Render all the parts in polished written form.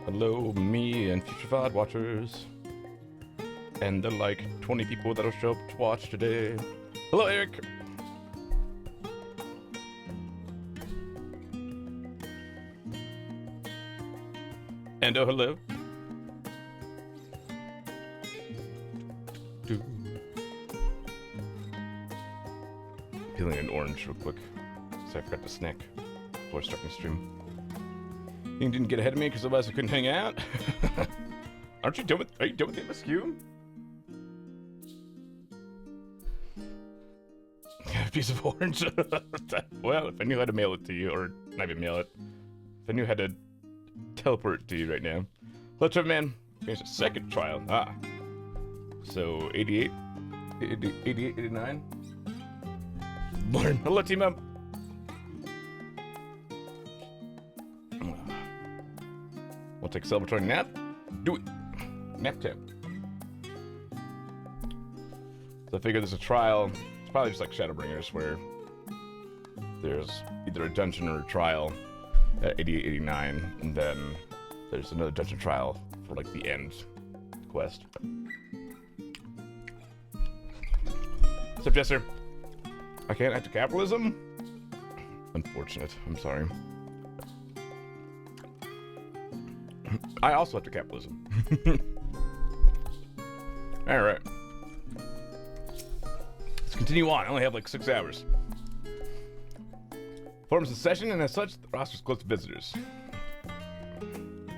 Hello, me and future VOD watchers. And the like 20 people that'll show up to watch today. Hello, Eric. And oh, hello. Peeling an orange real quick. So I forgot to snack before starting stream. You didn't get ahead of me because otherwise I couldn't hang out. Are you done with the MSQ? A piece of orange. Well, if I knew how to mail it to you, or not even mail it, if I knew how to teleport it to you right now. Let's have, man. Here's a second trial. Ah. So 88, 89. Learn. Hello, team up. We'll take a celebratory nap. Do it. Nap time. So I figure there's a trial. It's probably just like Shadowbringers, where there's either a dungeon or a trial at 88, 89, and then there's another dungeon trial for like the end quest. What's up, Jester? I can't act to capitalism? Unfortunate. I'm sorry. I also have to capitalism. Alright. Let's continue on. I only have like 6 hours. Forms in session, and as such, the roster's closed to visitors.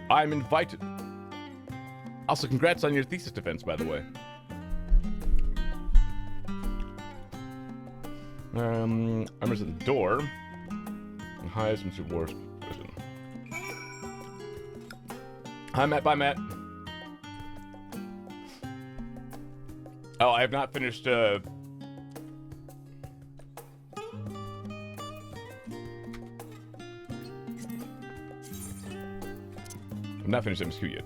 I'm invited. Also, congrats on your thesis defense, by the way. I'm at the door. And highest Mr. War's prison. Hi, Matt. Bye, Matt. Oh, I have not finished, I've not finished MSQ yet.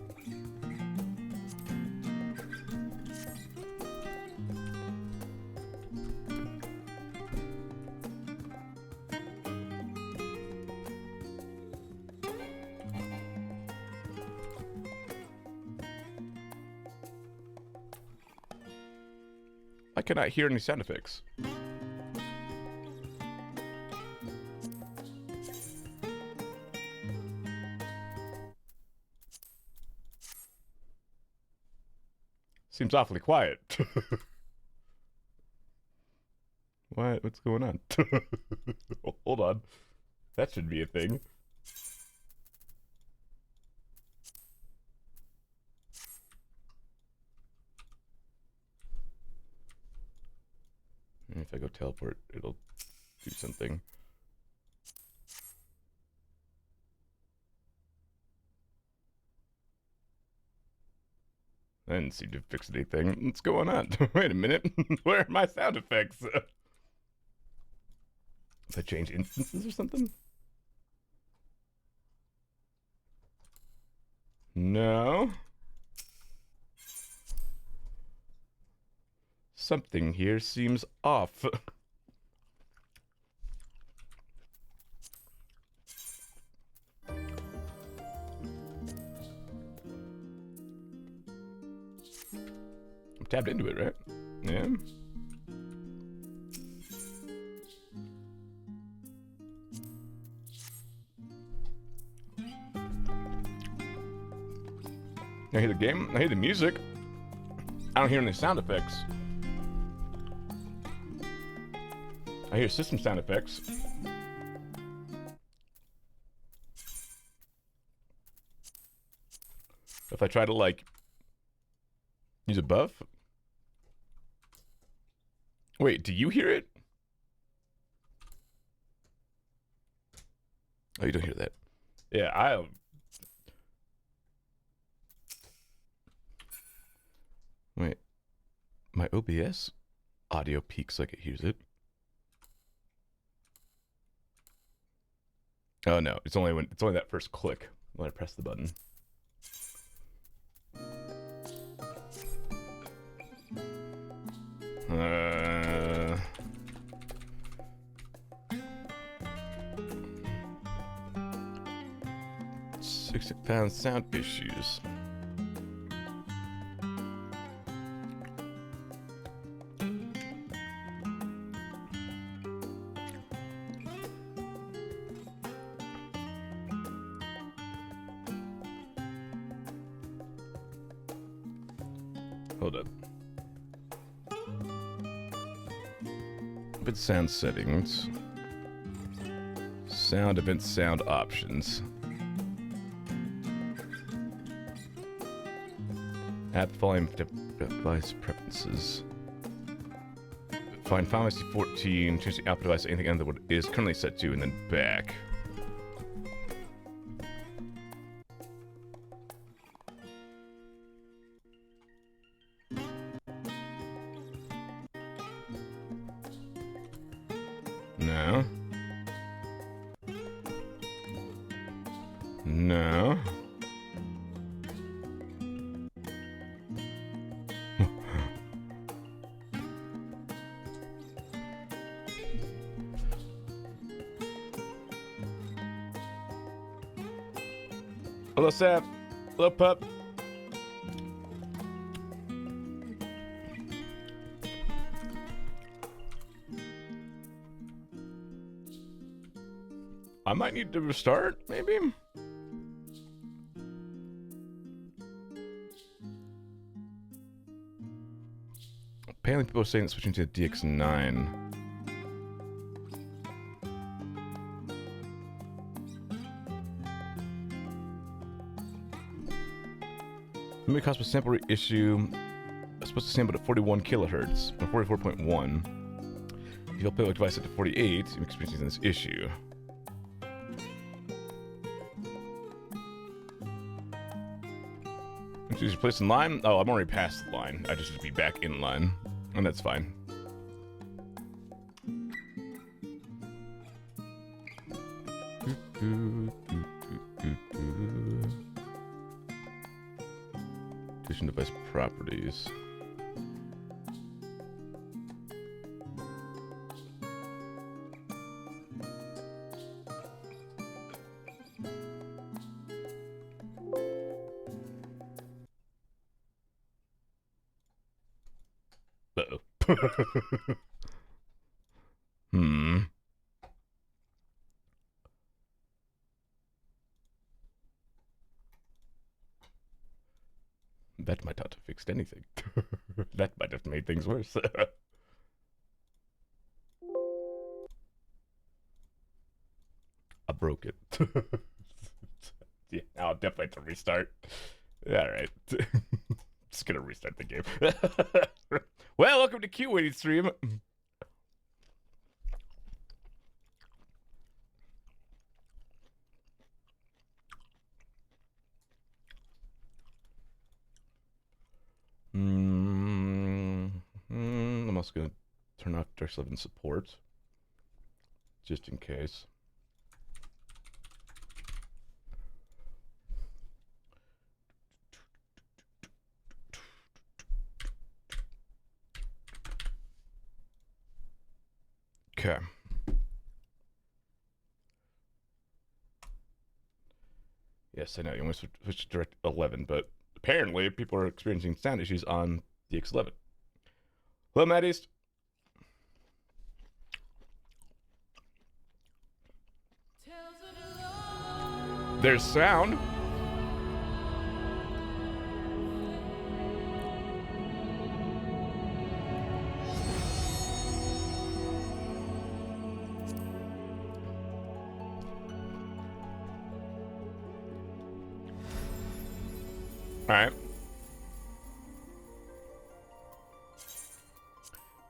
I cannot hear any sound effects. Seems awfully quiet. What? What's going on? Hold on. That should be a thing. If I go teleport, it'll do something. I didn't seem to fix anything. What's going on? Wait a minute. Where are my sound effects? Did I change instances or something? No. Something here seems off. I'm tapped into it, right? Yeah. I hear the game. I hear the music. I don't hear any sound effects. I hear system sound effects. If I try to, like, use a buff? Wait, do you hear it? Oh, you don't hear that. Yeah, Wait. My OBS audio peaks like it hears it. Oh no, it's only that first click when I press the button. Found sound issues. Hold up. Event sound settings. Sound event sound options. App volume device preferences. Find Final Fantasy 14, change the output device to anything other than what it is currently set to, and then back. No. No. Hello, Sap. Hello, pup. I might need to restart, maybe? Apparently people are saying that switching to the DX9. Memory cost per sample reissue. I'm supposed to sample at 41 kilohertz, or 44.1. If you'll play with device at 48, I'm experiencing this issue. Choose your place in line? Oh, I'm already past the line. I just need to be back in line. And that's fine. Addition device properties. Hmm. That might not have fixed anything. That might have made things worse. I broke it. Yeah, I'll definitely have to restart. Alright. Just gonna restart the game. Well, welcome to Q Waiting Stream. I'm also gonna turn off Dark 11 support. Just in case. Okay. Yes, I know. You want to switch to Direct 11, but apparently people are experiencing sound issues on the X11. Hello, Matt East. There's sound. Alright.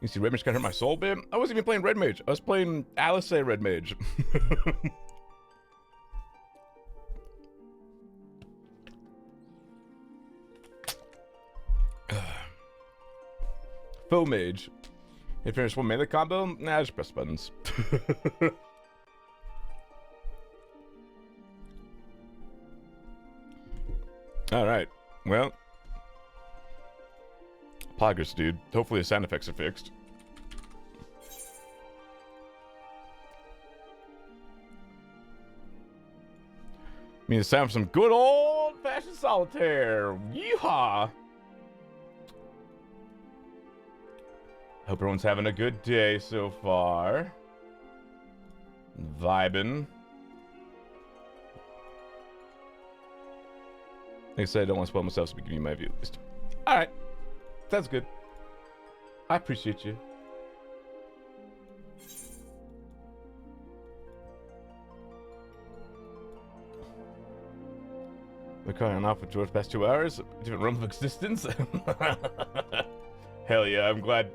You see Red Mage kind of hurt my soul a bit? I wasn't even playing Red Mage. I was playing Alice Red Mage. Faux Mage. You finish one melee combo? Nah, just press buttons. Alright. Well. Progress, dude. Hopefully the sound effects are fixed. mean, it's time for some good old-fashioned solitaire. Yeehaw! Hope everyone's having a good day so far. Vibing. Like I said, I don't want to spoil myself, so giving you my view list. Alright. That's good. I appreciate you. We're calling off with George past 2 hours. Different realm of existence. Hell yeah! I'm glad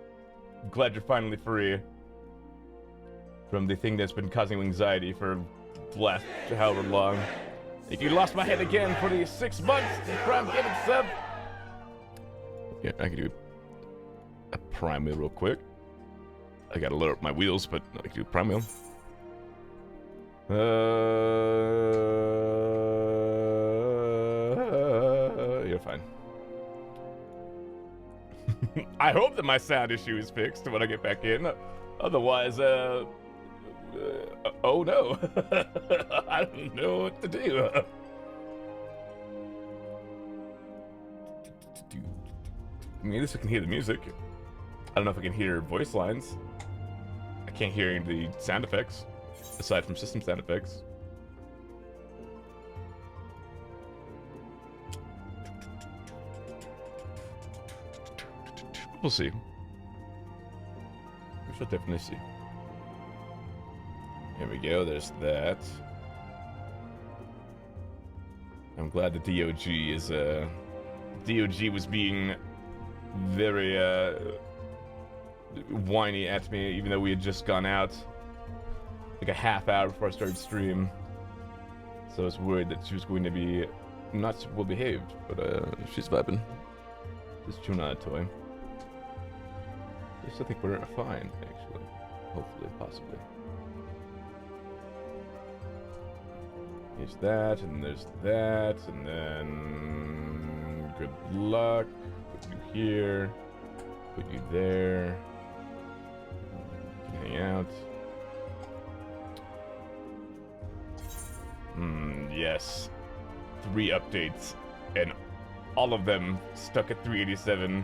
you're finally free from the thing that's been causing you anxiety for the last however long. If you lost my head again for the 6 months, Prime Gaming sub. Yeah, I can do a prime wheel real quick. I gotta load up my wheels, but I can do a prime wheel. You're fine. I hope that my sound issue is fixed when I get back in. Otherwise, oh no. I don't know what to do. I mean, at least I can hear the music. I don't know if I can hear voice lines. I can't hear any of the sound effects, aside from system sound effects. We'll see. We shall definitely see. Here we go, there's that. I'm glad the DOG is, DOG was being very, whiny at me, even though we had just gone out like a half hour before I started stream. So I was worried that she was going to be not super well behaved, but, she's vibing. Just chewing on a toy. I think we're fine, actually. Hopefully, possibly. Here's that, and there's that, and then... Good luck. Put you here. Put you there. You can hang out. Yes. 3 updates, and all of them stuck at 387.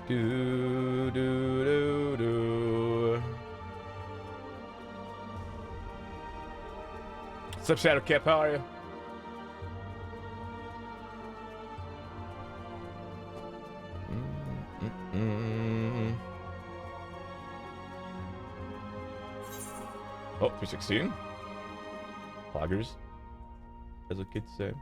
Do do do do. What's up, Shadowcap? How are you? Oh, 316. Poggers, as the kids say.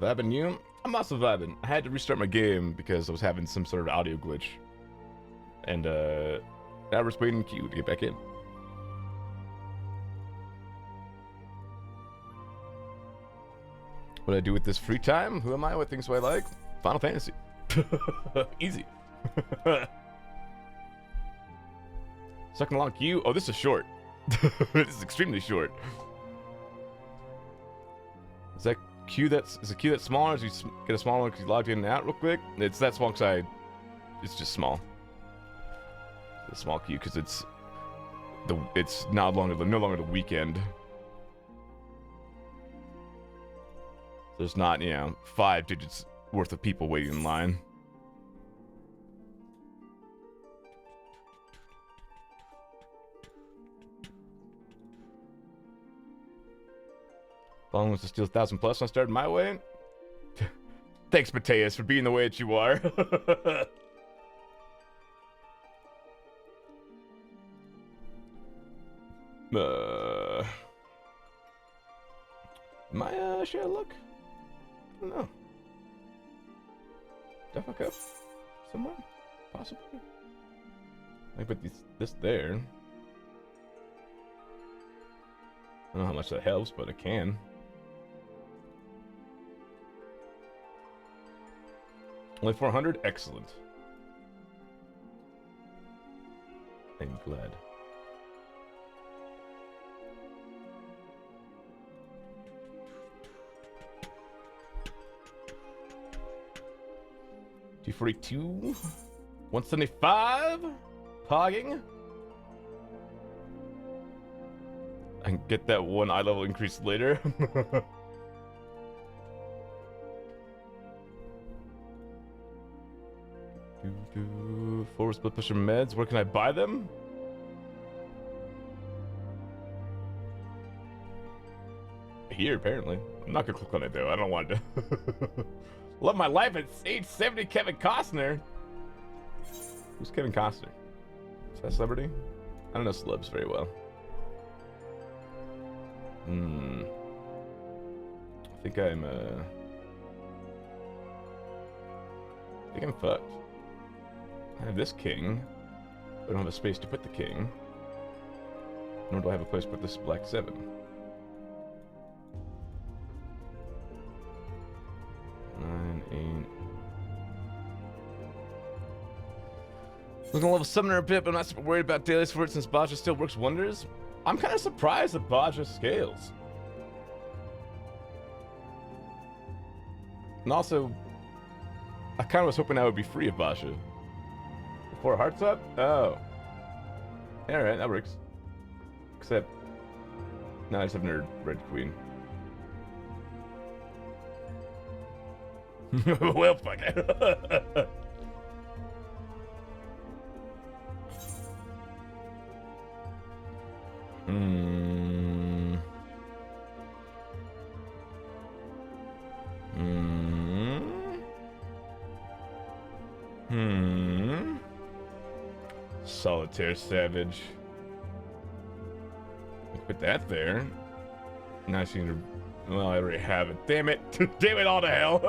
Vibing you? I'm also vibing. I had to restart my game because I was having some sort of audio glitch. And I was waiting in queue to get back in. What do I do with this free time? Who am I? What things do I like? Final Fantasy. Easy. Sucking along queue? Oh, this is short. This is extremely short. Is that queue is a queue that's smaller as you get a smaller one because you logged in and out real quick? It's that small because it's just small. It's a small queue because it's no longer the weekend. There's not, 5 digits worth of people waiting in line. Long was to steal 1,000 plus when I started my way. Thanks, Mateus, for being the way that you are. Am I share luck? I don't know. Did I fuck up somewhere? Possibly. I put this there. I don't know how much that helps, but it can. Only 400? Excellent. I'm glad. 242. 175. Pogging. I can get that one eye level increase later. Forward split pusher meds. Where can I buy them? Here, apparently. I'm not gonna click on it though. I don't want to. Love my life at age 70, Kevin Costner. Who's Kevin Costner? Is that a celebrity? I don't know celebs very well. I think I'm fucked. I have this king. I don't have a space to put the king. Nor do I have a place to put this black 7. 9, 8. Looking a level summoner a bit, but I'm not super worried about daily support since Baja still works wonders. I'm kind of surprised that Baja scales. And also, I kind of was hoping I would be free of Baja. 4 hearts up? Oh. Alright, that works. Except, now I just have nerd Red Queen. Well, fuck it. Solitaire Savage. Put that there. Now I seem to. Well, I already have it. Damn it! Damn it all to hell!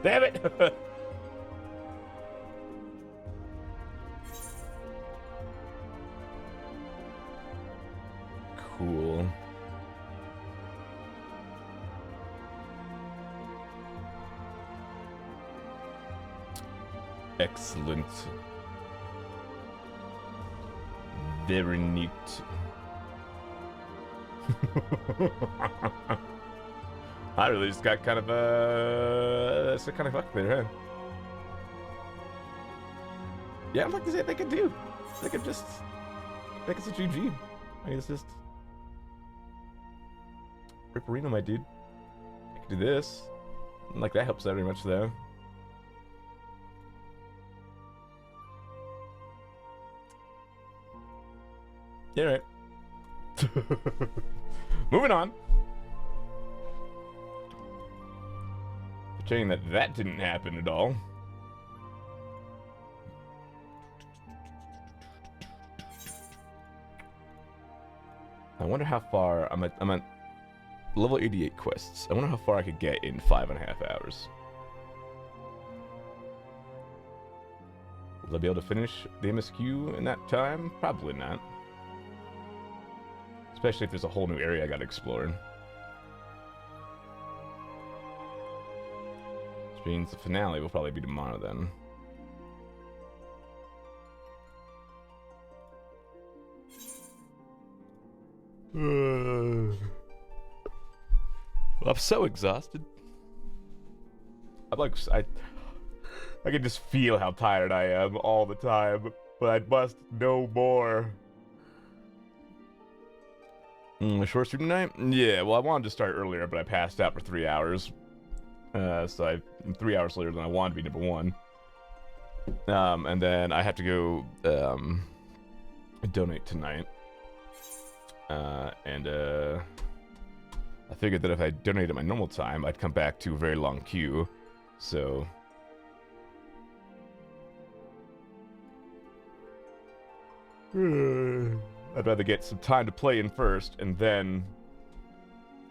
Damn it! Cool. Excellent. Very neat. I really just got kind of that's kind of fucked there, huh? Yeah, I'd like to say they could do. They could just make us a GG. I mean, it's just Ripperino, my dude. I could do this. Like that helps out very much though. Yeah, right. Moving on. Pretending that that didn't happen at all. I wonder how far I'm at level 88 quests. I wonder how far I could get in 5.5 hours. Will I be able to finish the MSQ in that time? Probably not. Especially if there's a whole new area I gotta explore. Which means the finale will probably be tomorrow then. Well, I'm so exhausted. I can just feel how tired I am all the time, but I must know more. A short stream tonight? Yeah, well, I wanted to start earlier, but I passed out for 3 hours. So I'm 3 hours later than I wanted to be number 1. And then I have to go donate tonight. And I figured that if I donated at my normal time, I'd come back to a very long queue. So I'd rather get some time to play in first, and then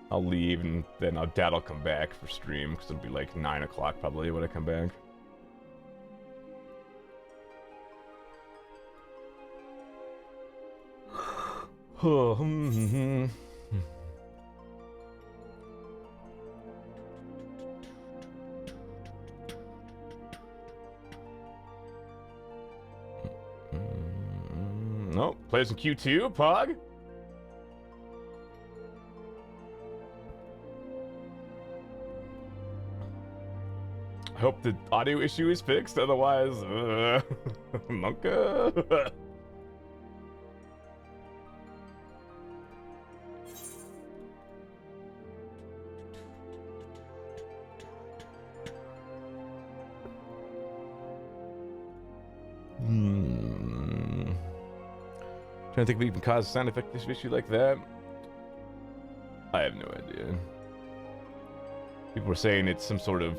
I'll leave, and then Dad will come back for stream, because it'll be like 9 o'clock probably when I come back. No, players in Q2, Pog. hope the audio issue is fixed, otherwise, Monka. Trying to think if we can cause a sound effect issue like that. I have no idea. People were saying it's some sort of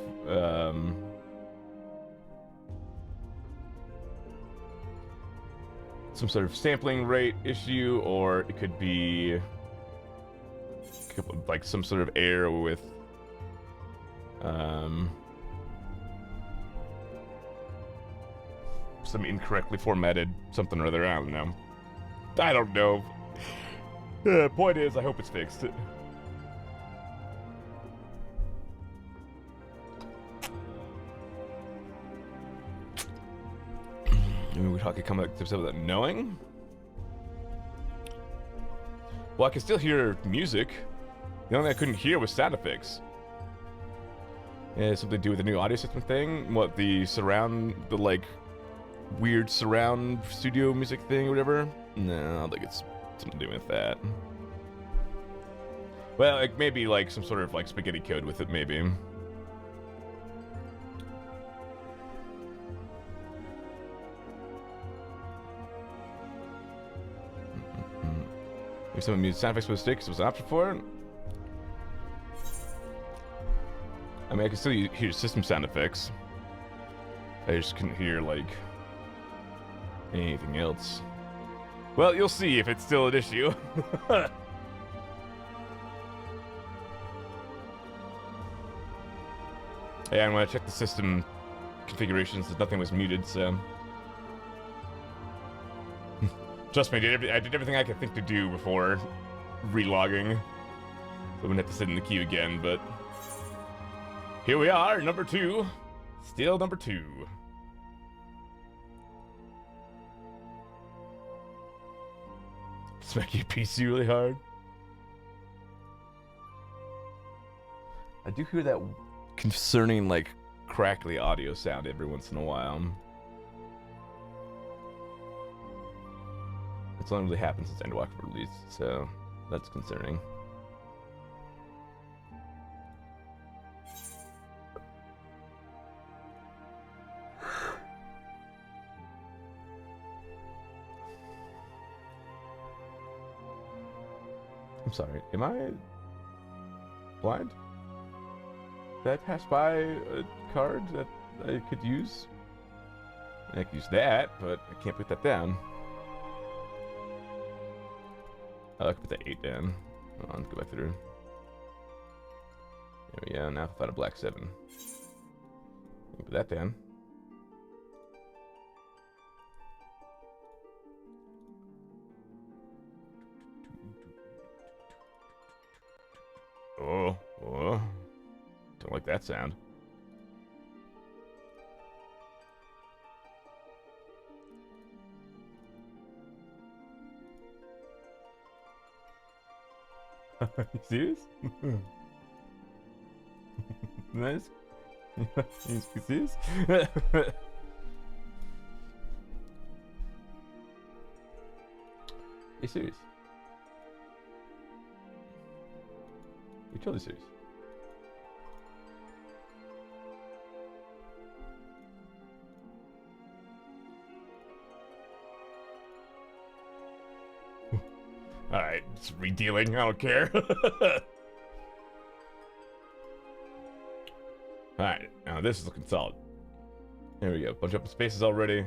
sampling rate issue, or it could be like some sort of error with some incorrectly formatted something or other. I don't know. Point is, I hope it's fixed. Maybe we could come back to episode without knowing. Well, I can still hear music. The only thing I couldn't hear was sound effects. Yeah, something to do with the new audio system thing. What, the like weird surround studio music thing or whatever? No, I don't think it's something to do with that. Well, like maybe like some sort of like spaghetti code with it, maybe. Maybe someone used sound effects with a stick, so it was an option for it. I mean, I can still hear system sound effects. I just couldn't hear like anything else. Well, you'll see if it's still an issue. Yeah, and when I checked the system configurations, nothing was muted, so... Trust me, I did everything I could think to do before relogging. So I wouldn't have to sit in the queue again, but... Here we are, number 2. Still number 2. Smack your PC really hard. I do hear that concerning, like, crackly audio sound every once in a while. It's only really happened since Endwalker released, so that's concerning. I'm sorry, am I blind? Did I pass by a card that I could use? I could use that, but I can't put that down. Oh, I can put that 8 down. Hold on, go back through. There we go, now I found a black 7. Put that down. Oh, oh. Don't like that sound. You serious? Nice. You serious? You serious? You totally serious? Alright, it's redealing, I don't care. Alright, now this is looking solid. There we go, bunch of spaces already.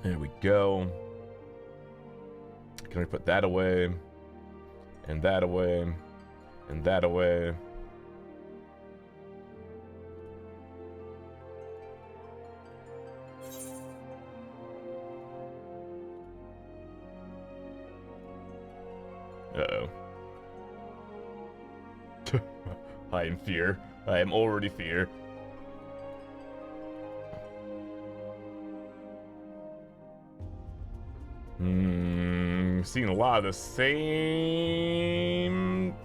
There we go. Can we put that away? And that away? And that away? Uh-oh. I am fear. I am already fear. Seen a lot of the same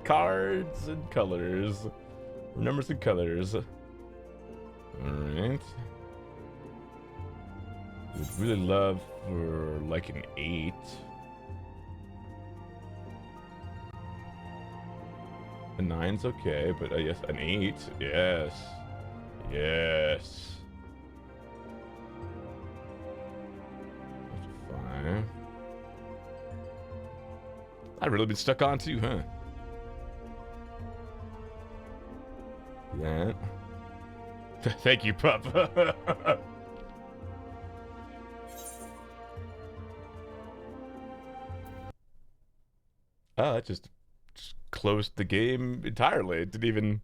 cards and colors. Numbers and colors. Alright. Would really love for like an 8. A 9's okay, but yes, an 8. Yes. Yes. Fine. I've really been stuck on too, huh? That. Thank you, pup. Oh, that just closed the game entirely. It didn't even...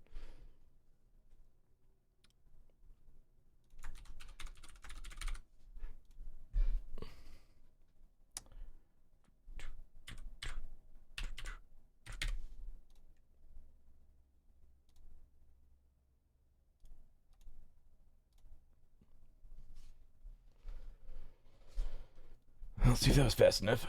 Let's see if that was fast enough.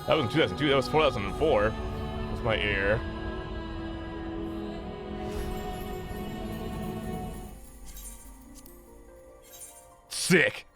That wasn't 2002, that was 2004. That's my ear. Sick!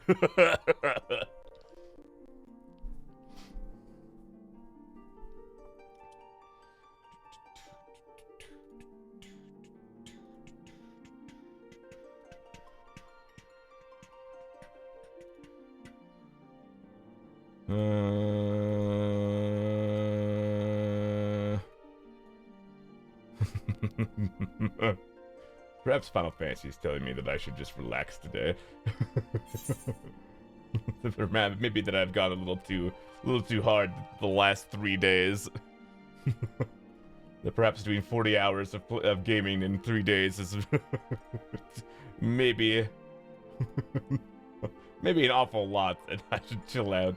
Perhaps Final Fantasy is telling me that I should just relax today. Maybe that I've gone a little too hard the last 3 days. That perhaps doing 40 hours of gaming in 3 days is maybe maybe an awful lot, and I should chill out.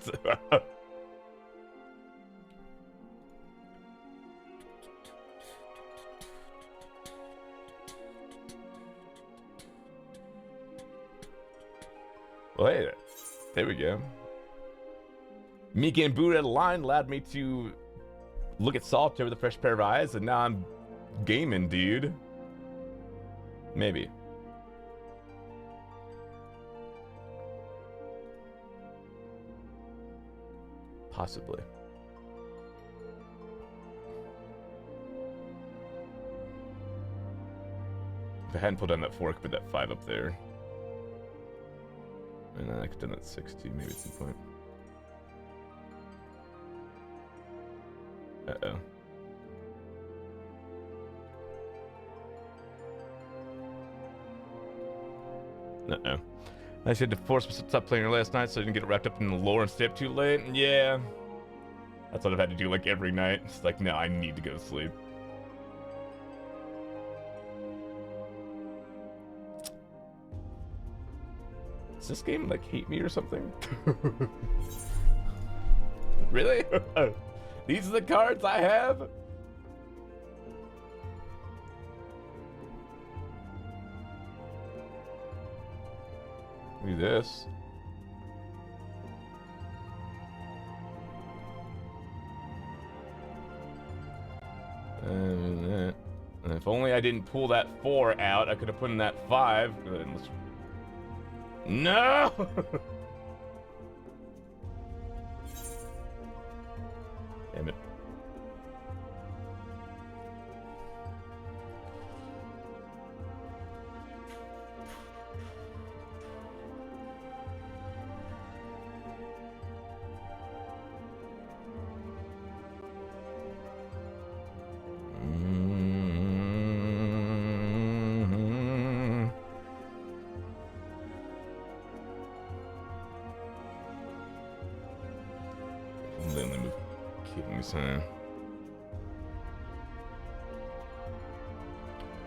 Well, hey, there we go. Me getting booted out of line allowed me to look at Solitaire with a fresh pair of eyes, and now I'm gaming, dude. Maybe. Possibly. If I hadn't pulled down that 4, I could put that 5 up there. And then I could have done that 6 too, maybe at some point. Uh-oh. Uh-oh. I just had to force myself to stop playing her last night so I didn't get wrapped up in the lore and stay up too late. Yeah. That's what I've had to do like every night. It's like, no, I need to go to sleep. Does this game like hate me or something? Really? These are the cards I have? Look at this. And if only I didn't pull that 4 out, I could have put in that 5. No! Damn it.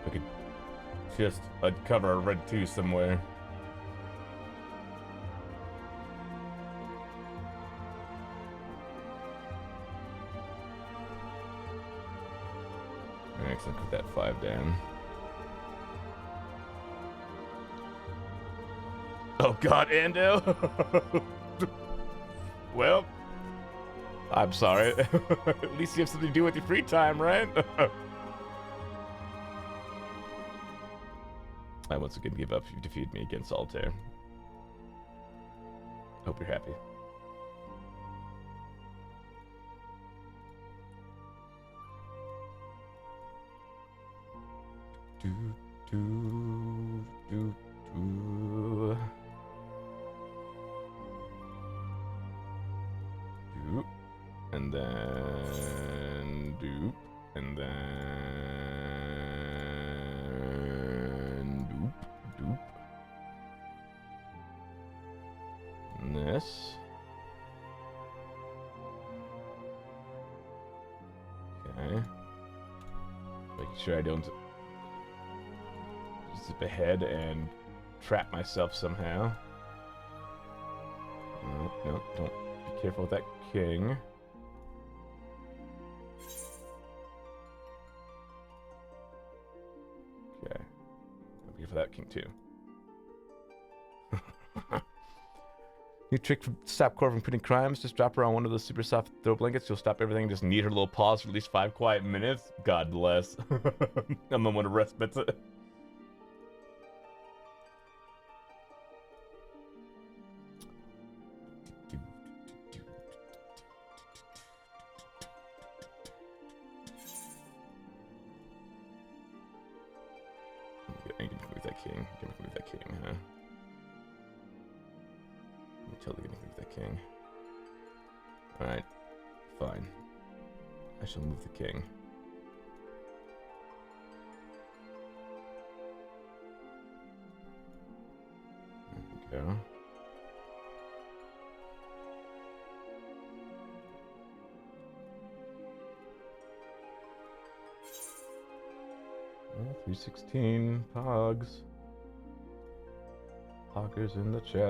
I could just uncover a red 2 somewhere. Makes sense with that 5 down. Oh god, Ando! Well, I'm sorry. At least you have something to do with your free time, right? I once again give up. You defeated me against Altair. Hope you're happy. Do, do, do, do. Doop. And then doop. And then doop. Doop. And this. Okay. Making sure I don't zip ahead and trap myself somehow. No, no, don't be careful with that king. Okay. Be careful with that king too. New trick to stop Cora from putting crimes. Just drop her on one of those super soft throw blankets. You'll stop everything and just need her little pause for at least 5 quiet minutes. God bless. I'm the one to respite it. I can move that king. I can move that king, huh? I'm totally gonna move that king. Alright. Fine. I shall move the king. There we go. Well, 316 pogs. Poggers in the chat.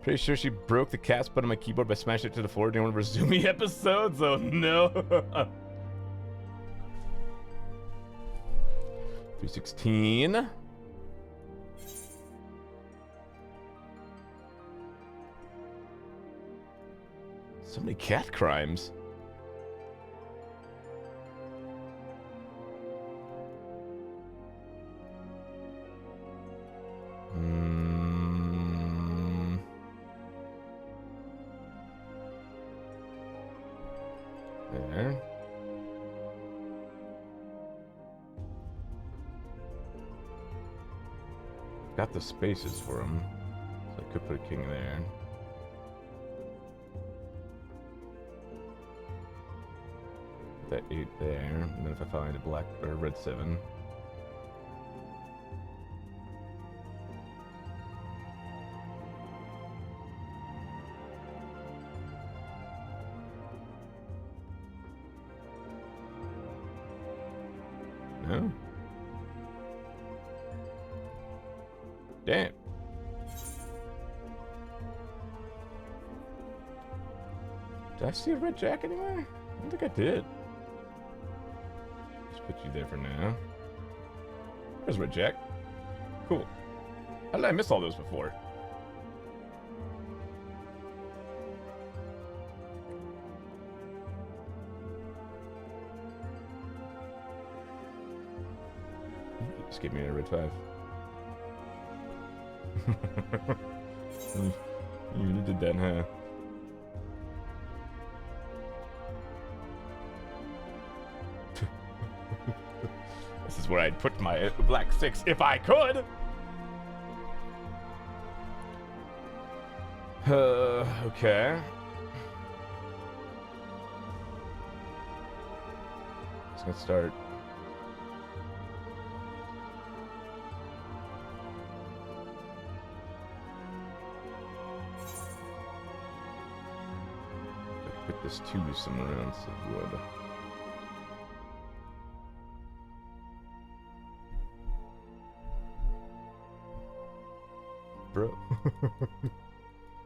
Pretty sure she broke the cast button on my keyboard by smashing it to the floor during one of her Zoomy episodes. Oh no. 316. So many cat crimes. There. Got the spaces for him, so I could put a king there. That 8 there, and then if I find a black or a red 7. No? Damn. Did I see a red jack anywhere? I don't think I did. Put you there for now. There's Red Jack. Cool. How did I miss all those before? Just give me a red 5. You really did that, huh? This is where I'd put my black 6 if I could. Okay. Just gonna start. Put this 2 somewhere else. It would. bro.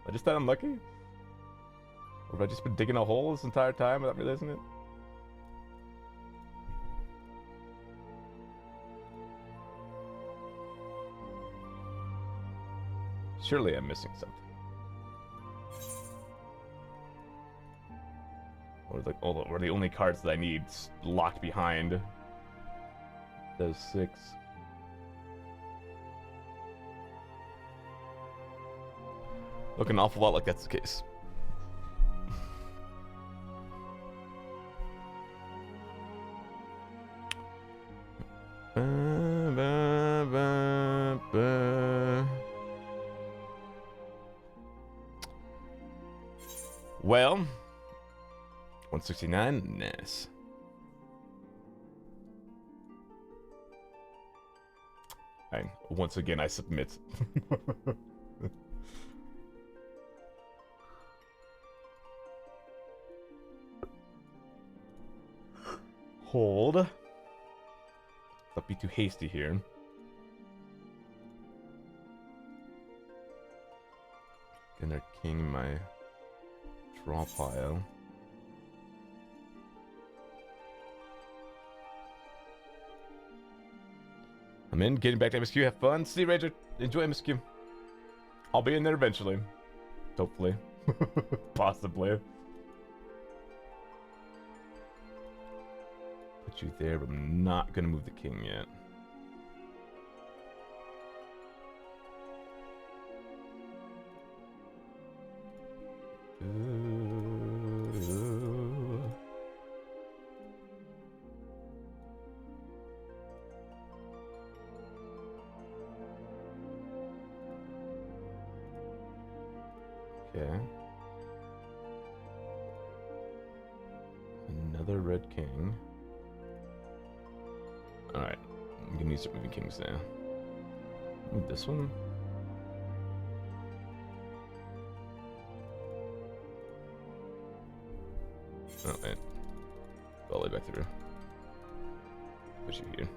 I just that unlucky? Or have I just been digging a hole this entire time without realizing it? Surely I'm missing something. Or the only cards that I need locked behind those 6. Look an awful lot like that's the case. Well, 169, nice. Fine. Once again, I submit. Hold. Don't be too hasty here. Inner king my draw pile. I'm in, getting back to MSQ, have fun. See you, Ranger. Enjoy MSQ. I'll be in there eventually. Hopefully. Possibly. Put you there, but I'm not gonna move the king yet. Okay. Another red king. Alright. I'm gonna need to start moving kings now. Move this one. Oh, wait. All the way back through. Put you here.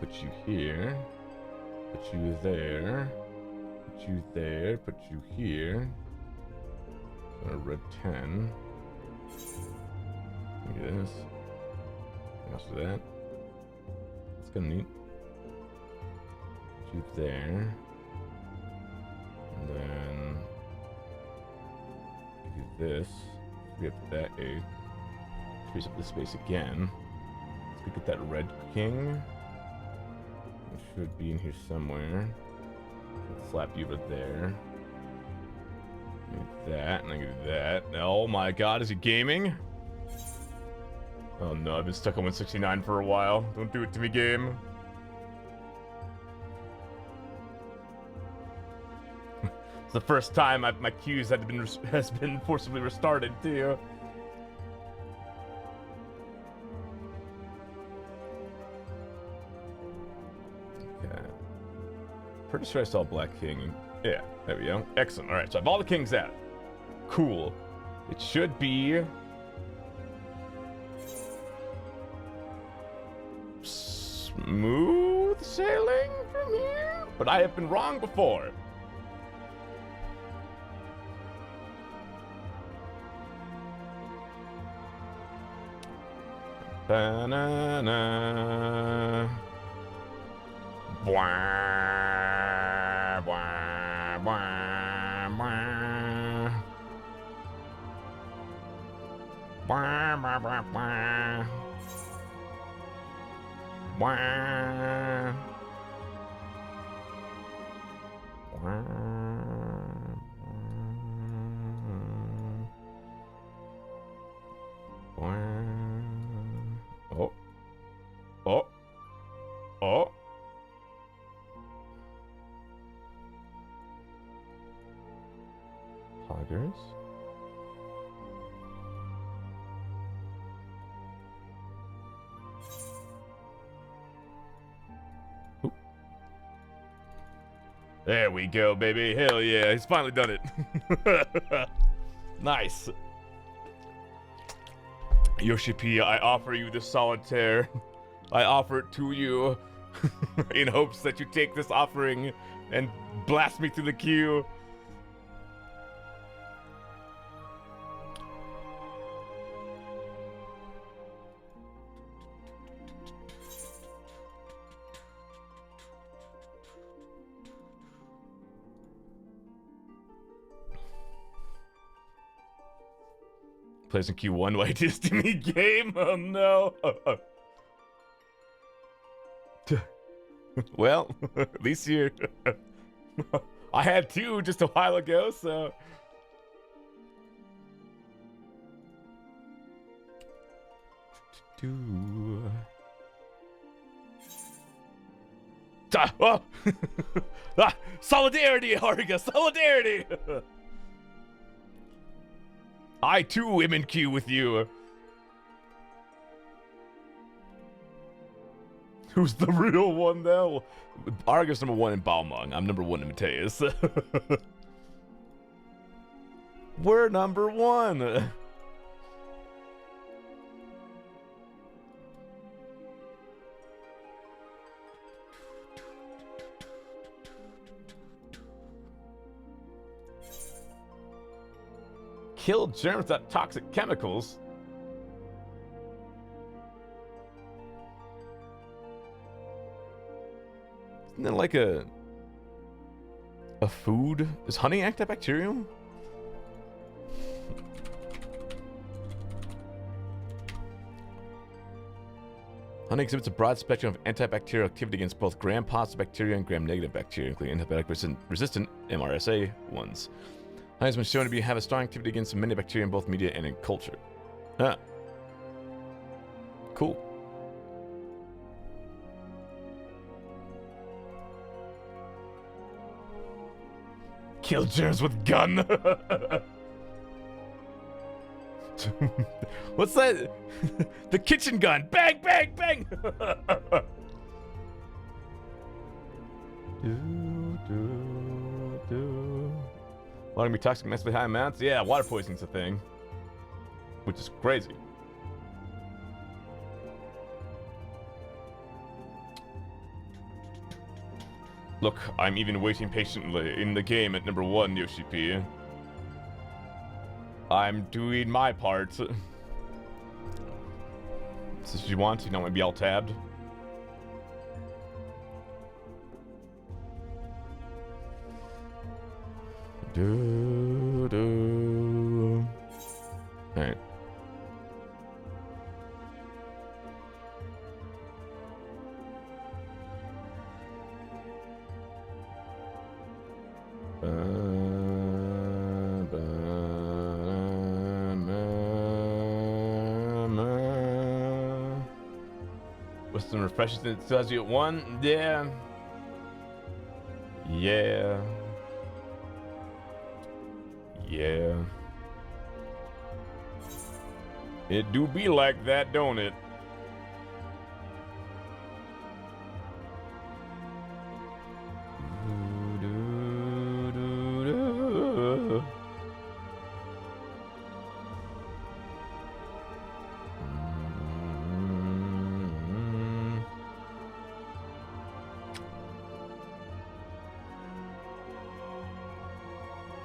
Put you here. Put you there. Put you there. Put you here. A red 10. Look at this. After that. That's kind of neat. Put you there. And then do this. We have that A. Trace up the space again. Let's go get that red king. It should be in here somewhere. Slap you over there. That, and I can do that. Oh my god, is he gaming? Oh no, I've been stuck on 169 for a while. Don't do it to me, game. It's the first time my queues has been forcibly restarted too. Okay. Pretty sure I saw Black King. Yeah, there we go. Excellent. All right, so I have all the kings out. Cool. It should be smooth sailing from here, but I have been wrong before. Banana. Blah, blah, blah, blah. Blah, blah, blah, blah. Blah. Blah. Oh. Oh. Oh. Poggers. There we go, baby. Hell yeah, he's finally done it. Nice. Yoshi P, I offer you this solitaire. I offer it to you in hopes that you take this offering and blast me through the queue. Plays in Q1 while it is to me game. Oh no. Well, at least you're. I had 2 just a while ago, so. Oh. Solidarity, Harga, solidarity. I too am in queue with you. Who's the real one now? Argus number 1 in Balmung. I'm number 1 in Mateus. We're number 1. Kill germs without toxic chemicals. Isn't that like a food? Is honey antibacterial? Honey exhibits a broad spectrum of antibacterial activity against both gram-positive bacteria and gram-negative bacteria, including antibiotic-resistant MRSA ones. Honey has been shown to have a strong activity against many bacteria in both media and in culture. Ah. Cool. Kill germs with gun. What's that? The kitchen gun. Bang, bang, bang. Water can be toxic in massively high amounts. Yeah, water poisoning's a thing, which is crazy. Look, I'm even waiting patiently in the game at number 1, Yoshi P. I'm doing my part. Is this what you want? You don't want to be all tabbed? Alright. With some refreshes and it still has you at 1? Yeah. Yeah. Yeah. It do be like that, don't it?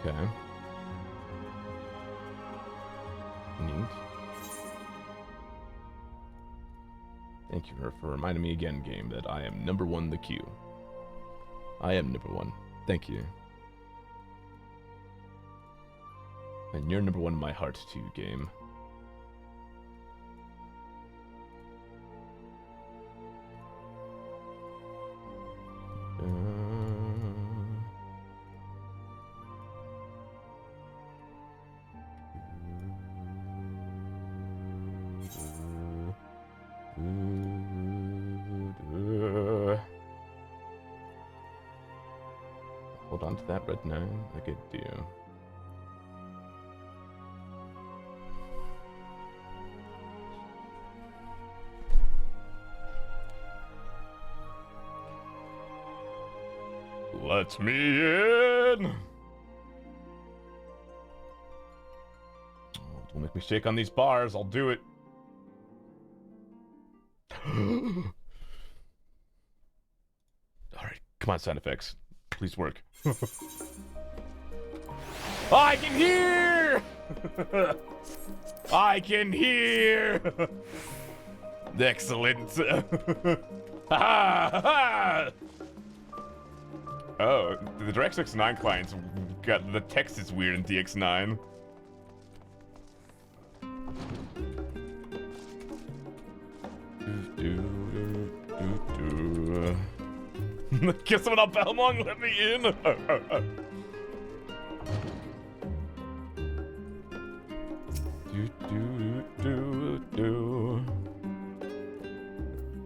Okay. Neat. Thank you for reminding me again, game, that I am number 1 in the queue. I am number 1. Thank you. And you're number 1 in my heart, too, game. Hold on to that red 9. I could do. Cool. Let me in! Oh, don't make me shake on these bars, I'll do it. Alright, come on, sound effects. Please work. I can hear! I can hear! Excellent. Oh, the DirectX 9 clients got the text is weird in DX9. Get someone up, Belmont, let me in.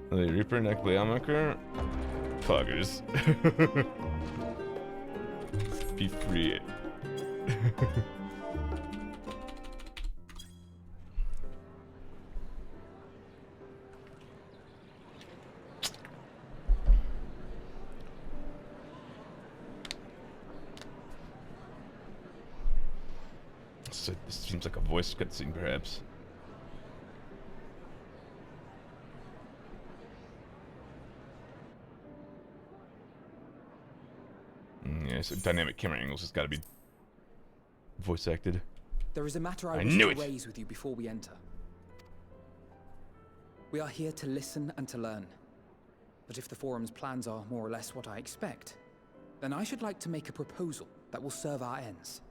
The Reaper neck Endwalker. Poggers. Be free. So this seems like a voice cutscene, perhaps. Yeah, so dynamic camera angles has got to be voice acted. There is a matter I wish to raise with you before we enter. We are here to listen and to learn. But if the forum's plans are more or less what I expect, then I should like to make a proposal that will serve our ends.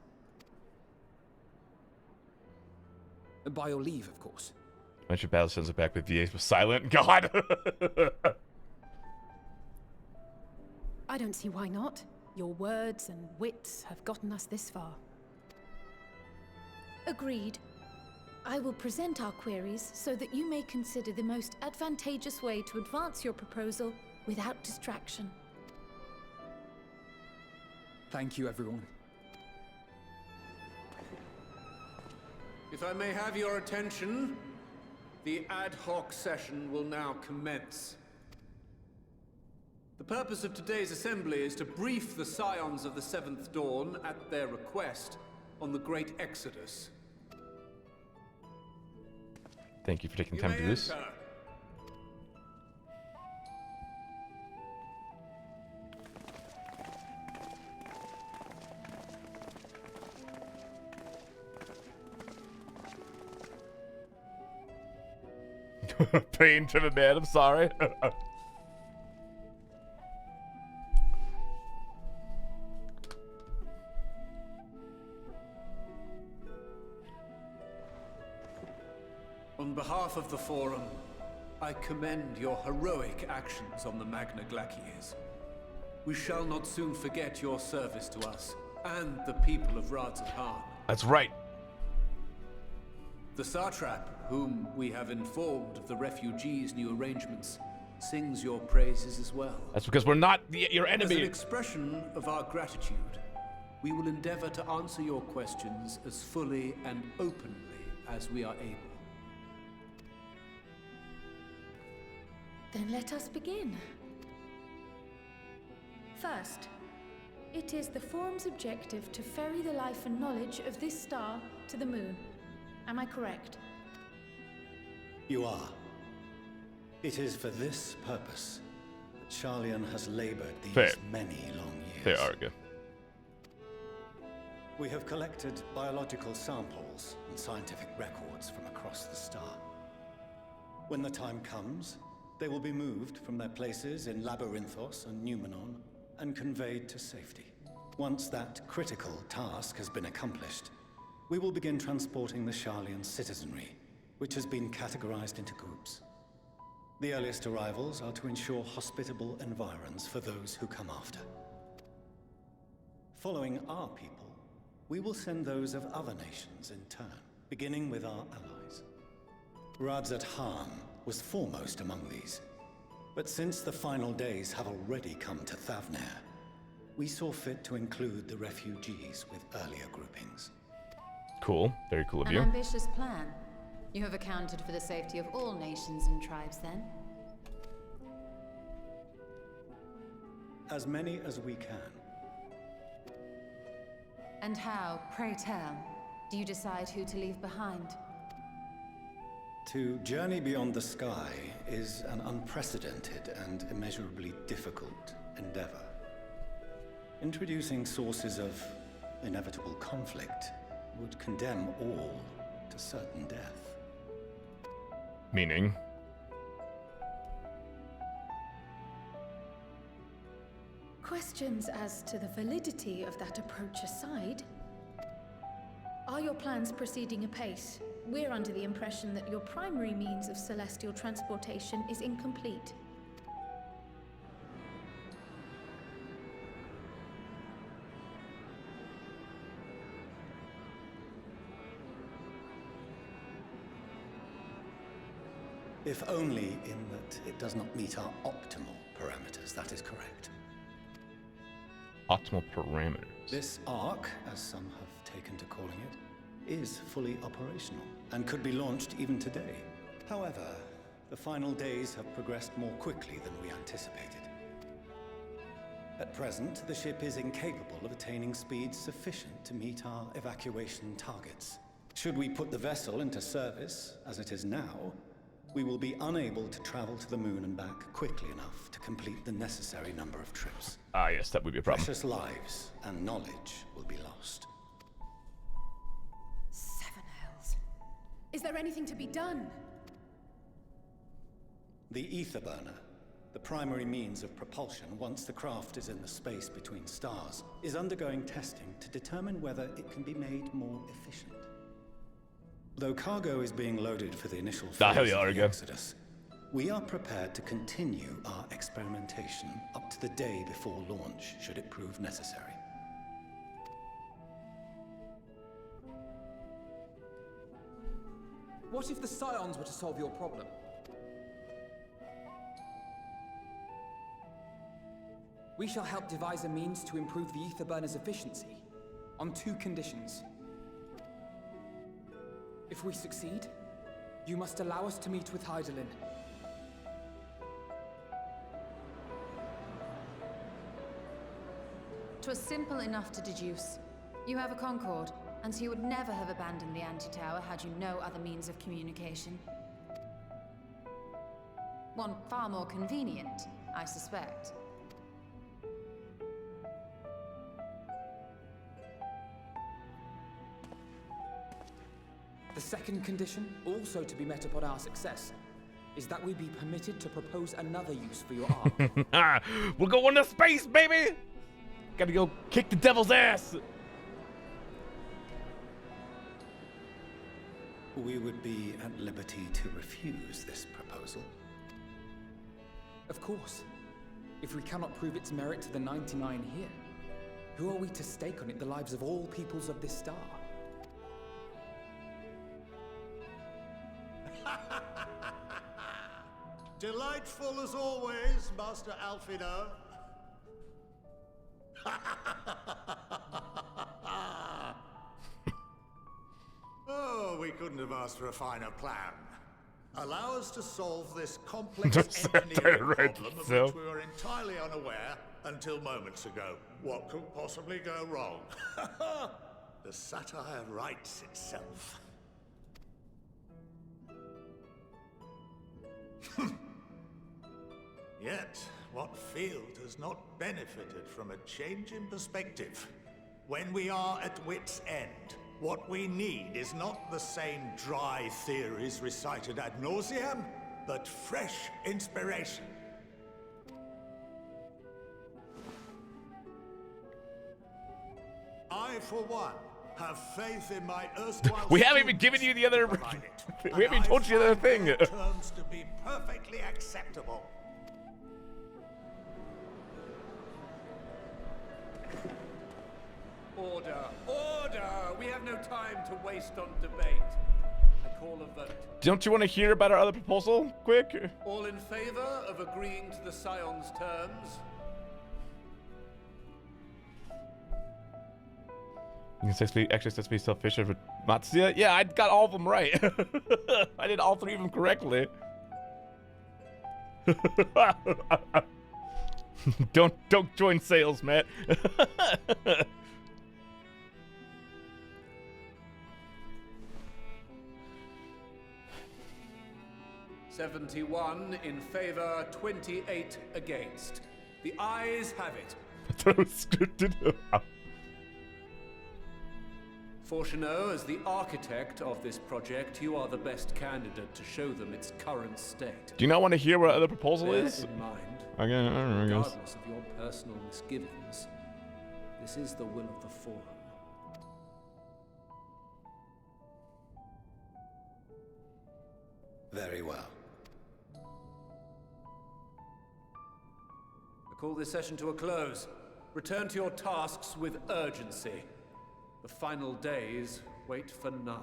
By your leave, of course. Why should battle sends it back with VA was silent? God! I don't see why not. Your words and wits have gotten us this far. Agreed. I will present our queries so that you may consider the most advantageous way to advance your proposal without distraction. Thank you, everyone. If I may have your attention, the ad hoc session will now commence. The purpose of today's assembly is to brief the Scions of the Seventh Dawn, at their request, on the Great Exodus. Thank you for taking time to do this. Pain to the man, I'm sorry. On behalf of the Forum, I commend your heroic actions on the Magna Glaciers. We shall not soon forget your service to us and the people of Radzat-Han. That's right. The Satrap, whom we have informed of the refugees' new arrangements, sings your praises as well. That's because we're not your enemy. As an expression of our gratitude, we will endeavor to answer your questions as fully and openly as we are able. Then let us begin. First, it is the Forum's objective to ferry the life and knowledge of this star to the moon. Am I correct? You are. It is for this purpose that Sharlayan has labored these many long years. Fair, Arga. We have collected biological samples and scientific records from across the star. When the time comes, they will be moved from their places in Labyrinthos and Numenon and conveyed to safety. Once that critical task has been accomplished, we will begin transporting the Sharlayan citizenry, which has been categorized into groups. The earliest arrivals are to ensure hospitable environs for those who come after. Following our people, we will send those of other nations in turn, beginning with our allies. Radzat-Han was foremost among these, but since the final days have already come to Thavnair, we saw fit to include the refugees with earlier groupings. Cool. Very cool of you. An ambitious plan. You have accounted for the safety of all nations and tribes, then? as many as we can. And how, pray tell, do you decide who to leave behind? To journey beyond the sky is an unprecedented and immeasurably difficult endeavor. Introducing sources of inevitable conflict would condemn all to certain death. Meaning? Questions as to the validity of that approach aside, are your plans proceeding apace? We're under the impression that your primary means of celestial transportation is incomplete. If only in that it does not meet our optimal parameters, that is correct. Optimal parameters. This arc, as some have taken to calling it, is fully operational and could be launched even today. However, the final days have progressed more quickly than we anticipated. At present, the ship is incapable of attaining speeds sufficient to meet our evacuation targets. Should we put the vessel into service, as it is now, we will be unable to travel to the moon and back quickly enough to complete the necessary number of trips. Ah, yes, that would be a problem. Precious lives and knowledge will be lost. Seven hells. Is there anything to be done? The ether burner, the primary means of propulsion once the craft is in the space between stars, is undergoing testing to determine whether it can be made more efficient. Though cargo is being loaded for the initial phase of the Exodus, we are prepared to continue our experimentation up to the day before launch, should it prove necessary. What if the Scions were to solve your problem? We shall help devise a means to improve the ether burner's efficiency, on 2 conditions. If we succeed, you must allow us to meet with Hydaelyn. "'Twas simple enough to deduce. You have a Concord, and so you would never have abandoned the anti-tower had you no other means of communication. One far more convenient, I suspect. The second condition, also to be met upon our success, is that we be permitted to propose another use for your ark. We're going to space, baby! Gotta go kick the devil's ass! We would be at liberty to refuse this proposal. Of course. If we cannot prove its merit to the 99 here, who are we to stake on it the lives of all peoples of this star? Delightful as always, Master Alfino. Oh, we couldn't have asked for a finer plan. Allow us to solve this complex engineering problem of which we were entirely unaware until moments ago. What could possibly go wrong? The satire writes itself. Yet, what field has not benefited from a change in perspective? When we are at wit's end, what we need is not the same dry theories recited ad nauseam, but fresh inspiration. I, for one, have faith in my erstwhile. We haven't even given you the other. We haven't even told you the other thing. Terms to be perfectly acceptable. Order! Order! We have no time to waste on debate. I call a vote. Don't you want to hear about our other proposal, quick? All in favor of agreeing to the Scion's terms? You can actually supposed to be selfish with Matsuya? Yeah, I got all of them right. I did all 3 of them correctly. Don't join sales, Matt. 71 in favor, 28 against. The ayes have it. I thought it was scripted. Fortuneau, as the architect of this project, you are the best candidate to show them its current state. Do you not want to hear what other proposal Bear is? in mind, I don't know, I guess. regardless of your personal misgivings, this is the will of the Forum. Very well. I call this session to a close. Return to your tasks with urgency. The final days wait for none.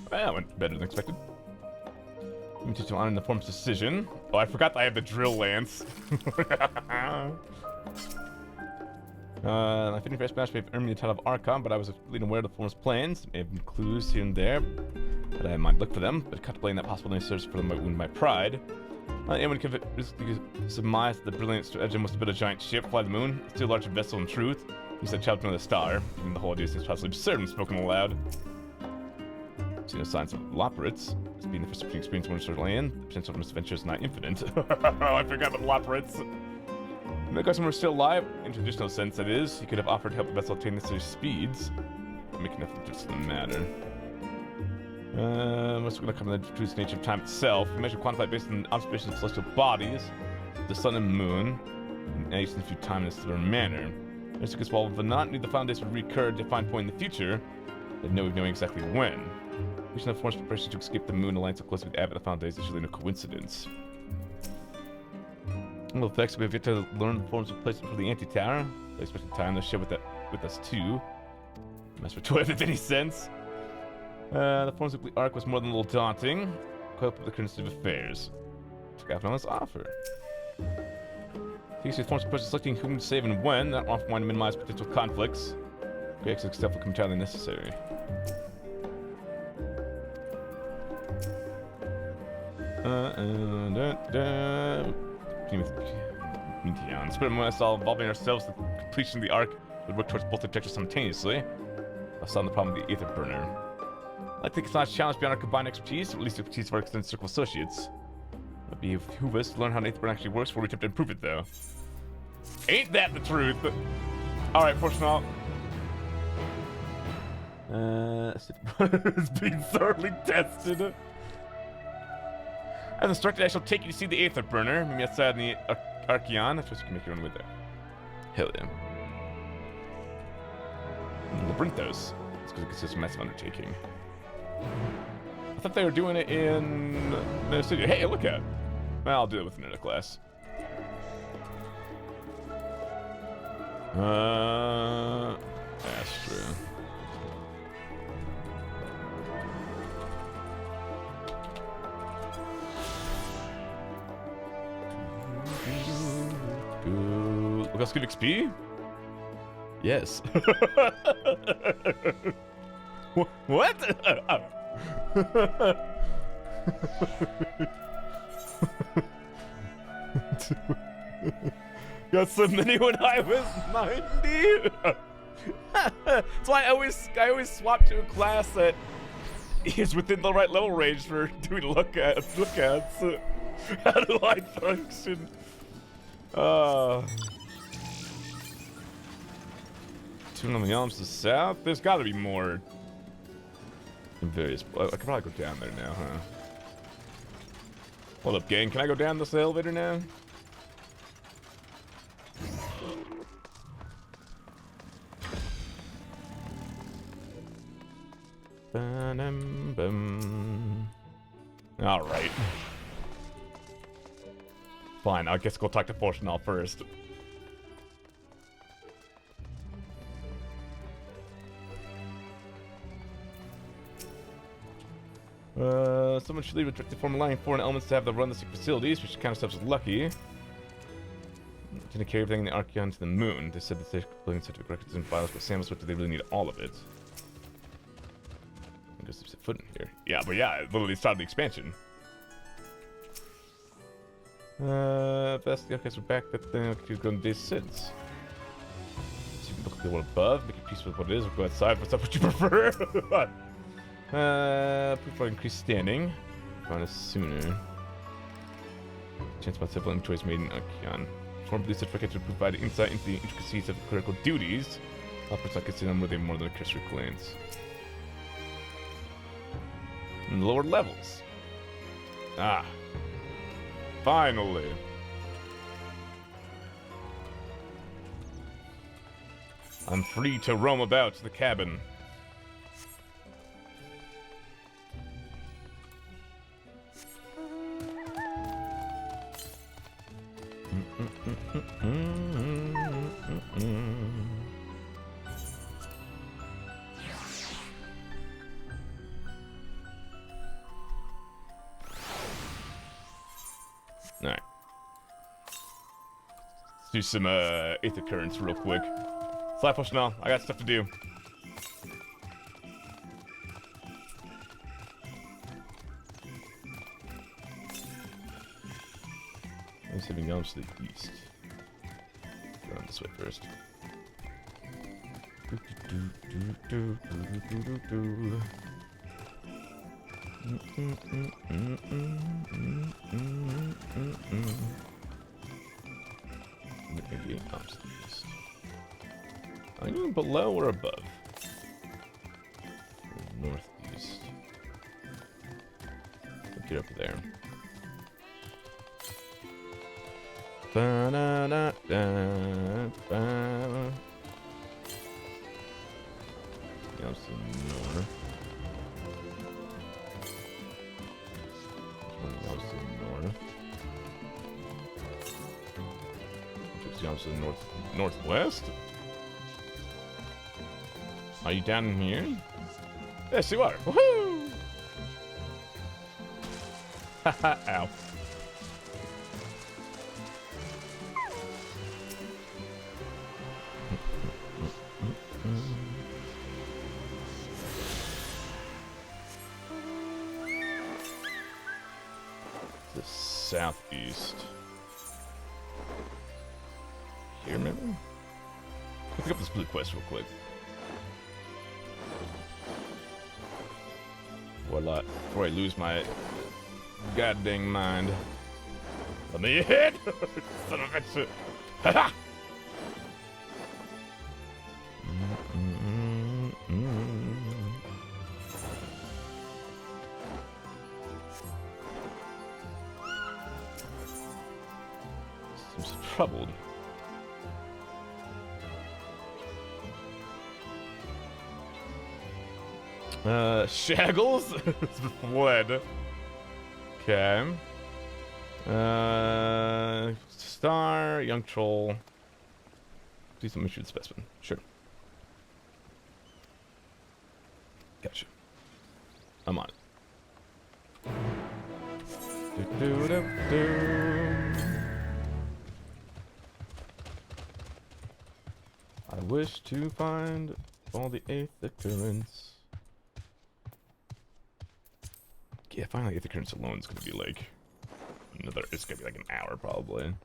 That went better than expected. Let me teach you on in the form's decision. Oh, I forgot that I have the drill lance. I finished first match may have earned me the title of Archon, but I was completely aware of the form's plans. May have been clues here and there, but I might look for them. But contemplating that possibility serves for them might wound my pride. Anyone could surmise that the brilliant stratagem was to build a giant ship, fly the moon. It's too large a vessel in truth. He said, "Child from the star." Even the whole idea seems possibly absurd when spoken aloud. See no signs of Loporits. This being the first experience when we're in, the potential of misadventure is not infinite. I forgot about Loporits. The customer was still alive, in traditional sense that is. He could have offered to help the vessel obtain necessary speeds. Making nothing just the matter. What's going to come to the true nature of time itself? We measure quantified based on observations of celestial bodies, the sun and moon, and aged in a few time in a similar manner. There's because while the not need the foundation would recur at a defined point in the future, they know we know exactly when. We should have forced preparation to escape the moon aligned so closely with the Abbott of the Foundation is usually no coincidence. Well, effects we have yet to learn the forms of placement for the anti-tower. They spent time to share with us too. Mess with if any sense. The forms of the arc was more than a little daunting. Cope with the current state of affairs. Took out on this offer. These forms of person selecting whom to save and when, that often want to minimize potential conflicts. Great stuff will come entirely necessary. Spirit of us all involving ourselves in the completion of the arc would work towards both objectives simultaneously. I'll solve the problem of the Aether Burner. I think it's not a challenge beyond our combined expertise, or at least the expertise of our extended circle of associates. It'd behoove us to learn how an Aether Burner actually works before we attempt to improve it, though. Ain't that the truth? Alright, Fortunal. It's being thoroughly tested. As instructed, I shall take you to see the Aether Burner. Meet me outside in the Archeon. I suppose you can make your own way there. Hell yeah. Labyrinthos. It's because it consists of a massive undertaking. I thought they were doing it in the studio. Hey, look at it. Well, I'll do it with another class. That's true. Look how good XP? Yes. What? Got so many when I was 90. That's why I always swap to a class that is within the right level range for doing lookouts. How do I function? 200 kilometers to the south? There's gotta be more in various. I could probably go down there now, huh? Hold up, gang. Can I go down this elevator now? Alright. Fine, I guess go talk to Fortunal first. Someone should leave a directive form allowing foreign elements to have the run the sick facilities, which kind of stuff is lucky. Didn't carry everything in the Archeon to the moon. They said that they're building scientific records and files, but samples, but do they really need all of it? I guess there's a foot in here. Yeah, but yeah, it literally started the expansion. Best the archives are back, that thing could go on day 6. So you can look at the world above, make a peace with what it is, or go outside. What's up? What you prefer? Proof for increased standing. Find us sooner. Chance about several choice made in Archeon. Form this certificate to provide insight into the intricacies of critical duties. Helpers not consider them worthy more than a cursory glance. And lower levels. Ah. Finally. I'm free to roam about the cabin. Alright. Let's do some Aether Currents real quick. Slap push now. I got stuff to do. I'm saving Yelms to the east. Go on this way first. Maybe Yelms to the east. Are you below or above? Northeast. Get up there. Yelms to the north. Yelms to the north. Yelms to the northwest. Are you down in here? Yes, you are. Woohoo! Haha, ow. The southeast. Here, maybe? Pick up this blue quest real quick. Before I lose my goddamn mind. Let me hit! Son of a bitch! Ha-ha! Seems troubled. Shaggles? Fled. Okay. Star, young troll. Please let me shoot the specimen. Sure. Gotcha. I'm on it. I wish to find all the Aether Currents. Yeah, finally Aether Currents alone is gonna be like it's gonna be like an hour probably. And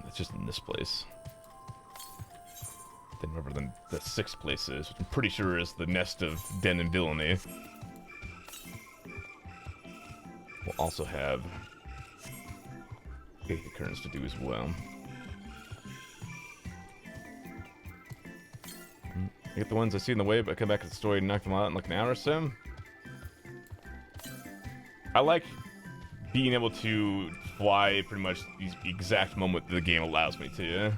it's just in this place. Then remember the 6th place is, which I'm pretty sure is the nest of Den and Villainy. We'll also have Aether Currents to do as well. I get the ones I see in the way, but I come back to the story and knock them out in like an hour or so. I like being able to fly pretty much the exact moment the game allows me to, yeah?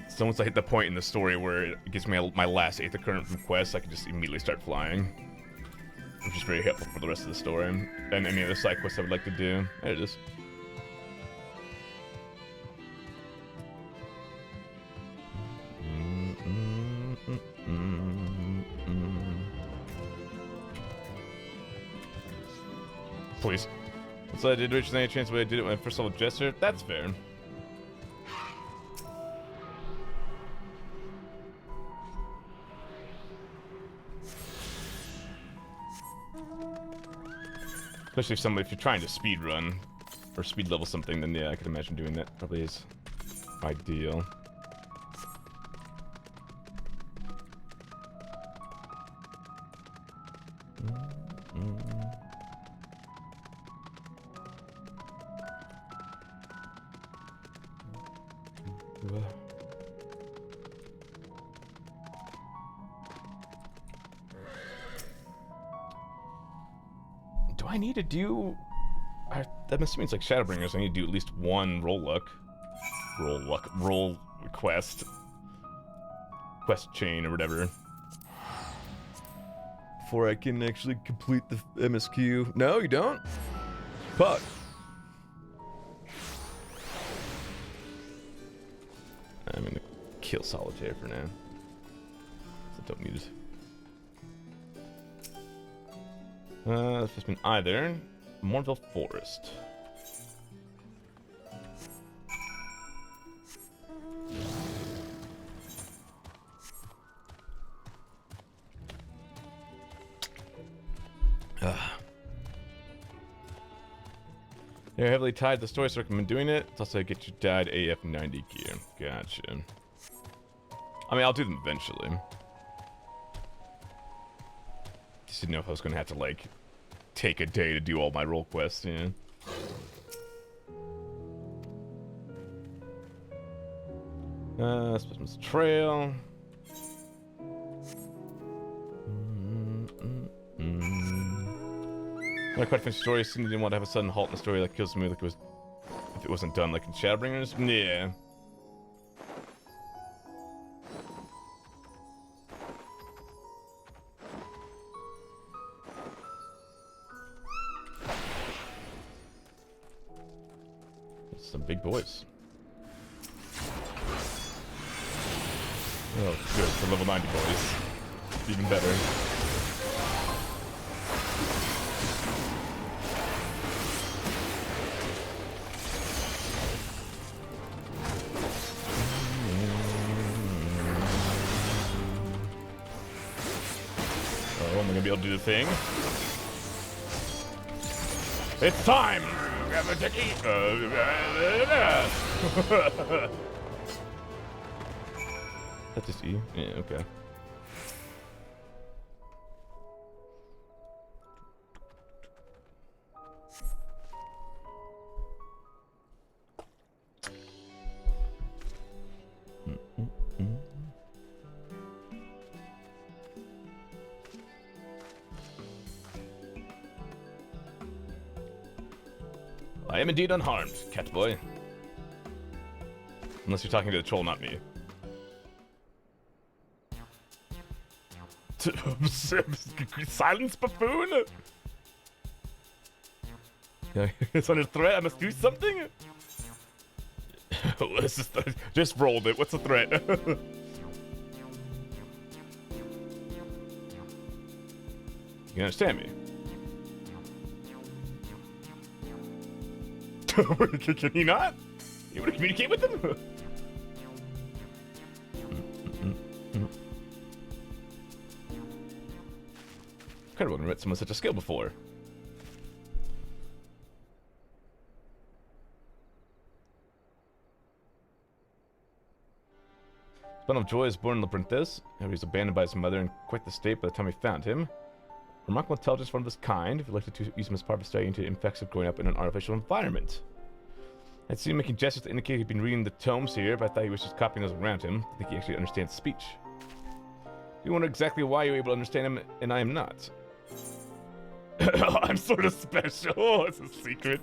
So once I hit the point in the story where it gives me my last Aether Current from quest, I can just immediately start flying. Which is very helpful for the rest of the story. And any other side quests I would like to do. There it is. Please. So I did reach any chance when I did it when I first saw the Jester. That's fair. Especially if you're trying to speed run or speed level something, then yeah, I could imagine doing that. Probably is ideal. Do I need to do... I'm assuming it's like Shadowbringers. I need to do at least one roll quest chain or whatever before I can actually complete the MSQ. No, you don't? Fuck. I'm gonna kill Solitaire for now. I don't need it. This has been either Mornville Forest. They're heavily tied to the story, so I recommend doing it. It's also get you died AF 90 gear. Gotcha. I mean, I'll do them eventually. Just didn't know if I was gonna have to, like, take a day to do all my role quests, yeah. Specimen's Trail. When I quite finished the story, I didn't want to have a sudden halt in the story that kills me like it was if it wasn't done like in Shadowbringers. Yeah. Some big boys. Oh, good. For level 90 boys. Even better. Oh, am I gonna be able to do the thing? It's time! Grab a techie! That's just E? Yeah, okay. I am indeed unharmed, Catboy. Unless you're talking to the troll, not me. Silence, buffoon! It's under threat, I must do something? Just rolled it, what's the threat? You understand me? Can he not? You want to communicate with him? Incredible to met someone with such a skill before. Son of Joy is born in Labrinthus. He was abandoned by his mother in quite the state by the time we found him. Remarkable intelligence one of his kind. If elected to use him as part of a study into the effects of growing up in an artificial environment. I'd seen him making gestures to indicate he'd been reading the tomes here, but I thought he was just copying those around him. I think he actually understands speech. You wonder exactly why you're able to understand him, and I am not. I'm sort of special. It's a secret.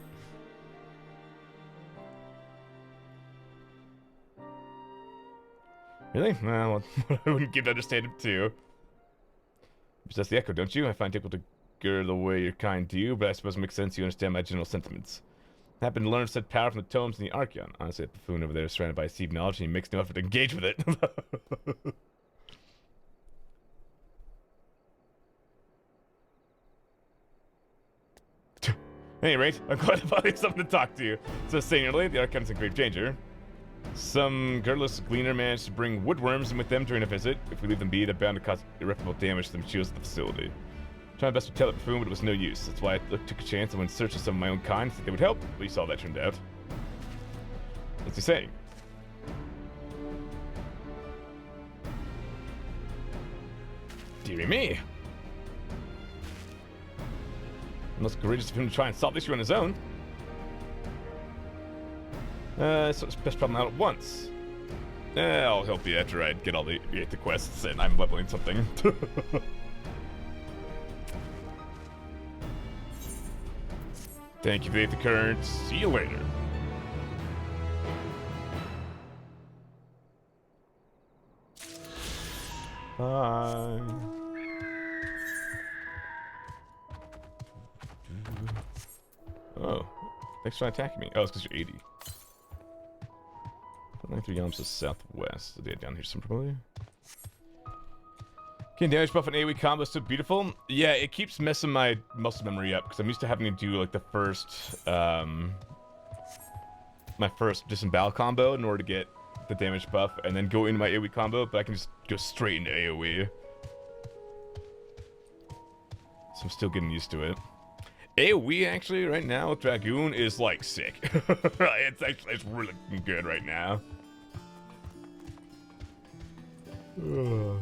Really? Well, I wouldn't give to understand him too. You possess the echo, don't you? I find it difficult to gird the way you're kind to you, but I suppose it makes sense you understand my general sentiments. I happen to learn said power from the tomes in the Archeon. Honestly, that buffoon over there is surrounded by seed knowledge, and he makes no effort to engage with it. any rate, I'm glad to finally have something to talk to you. So saying earlier, the Archon's in grave danger. Some guardless gleaner managed to bring woodworms in with them during a visit. If we leave them be, they're bound to cause irreparable damage to the materials of the facility. Tried my best to tell it buffoon, but it was no use. That's why I took a chance and went in search of some of my own kind, so they would help. But you saw that turned out. What's he saying? Dearie me. Most courageous of him to try and solve the issue on his own. So it's best problem out at once. I'll help you after I get all the quests and I'm leveling something. Thank you for the current. See you later. Bye. Oh, thanks for attacking me. Oh, it's because you're 80. 93 yams to southwest. So they're down here somewhere probably. Can damage buff an AoE combo so beautiful? Yeah, it keeps messing my muscle memory up because I'm used to having to do like the first, my first disembowel combo in order to get the damage buff and then go into my AoE combo, but I can just go straight into AoE. So I'm still getting used to it. AoE actually right now with Dragoon is like sick. it's really good right now. Oh,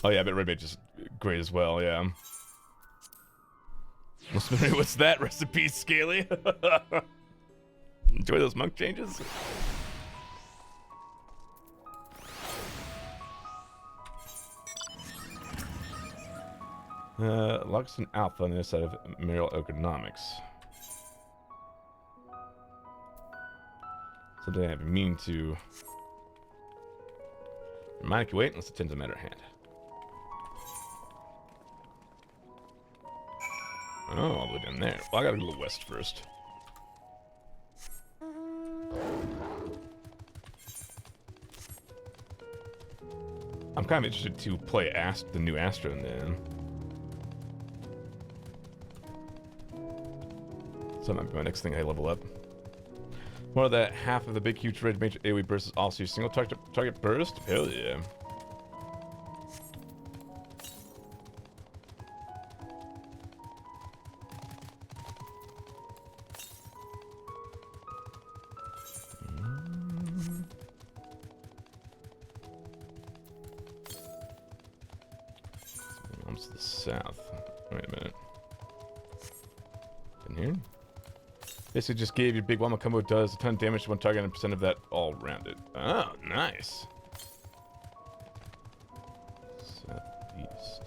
Oh yeah, but Red Mage is great as well, yeah. What's that? Recipe Scaly? Enjoy those monk changes? Lux and Alpha on the other side of Mariel Ergonomics. Something I have mean to remind you wait, let's attend to the matter at hand. Oh, all the way down there. Well, I gotta go west first. I'm kind of interested to play the new Astro then. So that might be my next thing I level up. More of that half of the big huge red mage AoE burst is also your single target burst? Hell yeah. To the south. Wait a minute. In here? Basically just gave your big Wama combo does a ton of damage to one target and percent of that all around it. Oh, nice. Southeast.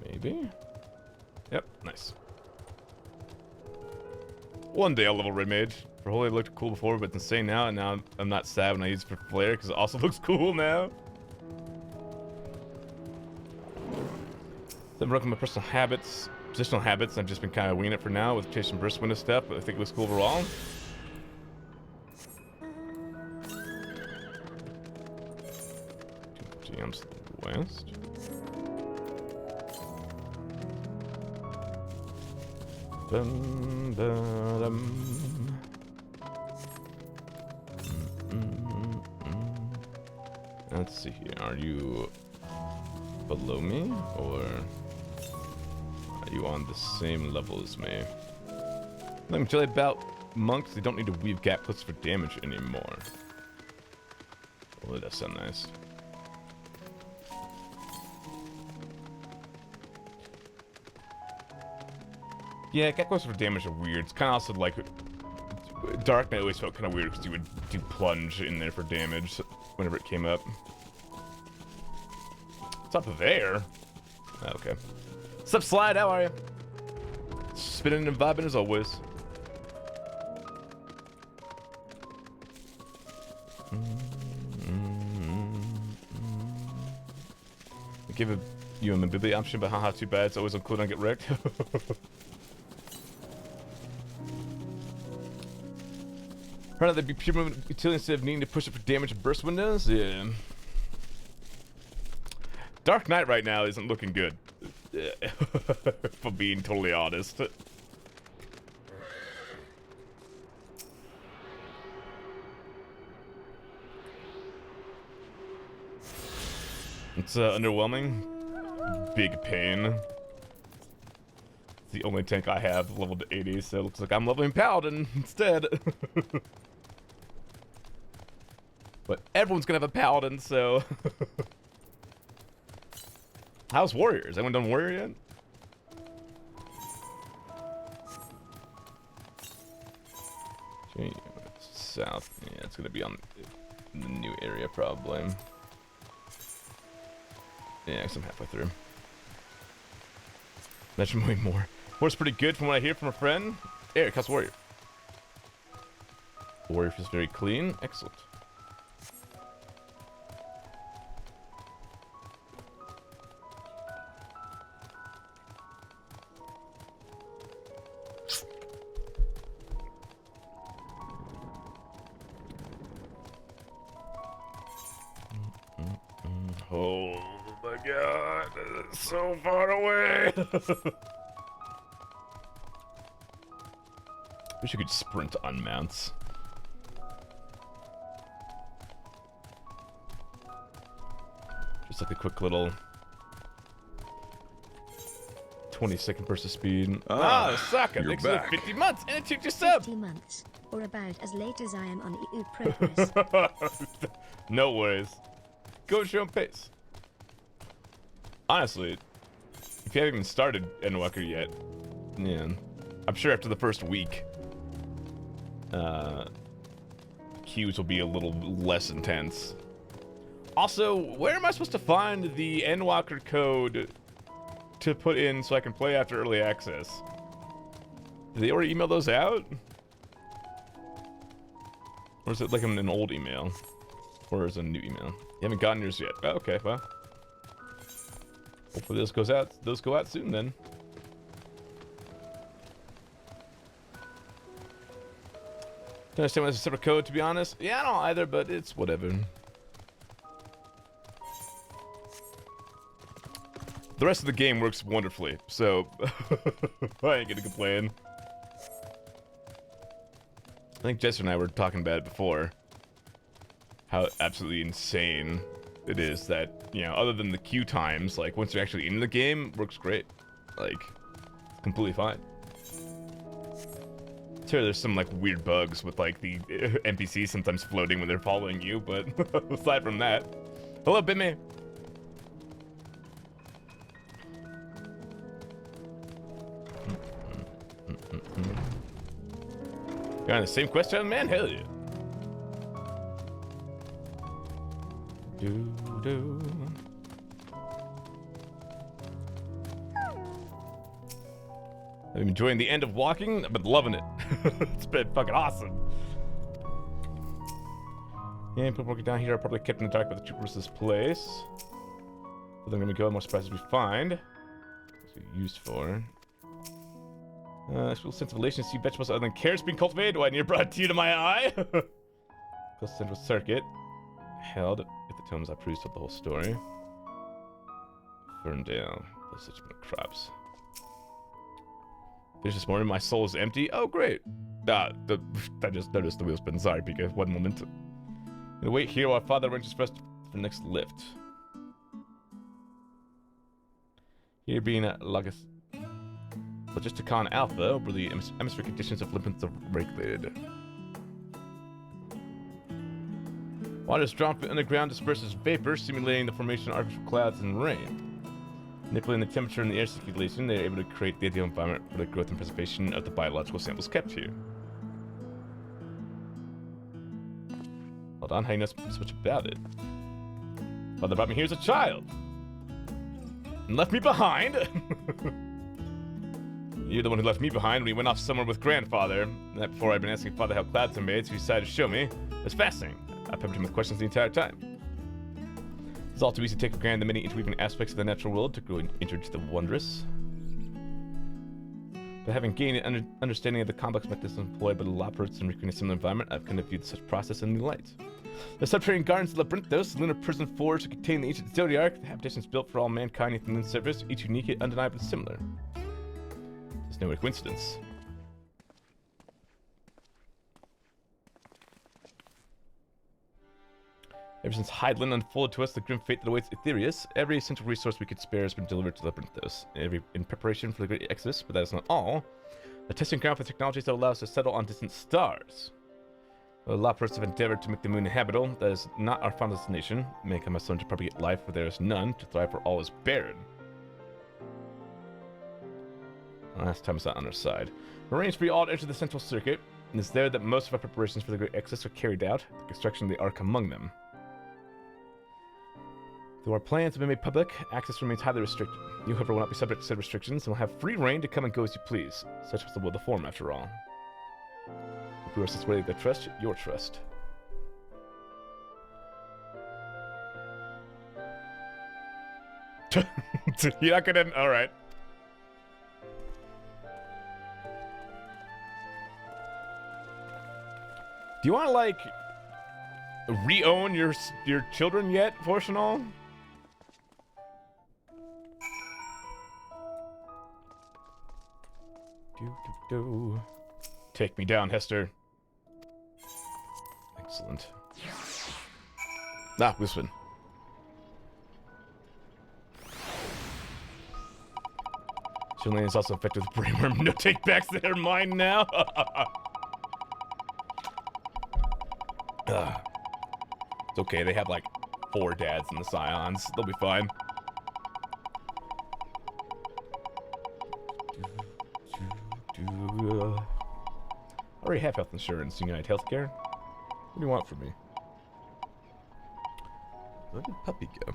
Maybe? Yep, nice. One day I'll level Red Mage. For Holy it looked cool before, but it's insane now, and now I'm not sad when I use it for Flare because it also looks cool now. So I'm working my personal habits, positional habits. I've just been kind of winging it for now with chasing burst window stuff, but I think it looks cool overall. GM's to the west. Dum, dum, dum. Let's see here. Are you below me, or are you on the same level as me? Let me tell you about monks. They don't need to weave gap clips for damage anymore. Oh, that does sound nice. Yeah, gap clips for damage are weird. It's kind of also like Dark Knight always felt kind of weird because you would do plunge in there for damage whenever it came up. It's up there. Okay. What's up, Slide? How are you? Spinning and vibing as always. I give you a mobility option, but haha, too bad. It's always on cooldown, get wrecked. Rather than be pure movement utility instead of needing to push it for damage and burst windows? Yeah. Dark Knight right now isn't looking good. For being totally honest. It's underwhelming. Big pain. It's the only tank I have leveled to 80, so it looks like I'm leveling Paladin instead. But everyone's gonna have a Paladin, so... How's Warriors? Anyone done Warrior yet? Okay, south. Yeah, it's gonna be on the new area probably. Yeah, 'cause I'm halfway through. Mention moving more. War's pretty good from what I hear from a friend. Eric, how's Warrior? Warrior feels very clean. Excellent. Oh my god, it's so far away. Wish you could sprint on mounts. Just like a quick little 20-second burst of speed. Saka, thanks for 50 months and it took you sub. 50 months, or about as late as I am on EU progress. No worries. Go at your own pace. Honestly, if you haven't even started Endwalker yet, yeah, I'm sure after the first week, queues will be a little less intense. Also, where am I supposed to find the Endwalker code to put in so I can play after early access? Did they already email those out? Or is it like an old email? Or is it a new email? You haven't gotten yours yet. Oh, okay, well. Hopefully those go out soon then. Don't understand why there's a separate code, to be honest. Yeah, I don't either, but it's whatever. The rest of the game works wonderfully, so I ain't gonna complain. I think Jester and I were talking about it before. How absolutely insane it is that, you know, other than the queue times, like, once you're actually in the game, works great. Like, completely fine. Sure, there's some, like, weird bugs with, like, the NPCs sometimes floating when they're following you, but aside from that... Hello, Bimmy! You're on the same question, man? Hell yeah. Do. I'm enjoying the end of walking. I've been loving it. It's been fucking awesome. Yeah, people working down here are probably kept in the dark by the troopers of this place. But then I'm gonna go. I'm more surprised if we find. What's it used for? Special sense of relation to vegetables other than carrots being cultivated. Why, near brought tear to my eye? Close central circuit. Held if the tomes I produced told the whole story. Ferndale. Those such crops. Finished this morning, my soul is empty. Oh, great. I just noticed the wheel spin. Sorry, Pika. One moment. I'm gonna wait here while Father arranges for us for the next lift. Here being at Logisticon Alpha, where the atmospheric conditions of limpets are regulated. Water is drawn from underground, disperses vapor, simulating the formation of artificial clouds and rain. Manipulating the temperature and the air circulation, they are able to create the ideal environment for the growth and preservation of the biological samples kept here. Hold on, how do you know so much about it? Father brought me here as a child. And left me behind. You're the one who left me behind when he went off somewhere with grandfather. And that before I'd been asking Father how clouds are made, so he decided to show me. It's fascinating. I peppered him with questions the entire time. It's all too easy to take for granted the many interweaving aspects of the natural world to grow into the wondrous. But having gained an understanding of the complex mechanisms employed by the Loppers in recreating a similar environment, I've kind of viewed such process in new light. The subterranean gardens of Labyrinthos, the lunar prison forge to contain the ancient Zodiac, the habitations built for all mankind beneath the moon's surface, each unique yet undeniably similar. There's no coincidence. Ever since Hydaelyn unfolded to us the grim fate that awaits Aetherius, every essential resource we could spare has been delivered to Labyrinthos, in preparation for the Great Exodus, but that is not all. A testing ground for technologies that allow us to settle on distant stars. The Loppers have endeavored to make the moon habitable. That is not our final destination. Mankind must learn to propagate life where there is none, to thrive where all is barren. Last time is not on our side. Arranged for you all to enter the central circuit. It is there that most of our preparations for the Great Exodus are carried out, the construction of the Ark among them. Though our plans have been made public, access remains highly restricted. You, however, will not be subject to said restrictions and will have free reign to come and go as you please. Such was the will of the form, after all. If we are such worthy of their trust, your trust. You're not gonna... Alright. Do you want to, like, re-own your children yet, Fortunal? Take me down, Hester. Excellent. Ah, Wispin. Shinlane is also infected with brainworm. No take-backs that are mine now. It's okay, they have like 4 dads in the Scions. They'll be fine. I already have health insurance, United Healthcare. What do you want from me? Where did Puppy go?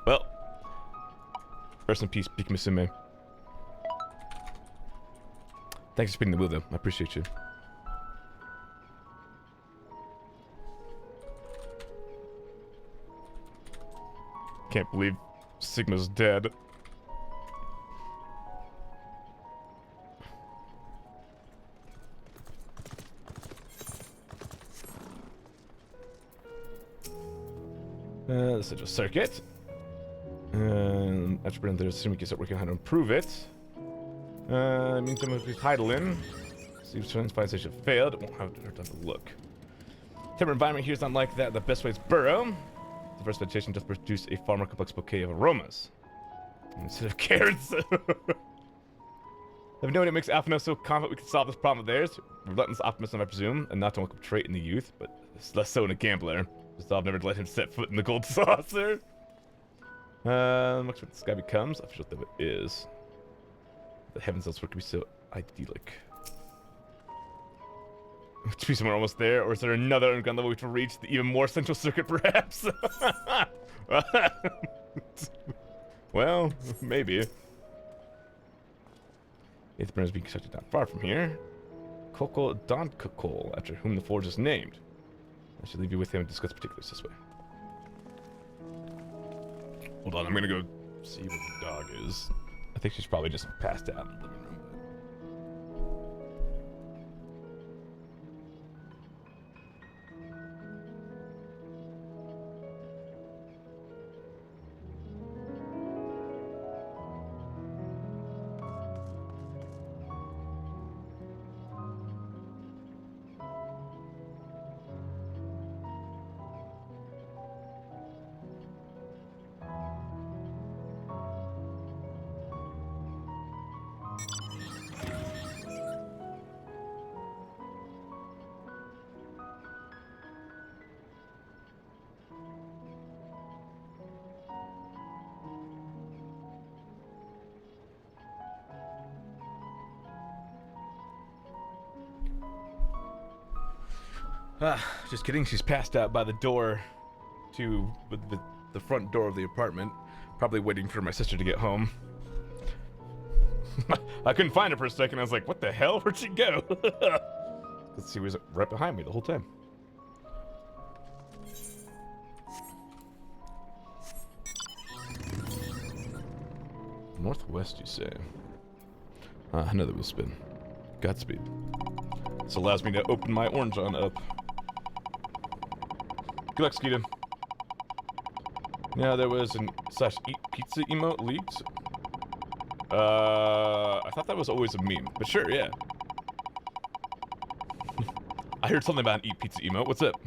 Well, rest in peace, Pika Musume. Thanks for spinning the wheel, though. I appreciate you. Can't believe Sigma's dead. The central circuit. And after Brennan, there's assuming we can start working on how to improve it. Meantime, if we Hydaelyn, see if Fine Station failed, it won't have time to look. Temperate environment here is not like that. The best way is burrow. The first vegetation does produce a far more complex bouquet of aromas. Instead of carrots. I've known it makes Alphino so confident we can solve this problem of theirs. Relentless optimism, I presume, and not to welcome trait in the youth, but it's less so in a gambler. Resolve never to let him set foot in the gold saucer. Looks what the sky becomes. Official though it is. The heavens elsewhere could be so idyllic. Jeez, we're almost there, or is there another underground level we have to reach? The even more central circuit, perhaps? Well, maybe. Eighth burner is being constructed not far from here. Kokol Donkokol, after whom the forge is named. I should leave you with him and discuss particulars this way. Hold on, I'm gonna go see where the dog is. I think she's probably just passed out in the living room. Just kidding. She's passed out by the door to the front door of the apartment, probably waiting for my sister to get home. I couldn't find her for a second. I was like, what the hell? Where'd she go? Because she was right behind me the whole time. Northwest, you say? Another wheel spin. Godspeed. This allows me to open my orange on up. Good luck, Skeeta. Yeah, there was an /eat pizza emote leaked. I thought that was always a meme, but sure, yeah. I heard something about an eat pizza emote. What's up?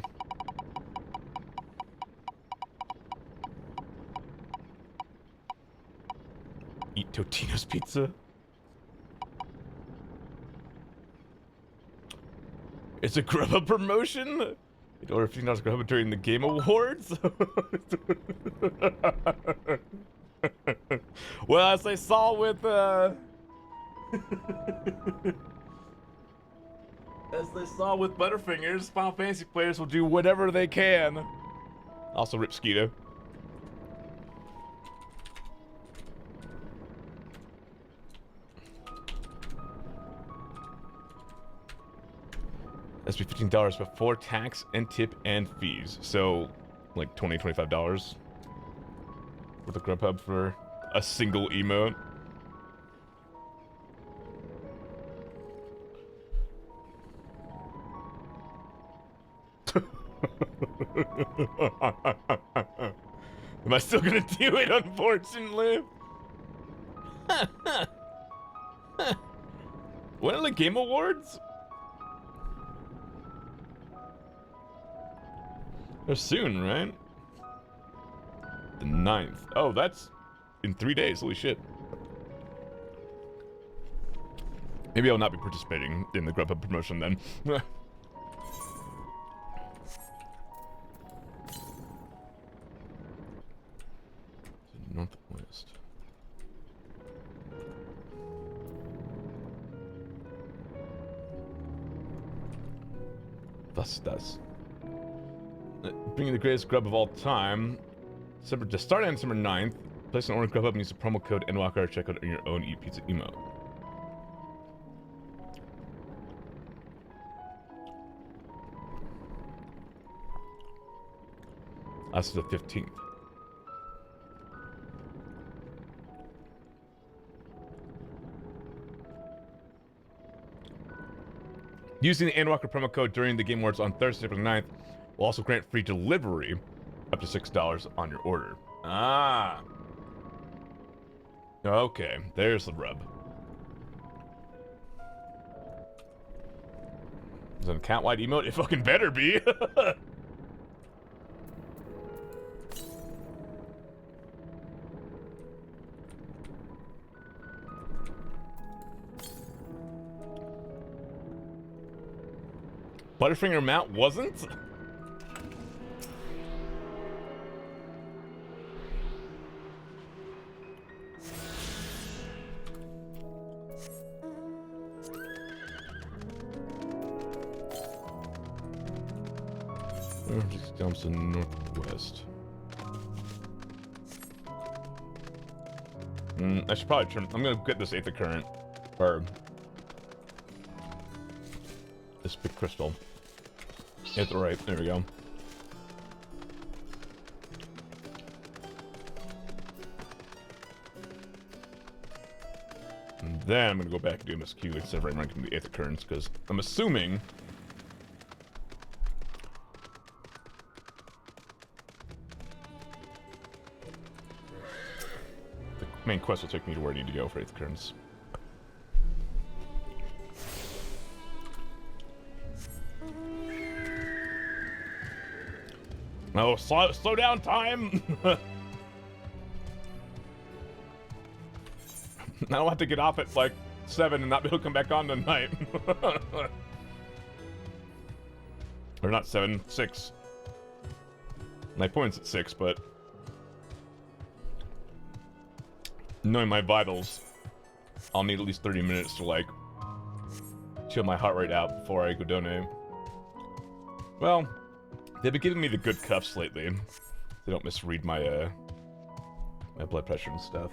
Eat Totino's pizza? It's a Grubhub promotion? You'd order $15 Grubhub during the Game Awards? Well, as they saw with, as they saw with Butterfingers, Final Fantasy players will do whatever they can. Also, rip Skeeto. That's be $15 before tax and tip and fees. So, like $20, $25 worth of Grubhub for a single emote. Am I still gonna do it, unfortunately? When are the Game Awards? They're soon, right? The 9th. Oh, that's in 3 days. Holy shit. Maybe I'll not be participating in the Grubhub promotion then. Northwest. Thus. Bringing the greatest grub of all time. To start on December 9th, place an order Grubhub and use the promo code Endwalker. Check out your own Eat Pizza emote. That's the 15th. Using the Endwalker promo code during the Game Awards on Thursday, April 9th will also grant free delivery up to $6 on your order. Ah. Okay, there's the rub. Is it an account-wide emote? It fucking better be. Butterfinger Mount wasn't? Just jumps to northwest. I should probably turn. I'm gonna get this 8th current, or this big crystal. Hit the right. There we go. And then I'm gonna go back and do MSQ instead of ranking the 8th occurrence, because I'm assuming the main quest will take me to where I need to go for 8th occurrence. No, slow down time! I don't have to get off at like 7 and not be able to come back on tonight. Or not 7, 6. My point's at 6, but knowing my vitals, I'll need at least 30 minutes to like chill my heart rate out before I go donate. Well, they've been giving me the good cuffs lately. They don't misread my my blood pressure and stuff.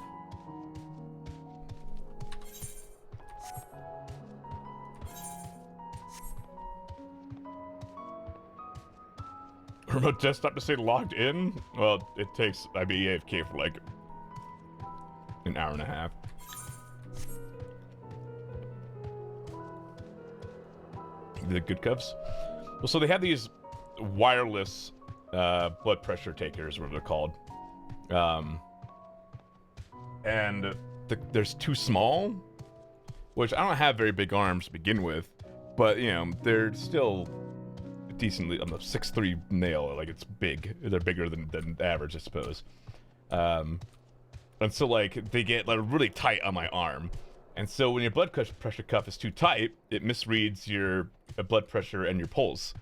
Remote desktop to say logged in? Well, it takes, I'd be AFK for like an hour and a half. The good cuffs. Well, so they have these wireless blood pressure takers, whatever they're called. And there's two small, which I don't have very big arms to begin with, but you know they're still decently. I'm a 6'3" male, like it's big. They're bigger than average, I suppose. And so like they get like really tight on my arm, and so when your blood pressure cuff is too tight, it misreads your blood pressure and your pulse.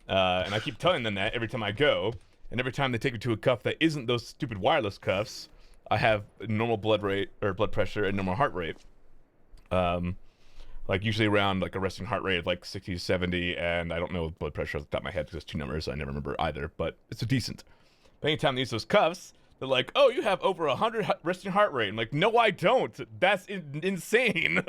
And I keep telling them that every time I go, and every time they take me to a cuff that isn't those stupid wireless cuffs, I have normal blood rate or blood pressure and normal heart rate. Like usually around like a resting heart rate of like 60 to 70, and I don't know blood pressure off the top of my head because it's two numbers I never remember either, but it's a decent. But anytime they use those cuffs, they're like, oh, you have over 100 resting heart rate. I'm like, no, I don't. That's insane.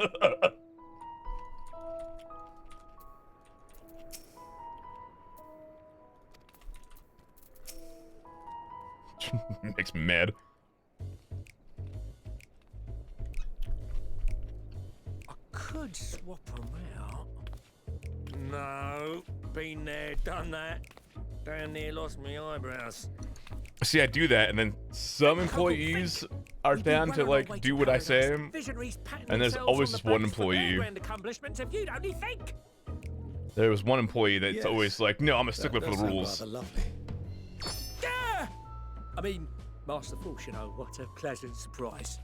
Makes me mad. I could swap them out. No, been there, done that. Down there, lost my eyebrows. See, I do that, and then some employees are down to like do what I say, and there's always just one employee. There was one employee that's always like, "No, I'm a stickler for the rules." Yeah, I mean, Master Force, you know, what a pleasant surprise.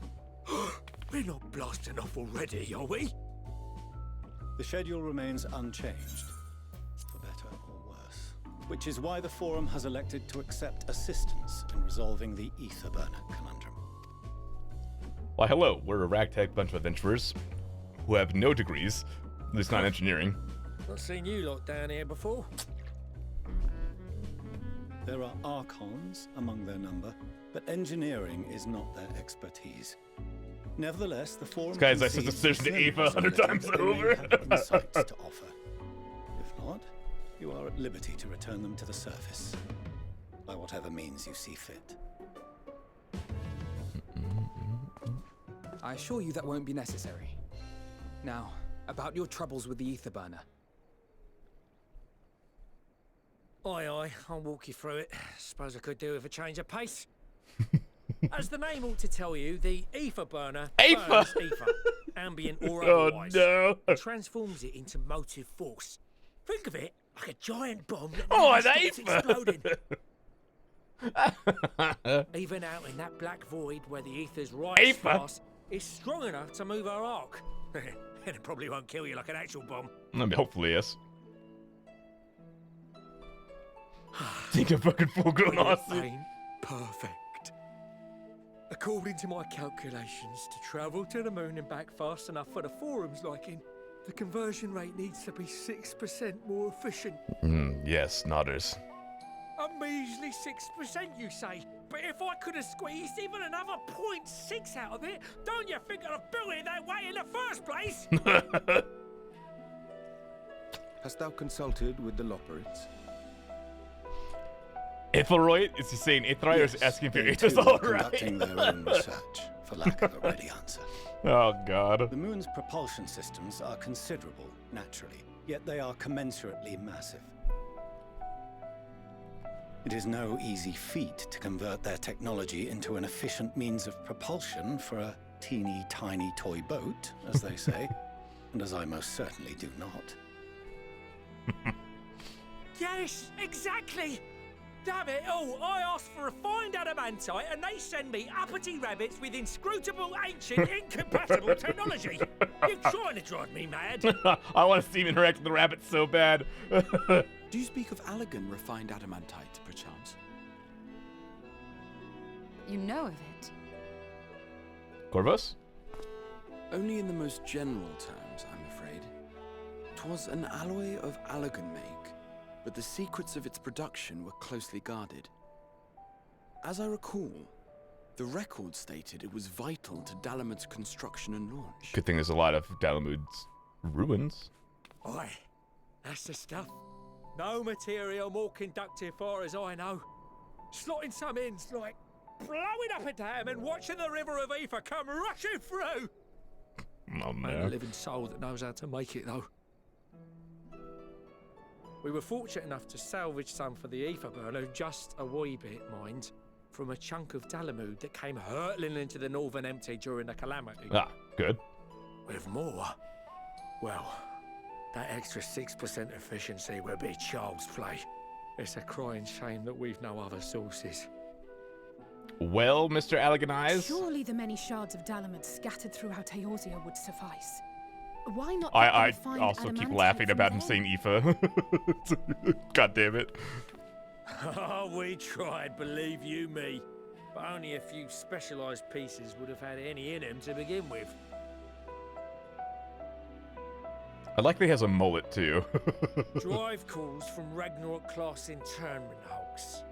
We're not blasting off already, are we? The schedule remains unchanged, for better or worse. Which is why the Forum has elected to accept assistance in resolving the ether burner conundrum. Why, hello, we're a ragtag bunch of adventurers who have no degrees, at least not engineering. Not seen you lot down here before. There are Archons among their number, but engineering is not their expertise. Nevertheless, the Forum Guys, I said the decision to Eva 100 times over. Insights to offer. If not, you are at liberty to return them to the surface, by whatever means you see fit. I assure you that won't be necessary. Now, about your troubles with the ether burner. Aye, aye, I'll walk you through it. Suppose I could do with a change of pace. As the name ought to tell you, the ether burner burns ether, ambient or otherwise. Oh no! Transforms it into motive force. Think of it like a giant bomb that it's exploding. Even out in that black void where the ether's right fast, it's strong enough to move our arc. And it probably won't kill you like an actual bomb. I mean, hopefully, yes. Think of fucking full going ain't perfect. According to my calculations, to travel to the moon and back fast enough for the Forum's liking, the conversion rate needs to be 6% more efficient. Yes, nodders. A measly 6%, you say? But if I could have squeezed even another 0.6 out of it, don't you think I'd have built it that way in the first place? Hast thou consulted with the Loperids? Aethelroyd? Is he saying Aethelroyd or is he asking if They it's too are alright? conducting their own research, for lack of a ready answer. Oh god. The moon's propulsion systems are considerable, naturally, yet they are commensurately massive. It is no easy feat to convert their technology into an efficient means of propulsion for a teeny tiny toy boat, as they say, and as I most certainly do not. Yes, exactly! Damn it all, I asked for refined adamantite and they send me uppity rabbits with inscrutable, ancient, incompatible technology. You're trying to drive me mad. I want to see him interact with the rabbits so bad. Do you speak of Allegan refined adamantite, perchance? You know of it? Corvus? Only in the most general terms, I'm afraid. 'Twas an alloy of Allegan make, but the secrets of its production were closely guarded. As I recall, the record stated it was vital to Dalamud's construction and launch. Good thing there's a lot of Dalamud's ruins. Aye, that's the stuff. No material more conductive far as I know. Slotting some ends like blowing up a dam and watching the river of ether come rushing through. Oh, Man, a man. living soul that knows how to make it, though. We were fortunate enough to salvage some for the ether burner, just a wee bit, mind, from a chunk of Dalamud that came hurtling into the Northern Empty during the calamity. Ah, good. With more, well, that extra 6% efficiency would be child's play. It's a crying shame that we've no other sources. Well, Mr. Allegan Eyes, Surely the many shards of Dalamud scattered throughout Eorzea would suffice. Why not? I find also keep adamantite laughing from about him there? saying Aoife. God damn it. Oh, we tried, believe you me. But only a few specialised pieces would have had any in him to begin with. I like that he has a mullet, too. Drive calls from Ragnarok class internment hulks.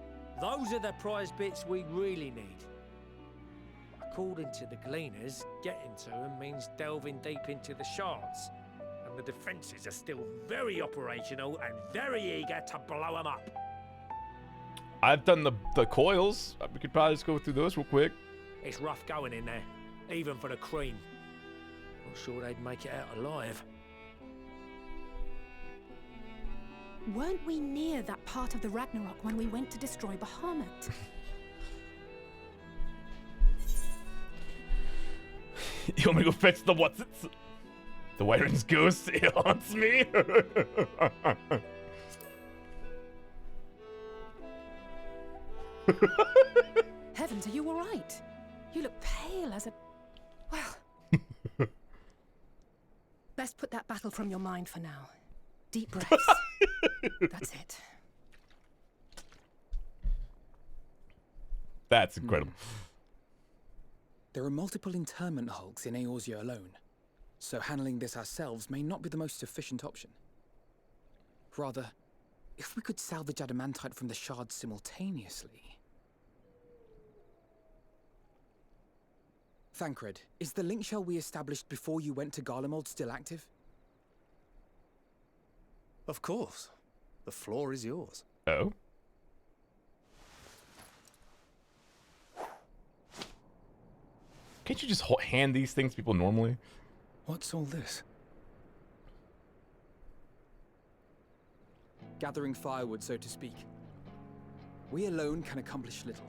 Those are the prize bits we really need. According to the Gleaners, getting to them means delving deep into the shards. And the defences are still very operational and very eager to blow them up. I've done the coils. We could probably just go through those real quick. It's rough going in there, even for the cream. Not sure they'd make it out alive. Weren't we near that part of the Ragnarok when we went to destroy Bahamut? You want me to go fetch the what's it? The Wyvern's ghost, it haunts me. Heavens, are you all right? You look pale as a... Well... Best put that battle from your mind for now. Deep breaths. That's it. That's incredible. There are multiple internment hulks in Eorzea alone, so handling this ourselves may not be the most efficient option. Rather, if we could salvage adamantite from the shards simultaneously... Thancred, is the link shell we established before you went to Garlemald still active? Of course. The floor is yours. Oh? Can't you just hand these things to people normally? What's all this? Gathering firewood, so to speak. We alone can accomplish little,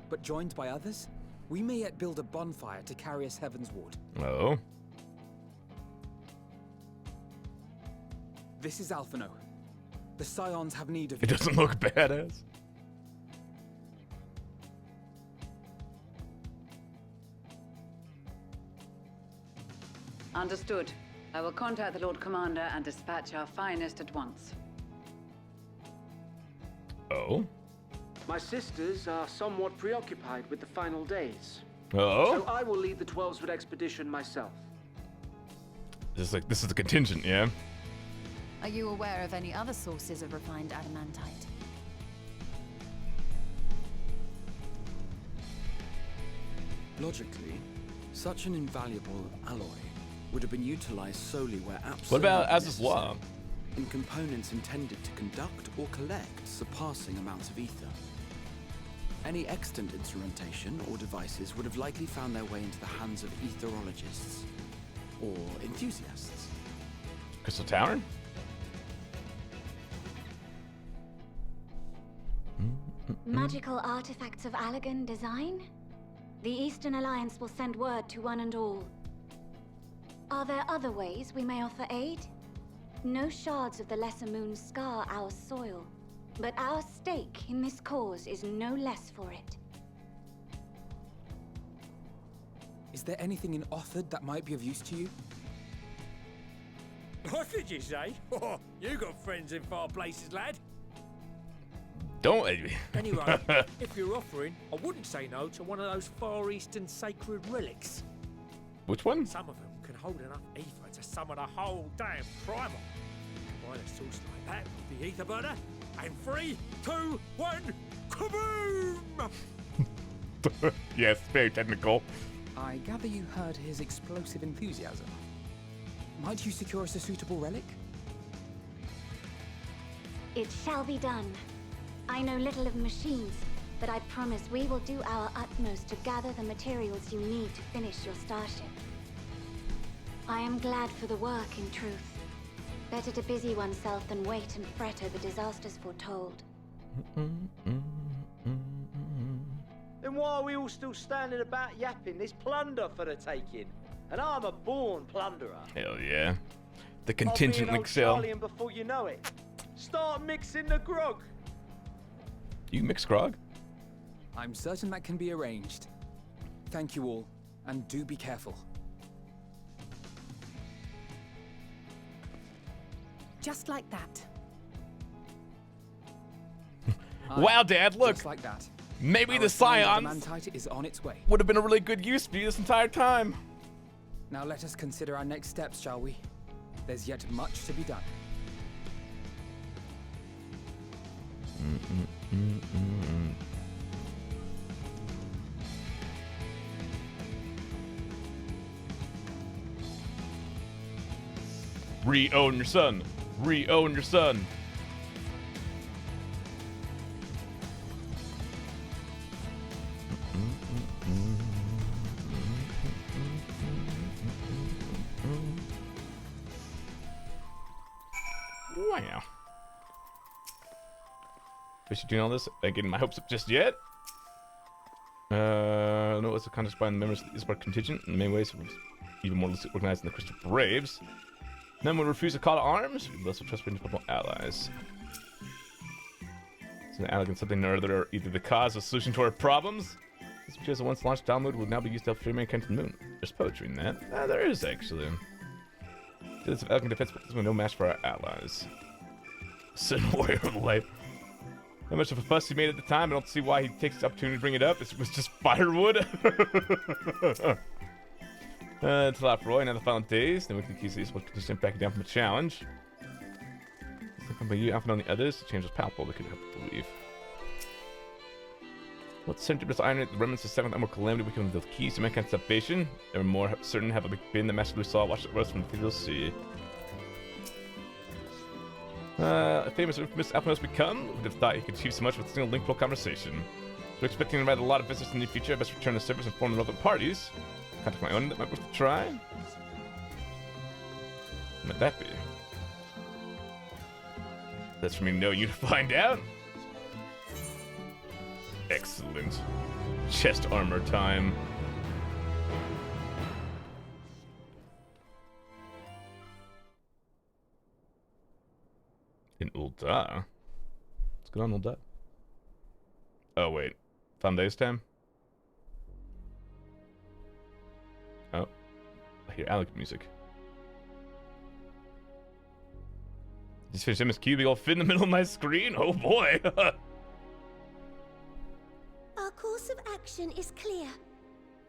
but joined by others, we may yet build a bonfire to carry us heavensward. Oh? This is Alphino. The Scions have need of It you. doesn't look badass. Understood. I will contact the Lord Commander and dispatch our finest at once. Oh? My sisters are somewhat preoccupied with the final days. Oh? So I will lead the 12-Wood expedition myself. This is the contingent, yeah? Are you aware of any other sources of refined adamantite? Logically, such an invaluable alloy would have been utilized solely where absolutely What about Az's Law? necessary, in components intended to conduct or collect surpassing amounts of ether. Any extant instrumentation or devices would have likely found their way into the hands of etherologists or enthusiasts. Crystal Tavern? Magical artifacts of Allagan design? The Eastern Alliance will send word to one and all. Are there other ways we may offer aid? No shards of the Lesser Moon scar our soil, but our stake in this cause is no less for it. Is there anything in Othard that might be of use to you? What did you say? Oh, you got friends in far places, lad. Don't. Anyway, if you're offering, I wouldn't say no to one of those Far Eastern sacred relics. Which one? Some of them can hold enough ether to summon a whole damn primal. Combine a source like that with the ether burner, and 3, 2, 1, kaboom! Yes, very technical. I gather you heard his explosive enthusiasm. Might you secure us a suitable relic? It shall be done. I know little of machines, but I promise we will do our utmost to gather the materials you need to finish your starship. I am glad for the work, in truth. Better to busy oneself than wait and fret over disasters foretold. Then why are we all still standing about yapping? There's plunder for the taking. And I'm a born plunderer. Hell yeah. The contingent Excel. Before you know it. Start mixing the grog. You mix grog? I'm certain that can be arranged. Thank you all, and do be careful. Just like that. Wow, Dad, look. Just like that. Maybe the Scions adamantite is on its way. would have been a really good use for you this entire time. Now let us consider our next steps, shall we? There's yet much to be done. Re-own your son. Re-own your son. Wow. Is she doing all this? I getting my hopes up just yet? No, it's a contest by the members of the Isbar contingent. In many ways, even more organized than the Crystal Braves. None would refuse a call to arms. We also trust principal allies. So an ally something or other are either the cause or solution to our problems. This because the once launched download will now be used to help free mankind from the moon. There's poetry in that. There is actually. This elegant defense is no match for our allies. Sin warrior of life. How much of a fuss he made at the time, I don't see why he takes the opportunity to bring it up. It was just firewood. It's a lot for Roy, now the final days. Then we can keep these condition backing down from the challenge. By you, Alpha on the others, the change was palpable, they couldn't help but believe. What centered this iron, the remnants of 7th and more calamity become the keys to mankind's salvation. They were more certain to have a big bin that masterly saw watched it rose from the ethereal sea. A famous infamous Alpha must become. Who would have thought he could achieve so much with a single link conversation? We're expecting to write a lot of visitors in the future. I best return to service and form the relevant parties. Contact my own that might worth a try. What might that be? That's for me to know, you to find out. Excellent. Chest armor time. In Ulda? What's going on, Ulda? Oh, wait. Found days time? Oh. I hear Alec music. Just finished MSQ, big old fit in the middle of my screen? Oh boy! Our course of action is clear.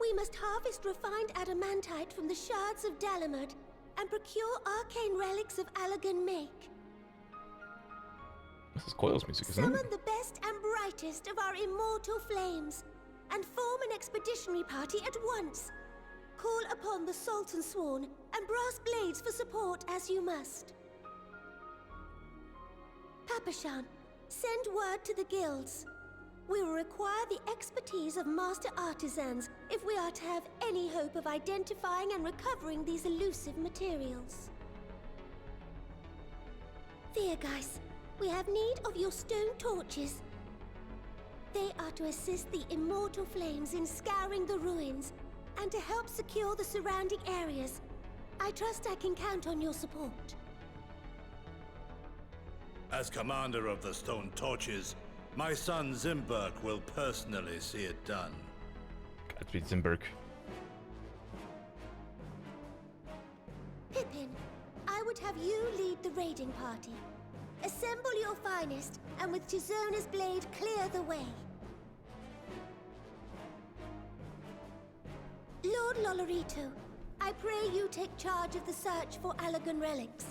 We must harvest refined adamantite from the shards of Dalamud and procure arcane relics of Allagan make. This is Coil's music, isn't Summon it? the best and brightest of our immortal flames and form an expeditionary party at once. Call upon the Sultan Sworn and Brass Blades for support as you must. Papashan, send word to the guilds. We will require the expertise of master artisans if we are to have any hope of identifying and recovering these elusive materials. Thiergeist, we have need of your stone torches. They are to assist the immortal flames in scouring the ruins and to help secure the surrounding areas. I trust I can count on your support. As commander of the Stone Torches, my son Zimberk will personally see it done. Godspeed, Zimberk. Pippin, I would have you lead the raiding party. Assemble your finest, and with Tizona's blade clear the way. Lord Lolorito, I pray you take charge of the search for Allagan relics.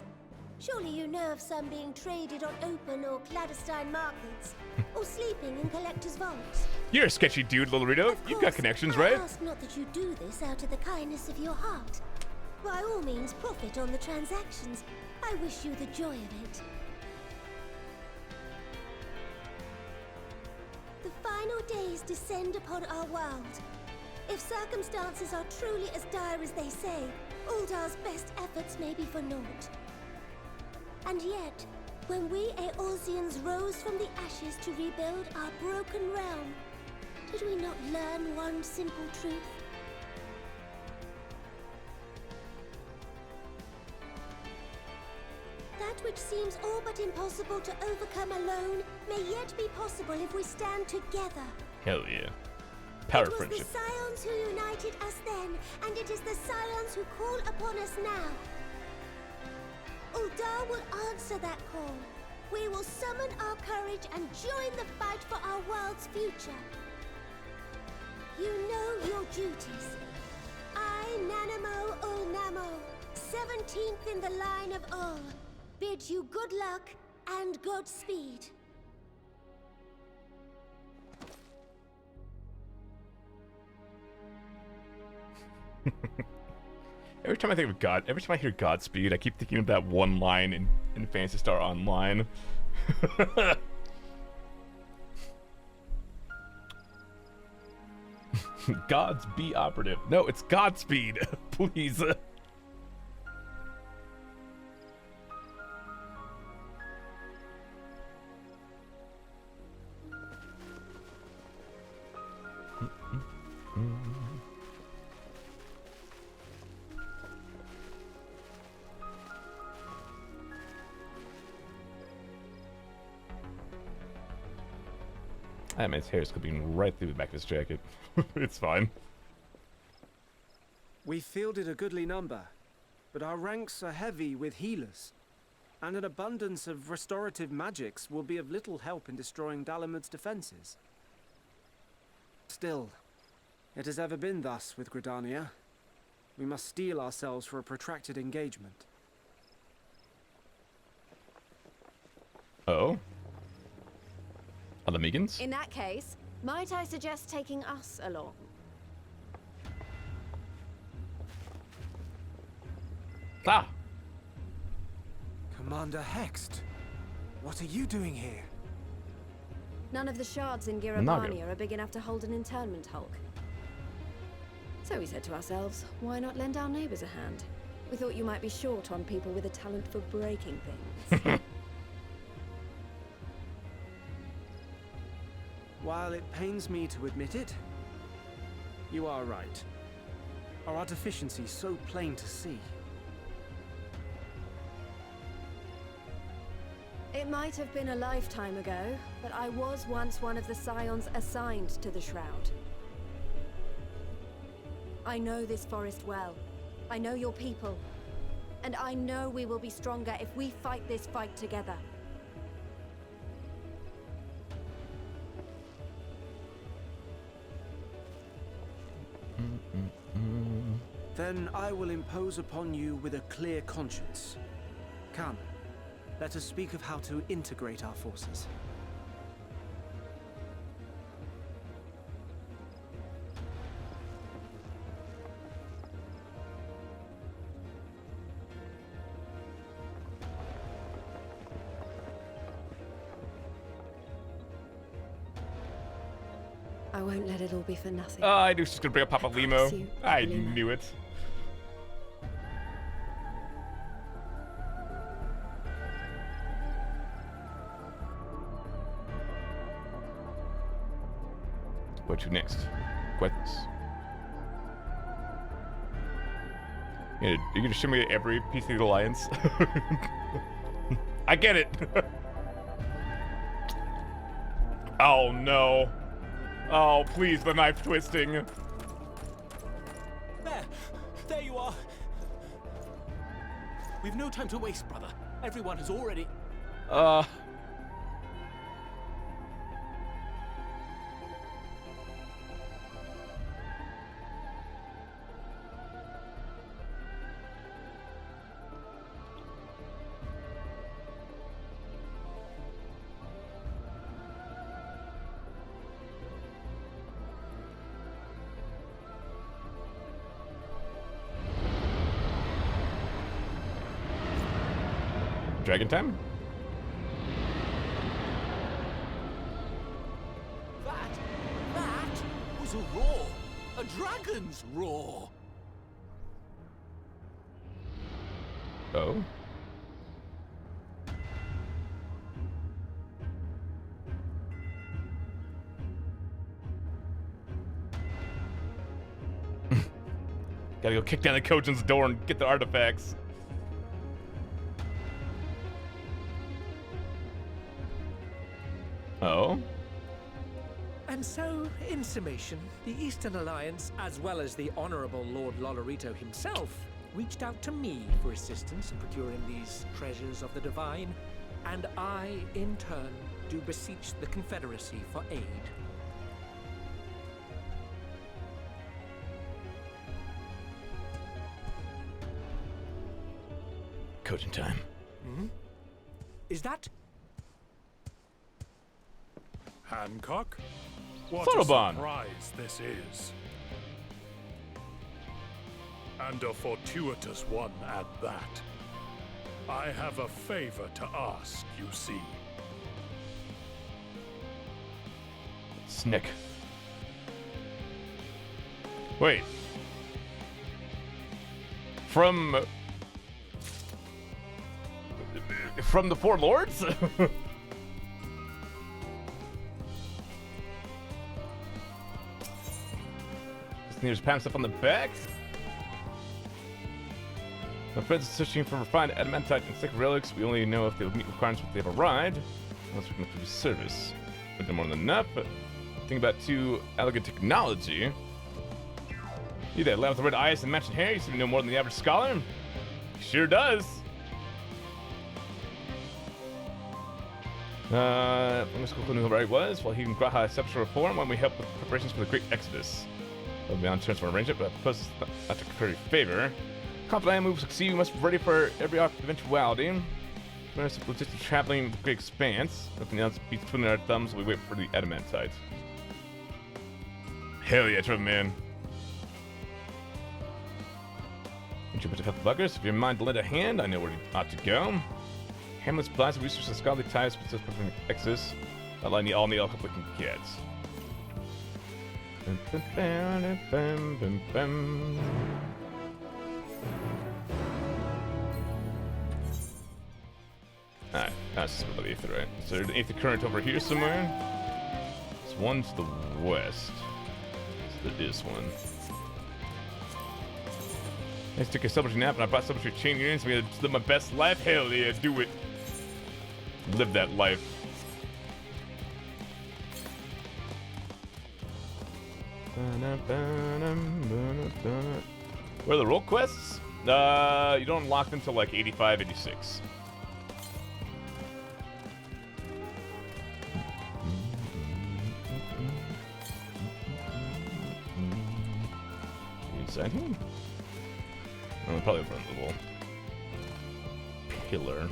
Surely you know of some being traded on open or clandestine markets, or sleeping in collectors' vaults. You're a sketchy dude, Lolorito. You've got connections, I right? ask not that you do this out of the kindness of your heart. By all means, profit on the transactions. I wish you the joy of it. The final days descend upon our world. If circumstances are truly as dire as they say, Uldar's best efforts may be for naught. And yet, when we Eorzeans rose from the ashes to rebuild our broken realm, did we not learn one simple truth? That which seems all but impossible to overcome alone may yet be possible if we stand together. Hell yeah. Power It was friendship. the Scions who united us then, and it is the Scions who call upon us now. Uldar will answer that call. We will summon our courage and join the fight for our world's future. You know your duties. I, Nanamo Ulnamo, 17th in the line of Ul, bid you good luck and Godspeed. Every time I think of God, every time I hear Godspeed, I keep thinking of that one line in Phantasy Star Online. Gods be operative. No, it's Godspeed. Please. That man's hair is clipping right through the back of his jacket. It's fine. We fielded a goodly number, but our ranks are heavy with healers, and an abundance of restorative magics will be of little help in destroying Dalamud's defenses. Still, it has ever been thus with Gridania. We must steel ourselves for a protracted engagement. Oh? Are the Megans? In that case, might I suggest taking us along? Ah! Commander Hext, what are you doing here? None of the shards in Naga. Girabania are big enough to hold an internment hulk. So we said to ourselves, why not lend our neighbors a hand? We thought you might be short on people with a talent for breaking things. While it pains me to admit it, you are right. Our deficiency is so plain to see. It might have been a lifetime ago, but I was once one of the Scions assigned to the Shroud. I know this forest well. I know your people. And I know we will be stronger if we fight this fight together. Then I will impose upon you with a clear conscience. Come, let us speak of how to integrate our forces. I won't let it all be for nothing. Oh, I knew she was gonna bring up Papa Limo. you, I Limo. knew it. What to next? Questions? You're gonna show me every piece of the alliance? I get it! Oh no. Oh, please, the knife twisting. There you are. We've no time to waste, brother. Everyone has already... Dragon time? dragons roar. Oh. Gotta go kick down the Kojin's door and get the artifacts. Oh? And so, in summation, the Eastern Alliance, as well as the Honorable Lord Lolorito himself, reached out to me for assistance in procuring these treasures of the divine, and I, in turn, do beseech the Confederacy for aid. Kojin time. Hmm? Is that... Hancock? What Photobomb. a surprise this is. And a fortuitous one at that. I have a favor to ask, you see. Snick. Wait. From the Four Lords? There's pound stuff on the back. My friends are searching for refined adamantite and thick relics. We only know if they will meet requirements once they have arrived. Unless we can do service. But they're more than enough. But think about too elegant technology. You that lad with the red eyes and matching hair, you seem to know more than the average scholar. He sure does. From the school knew where he was, while he and Graha sexual reform when we helped with preparations for the Great Exodus. I'll be on chance to arrange it, but I propose not to curry favor. Confident move succeed, we must be ready for every eventuality. We're just traveling the Great Expanse. Nothing else beats twiddling our thumbs while we wait for the adamantite. Hell yeah, Trevor, man. You to help the buggers. If you're in mind to lend a hand, I know where you ought to go. Hamlet's plans, research, and scholarly ties with this perfect Exodus. All the help we can get. Alright, that's just the Aether, right? So there's an Aether current over here somewhere. There's one to the west. So there is one. I just took a celebratory nap and I brought celebratory chain earrings. I'm gonna live my best life. Hell yeah, do it. Live that life. Where are the role quests? You don't unlock them until like 85, 86. Inside here? Oh, probably over a little pillar.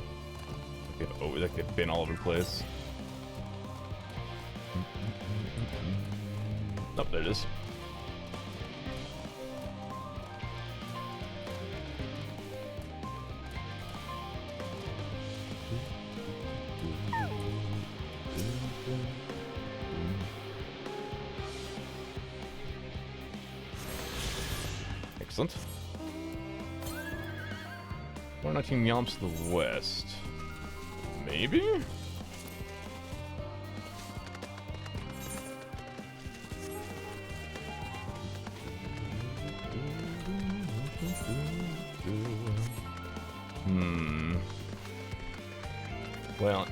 Like they've been all over the place. Oh, there it is. Excellent. 419 yalms to the west. Maybe? Well,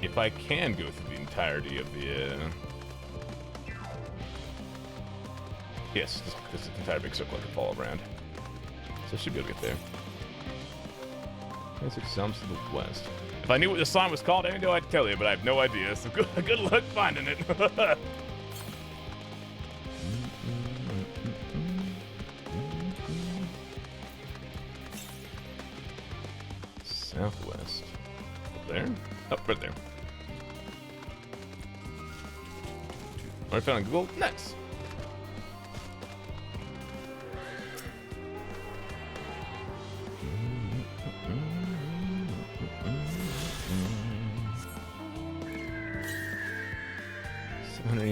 if I can go through the entirety of the, yes, this entire big circle I can follow around. So I should be able to get there. 26 sums to the west. If I knew what the song was called, I know I'd tell you, but I have no idea, so good luck finding it. Southwest. Up there? Oh, right there. Already found on Google. Nice.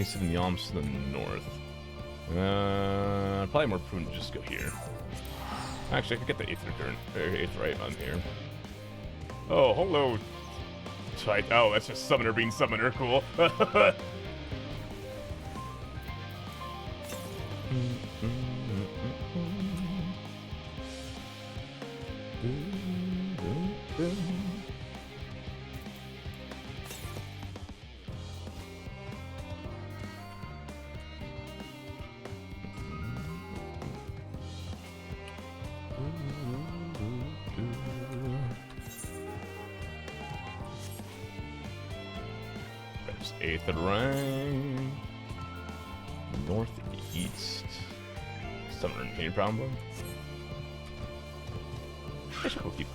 Seven yalms to the north. Probably more prudent to just go here. Actually, I could get the eighth right on here. Oh, hello. Tight. Oh, that's just summoner being summoner. Cool. There's eighth rank. Northeast. Summoner and any problem? I should go keep.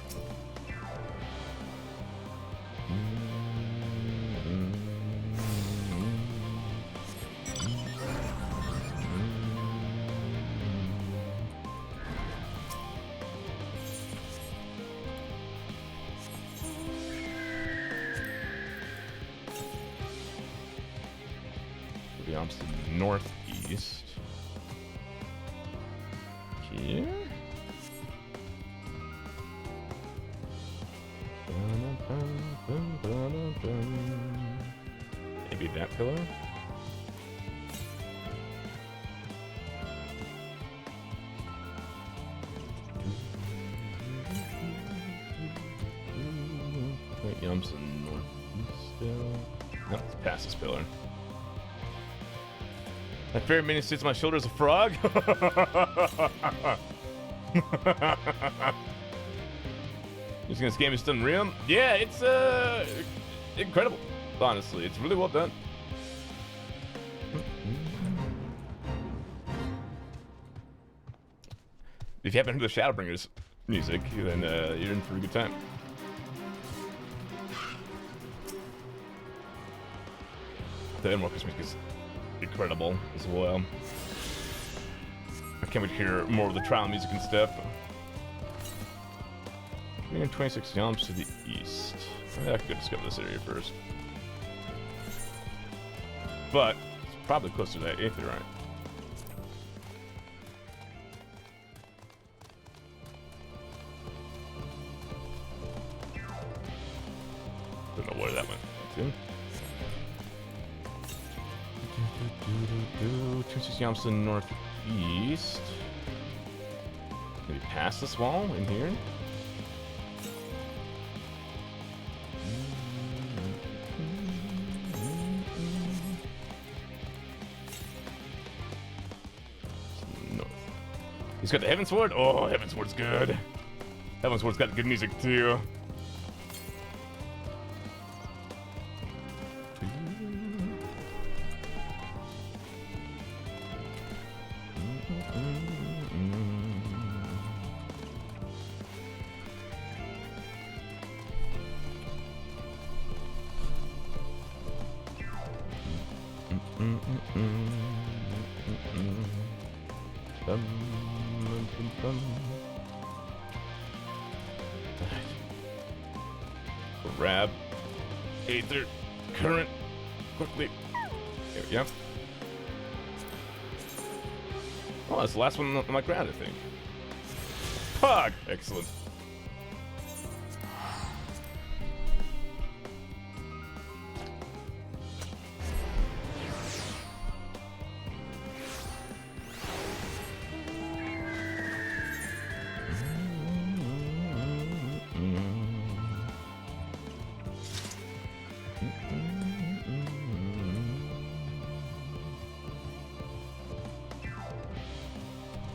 Beyond to the northeast. Here? Maybe that pillar? Wait, Yum's the northeast still? No, it's past this pillar. That fairy minion sits on my shoulder as a frog? Just gonna scam is unreal? Yeah, it's incredible. Honestly, it's really well done. If you haven't heard the Shadowbringers music, then you're in for a good time. The Endwalker's music is incredible as well. I can't wait to hear more of the trial music and stuff. 26 jumps to the east. I could go discover this area first. But it's probably close to that eighth, right? Don't know where that went to. 26 jumps to the northeast. Maybe past this wall in here. North. He's got the Heaven Sword. Oh, Heaven Sword's good. Heaven Sword's got good music too. Grab Aether Current quickly. There we go. Oh, that's the last one on my ground, I think. Pog! Excellent.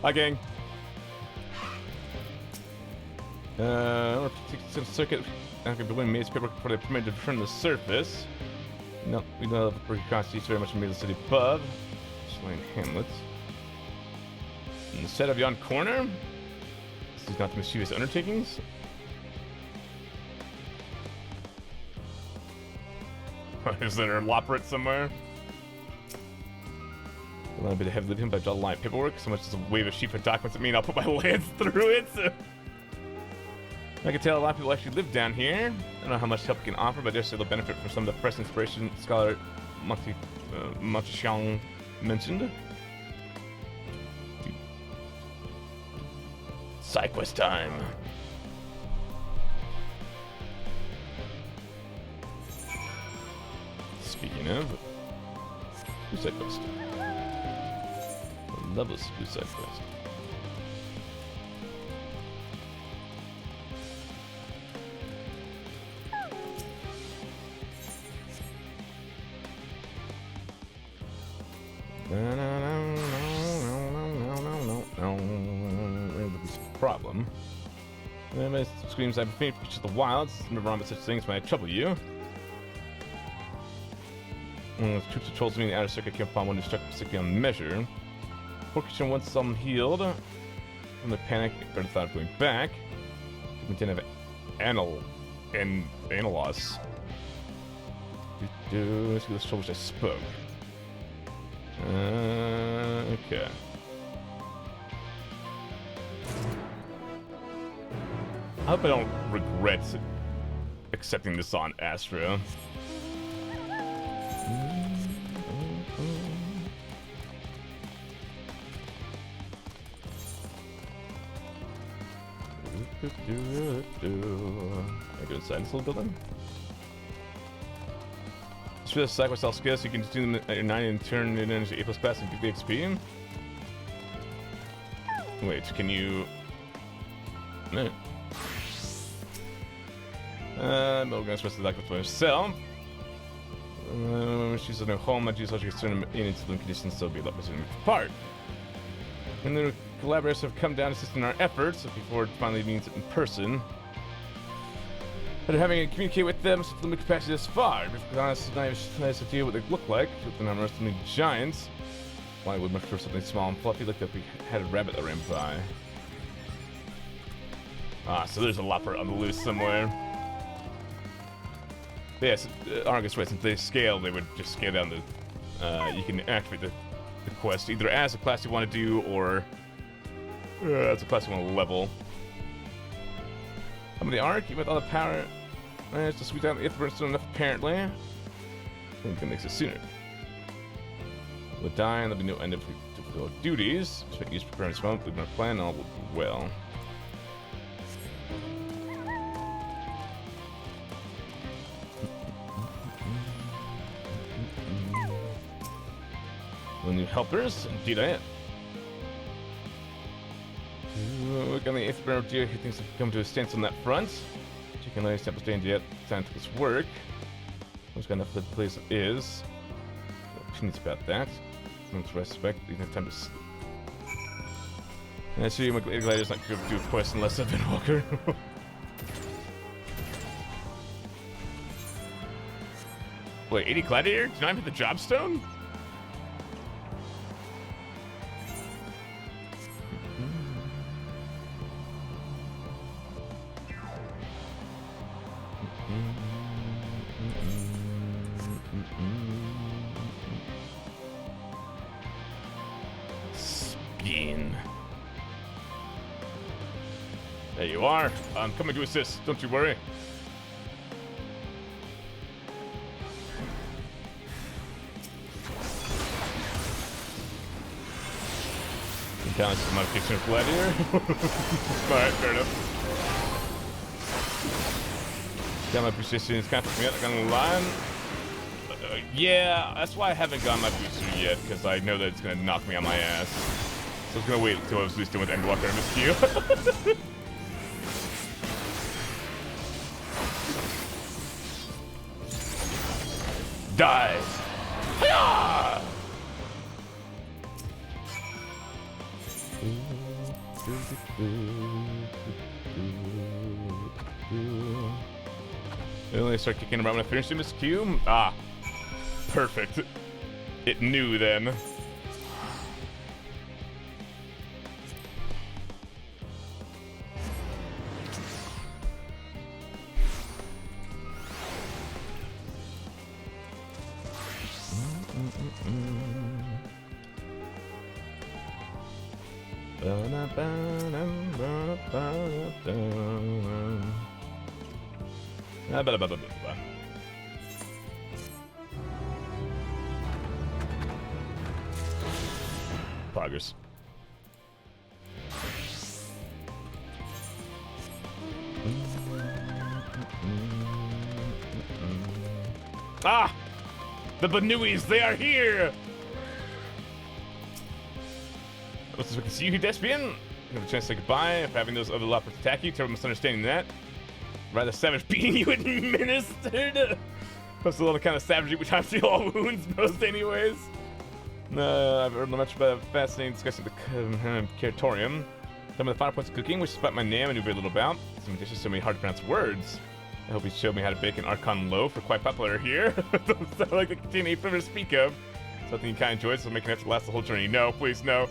Hi, gang. Circuit. I could be winning maze paper before they permitted to return to the surface. No, we don't have a pretty constitutes very much from the city above. Slain hamlets. In the set of yon corner. This is not the mischievous undertakings. Is there a Loperate somewhere? A little bit of heavy lifting, but I draw the line of paperwork. So much as a wave of sheep and documents at me, and I'll put my lance through it. So. I can tell a lot of people actually live down here. I don't know how much help it can offer, but I guess it'll benefit from some of the press inspiration scholar Montichang mentioned. Side quest time. Speaking of, blue side quest. I love this blue side quest. Problem. It screams, I'm afraid for the wilds. Never wrong but such things might trouble you. The troops of trolls in the outer circuit came upon one who struck particularly on measure. Poor creature once some healed from the panic or the thought of going back. To maintain of analos. Let's see the troll which I spoke. Okay. I hope I don't regret accepting this on Astra. I go inside this little building. Just for the side quest skills, you can do them at your 9 and turn it into A+ class and get the XP. Wait, can you? No. I'm going to express the lack of myself. She's in her home, I do such a concern in incident conditions, so be a lot more apart. And the collaborators have come down assisting our efforts before it finally meets it in person. But having to communicate with them to limit capacity this far. Because honestly, it's nice idea what they look like with the number of so many giants. Why would much prefer something small and fluffy like that we had a rabbit that ran by. Ah, so there's a lopper on the loose somewhere. Yes, Argus, right, since they scale, they would just scale down the, you can activate the quest either as a class you want to do or as a class you want to level. I'm in the arc, even with all the power, managed to squeeze down the Aether soon enough apparently. I think we can make this sooner. We'll die and there'll be no end if we fulfill duties. Expect use preparing this moment, believe in our plan, and all will be well. New helpers, indeed I am. Look on the 8th burner of deer, he thinks have come to a stance on that front. Chicken lady step stand yet, time to this work. Who's got enough for the place it is. No opinions about that. Let's respect, even have time to sleep. And I see my gladiator's not going to do a quest unless I've been Endwalker. Wait, 80 gladiator? Did I hit the job stone? There you are. I'm coming to assist. Don't you worry. Down some modification of Gladiator. Alright, fair enough. Got my persistence kind of yet, not gonna lie. Yeah, that's why I haven't gotten my booster yet, because I know that it's gonna knock me on my ass. So I was gonna wait until I was at least done with Endwalker MSQ. Die! Hi-ya! They start kicking around when I finish the MSQ? Ah, perfect. It knew then. Progress. Ah! The Banuis, they are here! Let's we can see you, Despian. You have a chance to say goodbye for having those other loppers attack you. Terrible misunderstanding that. Rather savage beating you administered. That's a little kind of savagery, which I feel all wounds most anyways. I've heard much about a fascinating discussion of the Curatorium. Some of the final points of cooking, which is about my name I knew very little about. Some dishes, so many hard to pronounce words. I hope he showed me how to bake an Archon loaf. We're quite popular here. Don't sound like the contain any flavor to speak of. Something you kind of enjoyed, so making it to last the whole journey. No, please, no.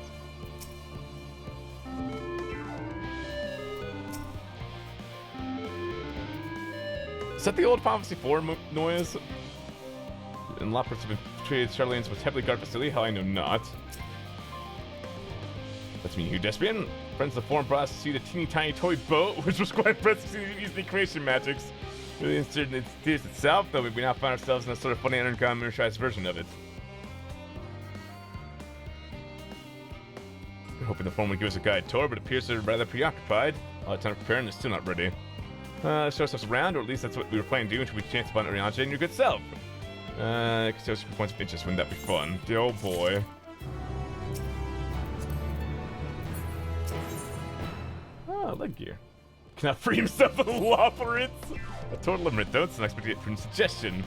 Is that the old Final Fantasy IV noise? And loppers have been treated Charlaine's most heavily guarded facility? Hell, I know not. That's me, Hugh Despian. Friends of the forum brought us to see the teeny tiny toy boat, which was quite impressive to see the using creation magics. Really interested in its itself, though we now find ourselves in a sort of funny underground miniaturized version of it. We're hoping the forum would give us a guide tour, but it appears they're rather preoccupied. All the time preparing, they're still not ready. Show us around, or at least that's what we were planning to do until we chance upon Oriange and your good self. Show us points of interest, wouldn't that be fun? Oh boy. Oh, leg gear. Cannot free himself of the law for it. A total limit though, it's an expert to get from suggestion.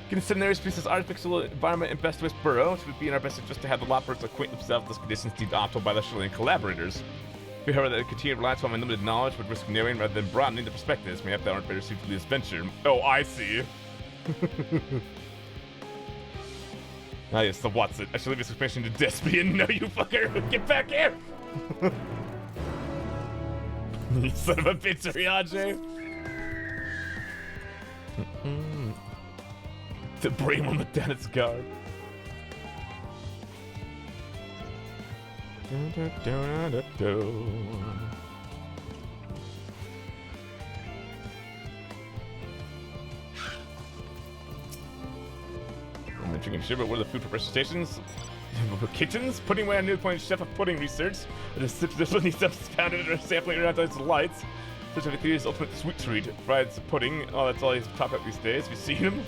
Consider Nereus Priest's artificial environment and best West Burrow, it would be in our best interest to have the Lopers acquaint themselves with those conditions deemed optimal by the Charlainean collaborators. We however that continued reliance on my limited knowledge would risk narrowing rather than broadening the perspectives. Maybe that aren't better suited to this venture. Oh, I see. Ah yes, the Watson. I should leave this expansion to Despian. No, you fucker! Get back here! You son of a bitch, Oriange. The brain on the down its guard. I'm drinking sugar, but what are the food preparation stations? Kitchens? Putting away a new point chef of pudding research. The disciplinary stuff founded or sampling around its lights. Such a theory's ultimate sweet treat. Fried pudding. Oh, that's all he's top up these days. Have you seen him?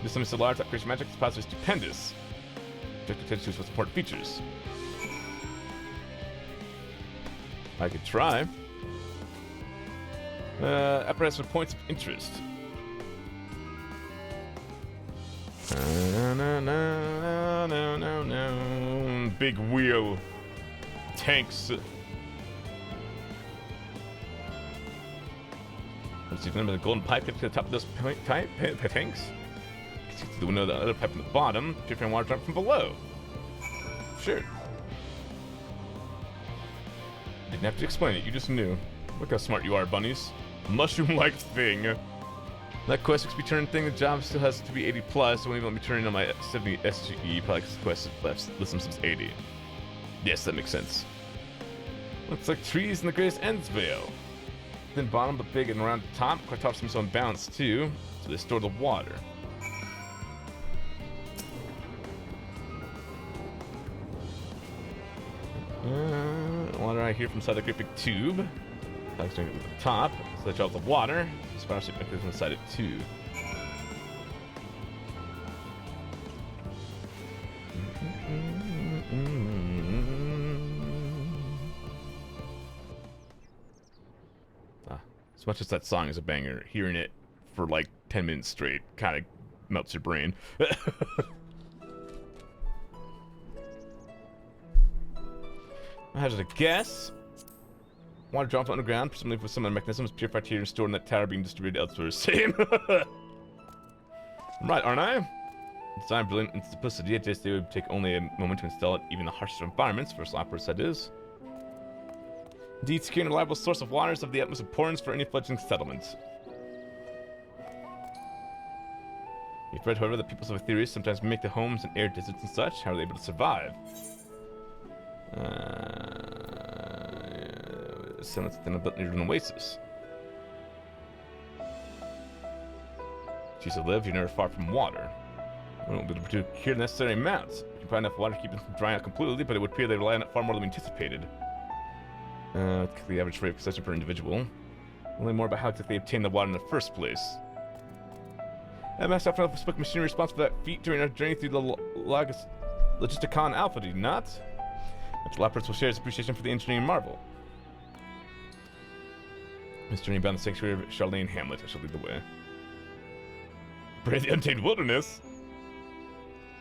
There's something so large that creation magic is positively stupendous. Check attention to its important features. I could try. Apparatus with points of interest. No. Big wheel. Tanks. Let's see, remember the golden pipe to the top of those tanks? See the window, the other pipe on the bottom. Different water drop from below. Sure. Didn't have to explain it, you just knew. Look how smart you are, bunnies. Mushroom-like thing. That quest XP turn thing, the job still has to be 80 plus, so won't even let me turn in on my 70 SGE, probably because the quest left since 80. Yes, that makes sense. Looks like trees in the greatest ends vale. Thin bottom, but big and round top. Quite top seems unbalanced too, so they store the water. Water I hear from inside the great big tube. That's at the top, so that draws the water. Spiral shape mechanism inside it too. As much as that song is a banger, hearing it for like 10 minutes straight kind of melts your brain. I hazard a guess. Water drops underground, presumably with some of the mechanisms purified here and stored in that tower being distributed elsewhere. Same. I'm right, aren't I? Design brilliant in simplicity, I guess they would take only a moment to install it, even the harshest environments, for slappers that is. Indeed, securing a reliable source of water is of the utmost importance for any fledgling settlement. You've read, however, that peoples of Aetherius sometimes make their homes in arid deserts and such. How are they able to survive? Settlements within an oasis. She said, live, you're never far from water. We won't be able to procure the necessary amounts. We can find enough water to keep them from drying out completely, but it would appear they rely on it far more than we anticipated. The average rate of consumption per individual. Only more about how exactly they obtain the water in the first place. MS Alpha spoke machinery responsible for that feat during our journey through the Logisticon Alpha, do you not? Natural Operates will share his appreciation for the engineering marvel. This journey bound the sanctuary of Charlene Hamlet. I shall lead the way. Brave the untamed wilderness?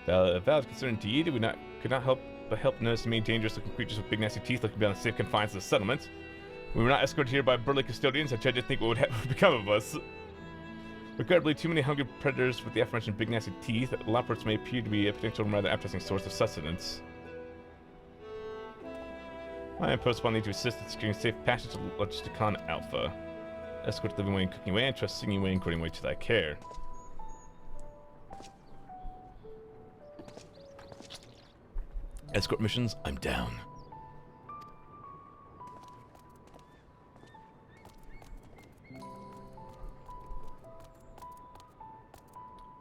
Valid concern indeed. We could not help but notice many dangerous looking creatures with big nasty teeth looking beyond the safe confines of the settlement. We were not escorted here by burly custodians. I tried to think what would become of us. Regrettably, too many hungry predators with the aforementioned big nasty teeth. Loports may appear to be a potential rather appetizing source of sustenance. I am postponing to assist in securing safe passage to Logisticon Alpha. Escort the living way and cooking way, and trust singing way and according way to thy care. Escort missions, I'm down.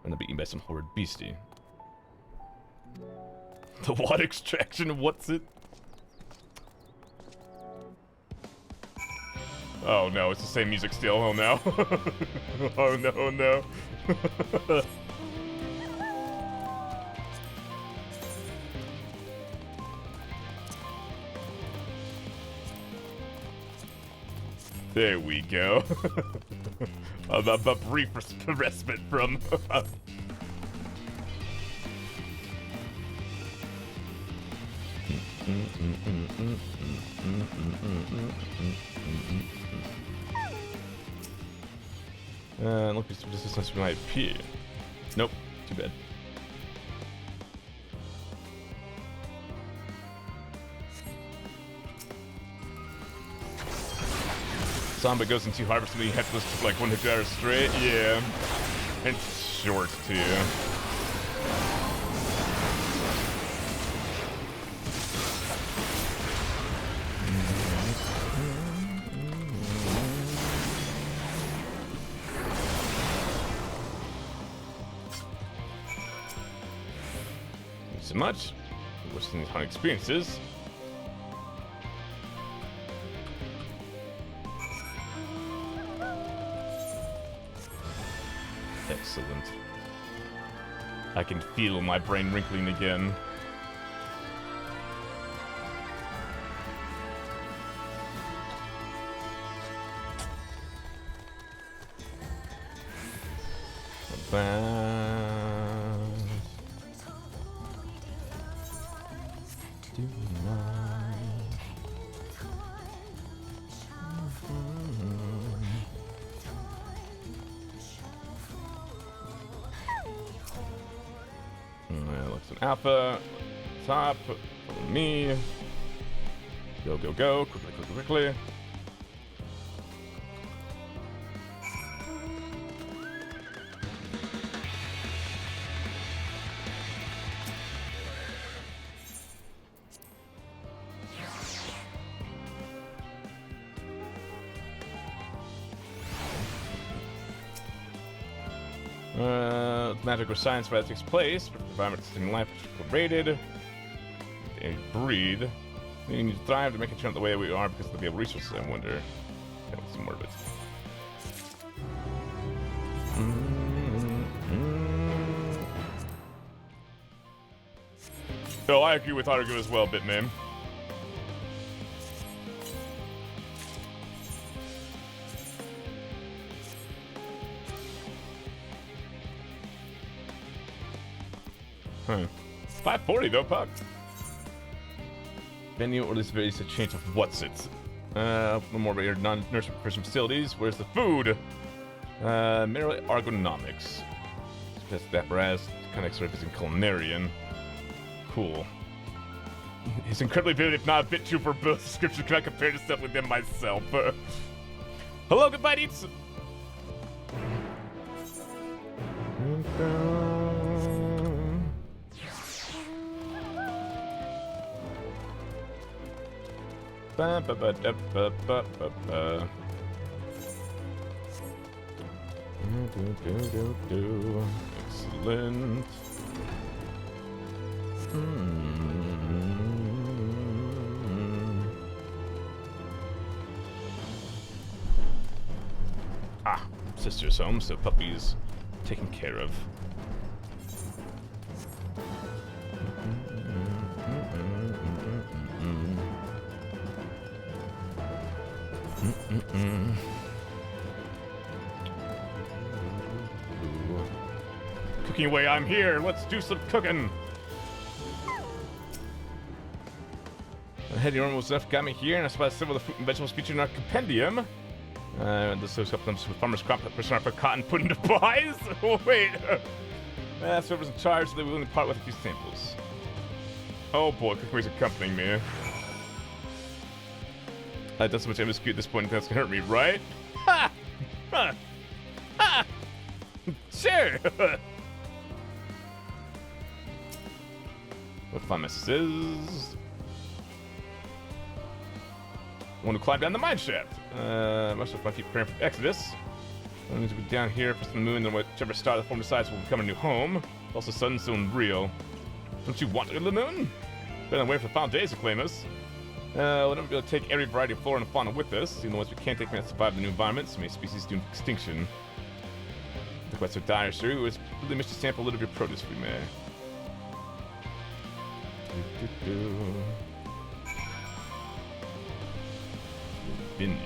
I'm gonna be eaten by some horrid beastie. The water extraction, what's it? Oh no, it's the same music still, oh no. Oh no, oh no. There we go. A brief respite from... look at some distance from my IP. Nope, too bad. Samba goes into harvest and he headless to like 1 hit hours straight. Yeah. And short too. Not so much. Worse than these hunting experiences. Excellent. I can feel my brain wrinkling again. Alpha, top, follow me. Go, go, go, quickly, quickly, quickly. Magic or science where that takes place. Environment sustaining life, rated. They breed. We need to thrive to make it turn out the way we are because of the available resources, I wonder. Yeah, let's see more of it. Oh, I agree with Harugu as well, Bitman. Huh. 540 though, Puck. Venue, or at least various a change of what's it. No more about your non-nursery Christian facilities. Where's the food? Merely ergonomics. That's the apparatus, kind of sort of culinarian. Cool. He's incredibly vivid, if not a bit too verbose. Description cannot compare to stuff with them myself. Hello, goodbye, Eats. Ba, ba, ba, da, ba, ba, ba, ba. Do. Excellent. Ah, sister's home, so puppies taken care of. Cooking away, I'm here. Let's do some cooking. The head almost enough got me here, and I spotted several of the fruit and vegetables featured in our compendium. This has helped them with farmers' crop percent for cotton put into pies. Oh, wait. Whoever's in charge, so they're willing to part with a few samples. Oh boy, cooking away's accompanying me. I've done so much MSQ at this point, that's gonna hurt me, right? Ha! Ha! Ha! Sure! What fun messages? I want to climb down the mine shaft. Much like my feet preparing for Exodus. I need to be down here for the moon, then whichever star the form decides will become a new home. Also, sudden, so unreal. Don't you want to go to the moon? Been on the way for the final days to claim us. We'll never be able to take every variety of flora and fauna with us. Even the ones we can't take may not survive the new environment, so many species doomed to extinction. The quest of dire, sir. We really miss to sample a little of your produce we may. Vineyard.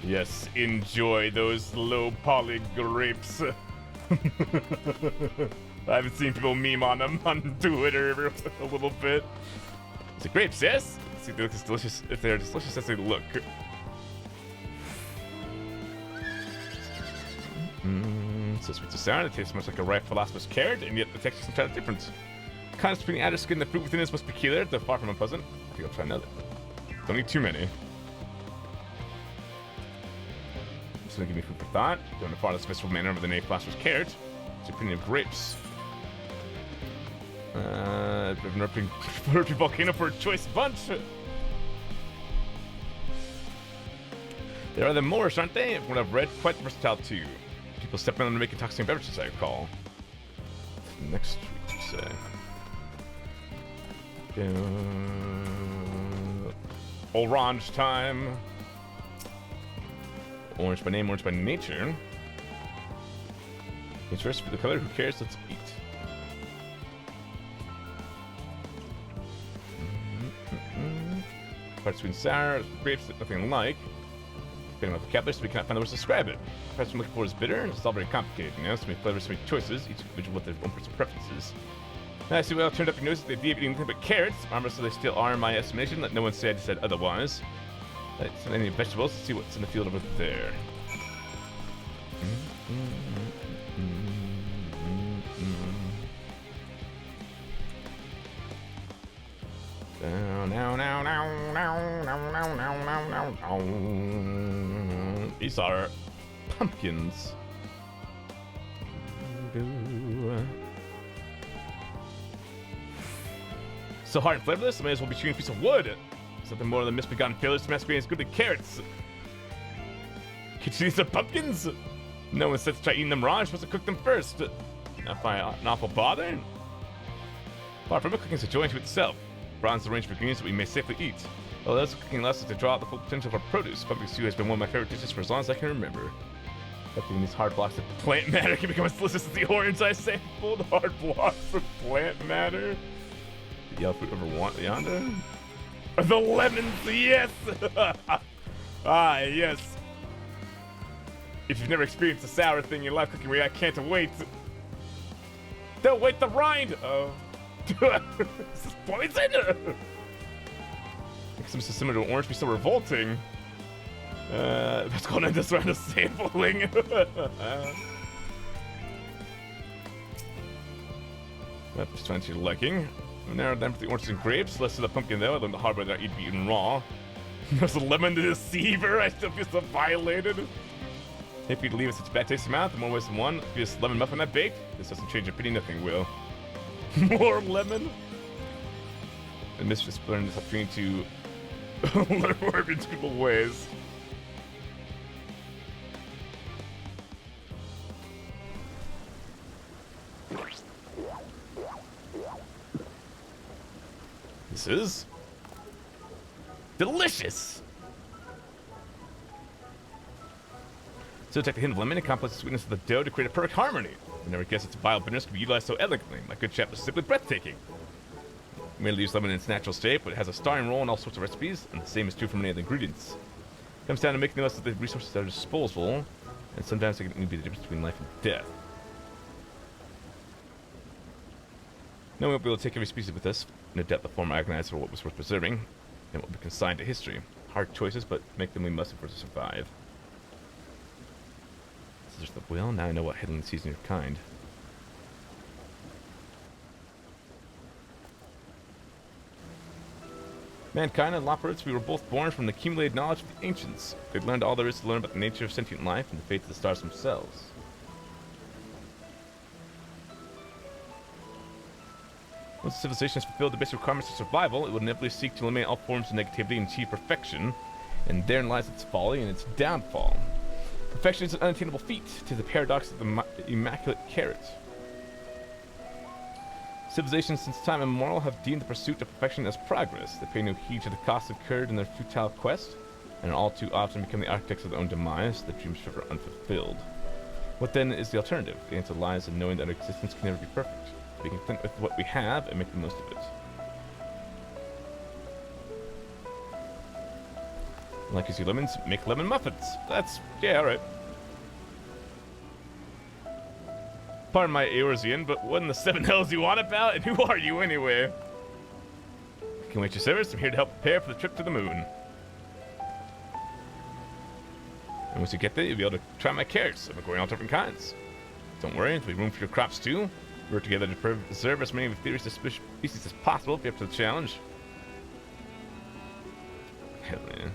Yes, enjoy those low poly grapes. I haven't seen people meme on them on Twitter a little bit. Is it grapes, yes? Let's see if they look as delicious, if they're as delicious as they look. So sweet to sour, it tastes much like a ripe philosopher's carrot, and yet the texture is entirely different. The contrast between the outer skin and the fruit within is most peculiar, though far from unpleasant. I think I'll try another. Don't need too many. Just gonna give me food for thought. Doing the farthest visceral manner of the name philosopher's carrot. It's a opinion of grapes. Driven Erping volcano for a choice bunch. They are the Moorish, aren't they? From what I've read, quite versatile too. People stepping on to make intoxicating beverages, I recall. Next week, you say. Orange time. Orange by name, orange by nature. Interested for the color, who cares? Let's eat. Quite sweet and sour, grapes, nothing like. Depending on the vocabulary, so we cannot find the words to describe it. The price I'm looking for is bitter, and it's all very complicated, you know? So many flavors, so many choices, each individual with their own personal preferences. Now I see what all turned up your nose, they deviate eating nothing but carrots. Armor, so they still are in my estimation. Let no one say I said otherwise. Let's send any vegetables to see what's in the field over there. These are pumpkins. So hard and flavorless, I may as well be chewing a piece of wood. Something more than misbegotten failures to masquerade as good at carrots. Could you see these are pumpkins? No one said to try eating them raw, I'm supposed to cook them first. Not find an awful bother. Far from it, cooking is a joy unto itself. Bronze the range for greens that we may safely eat. While those cooking allows us to draw out the full potential of our produce, pumpkin stew has been one of my favorite dishes for as long as I can remember. Updating these hard blocks of plant matter can become as delicious as the orange I sampled. Hard blocks of plant matter. The yellow fruit over yonder. The lemons, yes! Ah, yes. If you've never experienced a sour thing in your life cooking, I can't wait. Don't wait the rind! Oh. This is poison! Makes them so similar to orange, be so revolting. Let's go on this round of sampling. Just trying to your liking. Narrowed down for the oranges and grapes. Less of the pumpkin though. I learned the hard way that I'd be eaten raw. There's a lemon to deceiver. I still feel so violated. If you'd leave it such a bad taste in your mouth, more ways than one. If you just lemon muffin that baked, this doesn't change your opinion, nothing will. More lemon? And Mistress learned this opportunity to learn more in multiple ways. This is Delicious! So detect a hint of lemon and complex sweetness of the dough to create a perfect harmony. I never guessed its vile bitterness could be utilized so elegantly. My good chef is simply breathtaking. We merely use lemon in its natural state, but it has a starring role in all sorts of recipes, and the same is true for many other ingredients. It comes down to making the most of the resources at our disposal, and sometimes it can be the difference between life and death. No, we won't be able to take every species with us, in a depth of form agonized for what was worth preserving, and what will be consigned to history. Hard choices, but make them we must in order to survive. So there's the whale. Now I know what headland season your kind. Mankind and Loporits, we were both born from the accumulated knowledge of the ancients. They'd learned all there is to learn about the nature of sentient life and the fates of the stars themselves. Once civilization has fulfilled the basic requirements of survival, it will inevitably seek to eliminate all forms of negativity and achieve perfection, and therein lies its folly and its downfall. Perfection is an unattainable feat, 'tis the paradox of the immaculate carrot. Civilizations since time immemorial have deemed the pursuit of perfection as progress. They pay no heed to the costs incurred in their futile quest, and all too often become the architects of their own demise, their dreams forever unfulfilled. What then is the alternative? The answer lies in knowing that our existence can never be perfect. Be content with what we have and make the most of it. Like you see lemons, make lemon muffins. That's, yeah, alright. Pardon my Eorzean, but what in the seven hells you on about, and who are you anyway? I can wait your service. I'm here to help prepare for the trip to the moon. And once you get there, you'll be able to try my carrots. I'm growing all different kinds. Don't worry, there'll be room for your crops too. We work together to preserve as many of the theories of species as possible if you're up to the challenge. Hell yeah.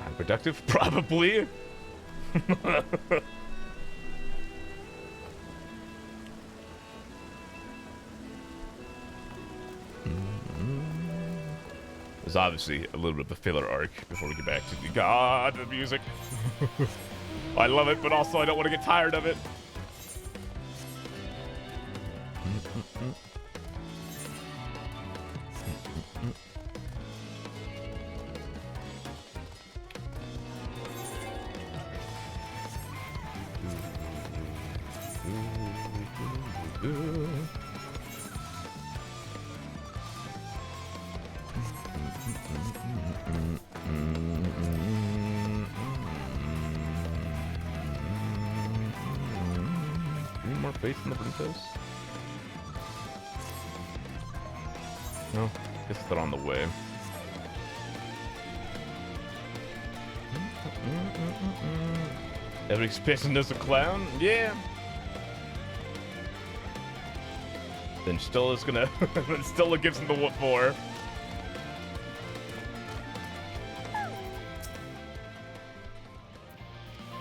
Unproductive? Probably. There's obviously a little bit of a filler arc before we get back to the music. I love it, but also I don't want to get tired of it. More base in the Brintos? No, guess they're on the way. Every expansion knows a clown? Yeah. Then Stella's gonna then Stella gives him the what for.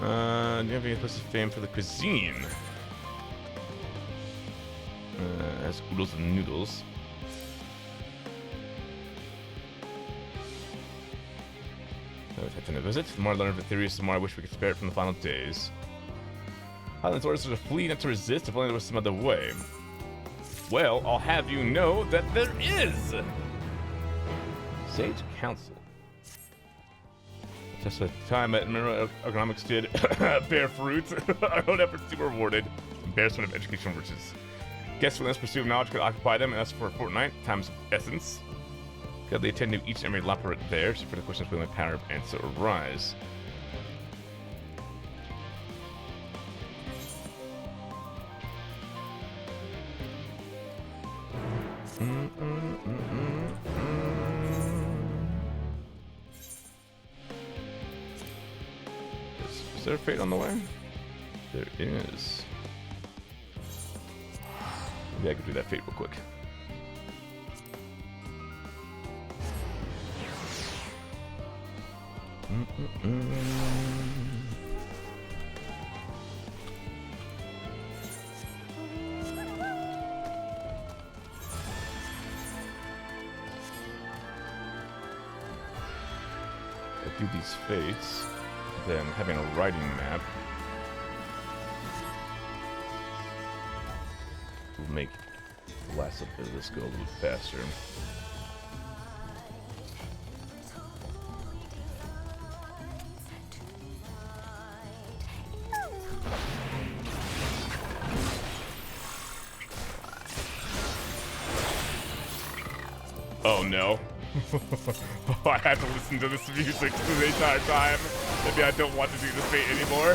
Do you have any places famed for the cuisine? Has oodles and noodles. So we've had to visit. The more I learn of the theories, the more I wish we could spare it from the final days. Highland's orders to flee, not to resist, if only there was some other way. Well, I'll have you know that there is! Sage Council. Just the time at Mineral Economics did bear fruit. Our own efforts to be rewarded. Embarrassment of educational riches. Guests with this pursuit of knowledge could occupy them, and that's for a fortnight, times of essence. Gladly attend to each and every Loporit there, so for the questions will my power of answer arise. Is there a fate on the way? There is. Maybe I could do that fate real quick. I do these fates, then having a writing map will make the last bit of this go a little faster. Oh no. I have to listen to this music the entire time. Maybe I don't want to do this bait anymore.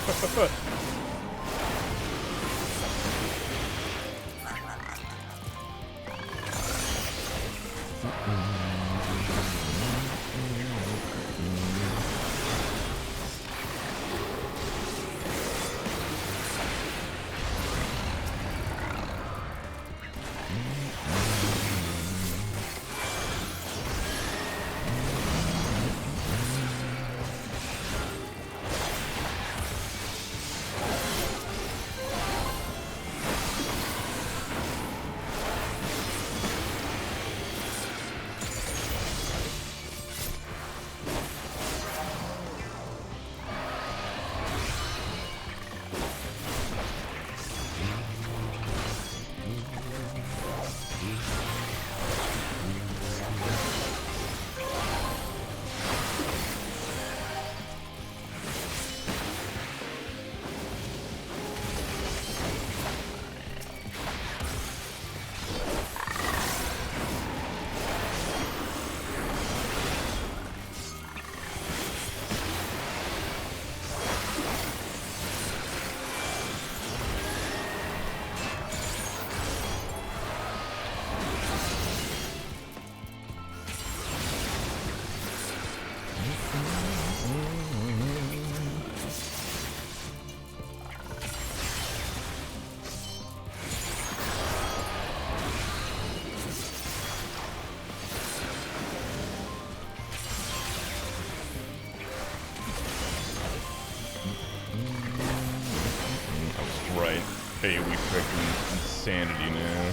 Hey, we freaking insanity now.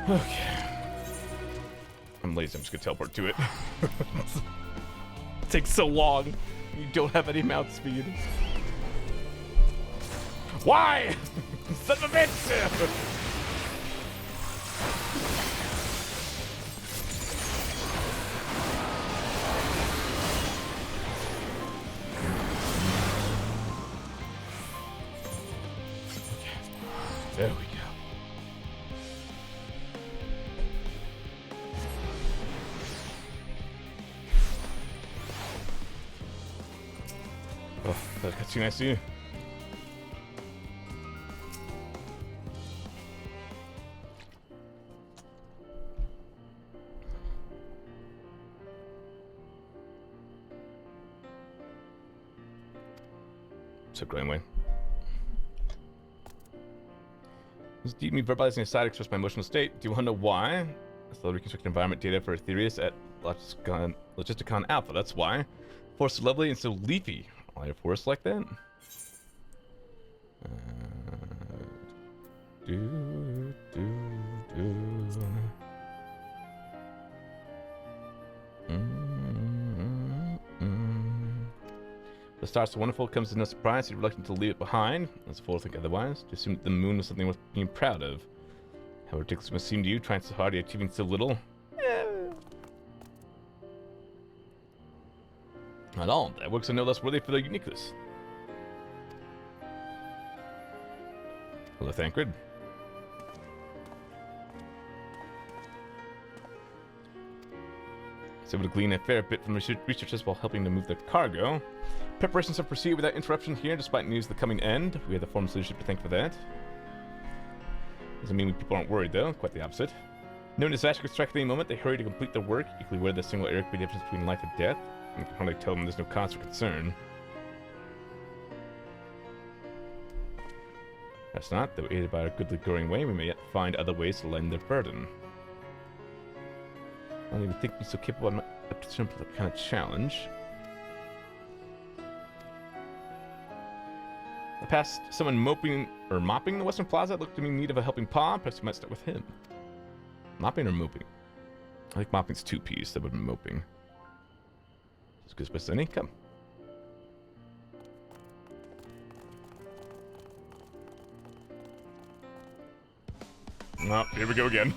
Okay. I'm lazy, I'm just gonna teleport to it. It takes so long. You don't have any mount speed. Why? Son of a bitch! There we go. Oh, that cutscene I see. So Greenway. This is deep me verbalizing aside express my emotional state. Do you want to know why? Slow reconstructed environment data for Ethereus at Logisticon Alpha. That's why. Forest is lovely and so leafy. All your forests like that? The star's so wonderful, comes as no surprise. You're reluctant to leave it behind. Let's fool think otherwise. To assume that the moon was something worth being proud of. How ridiculous it must seem to you, trying so hard yet achieving so little. Not all. That works are no less worthy for their uniqueness. Hello, Thancred. was able to glean a fair bit from researchers while helping to move the cargo. Preparations have proceeded without interruption here, despite news of the coming end. We have the Forum's leadership to thank for that. Doesn't mean people aren't worried, though. Quite the opposite. Knowing disaster could strike at any moment, they hurry to complete their work, equally aware that a single error could be the difference between life and death. And can hardly tell them there's no cause for concern. That's not, though aided by our goodly growing way, we may yet find other ways to lighten their burden. I don't even think me so capable up to some kind of challenge. I passed someone mopping the Western Plaza. It looked to me in need of a helping paw. Perhaps we might start with him. Mopping or moping? I think mopping's 2 P's. That would have been moping. As good as any. Come. Oh, here we go again.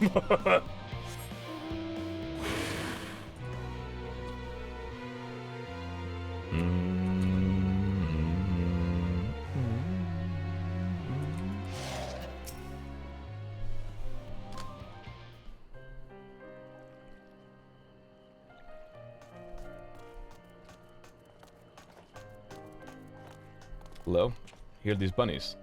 Hello? Here are these bunnies.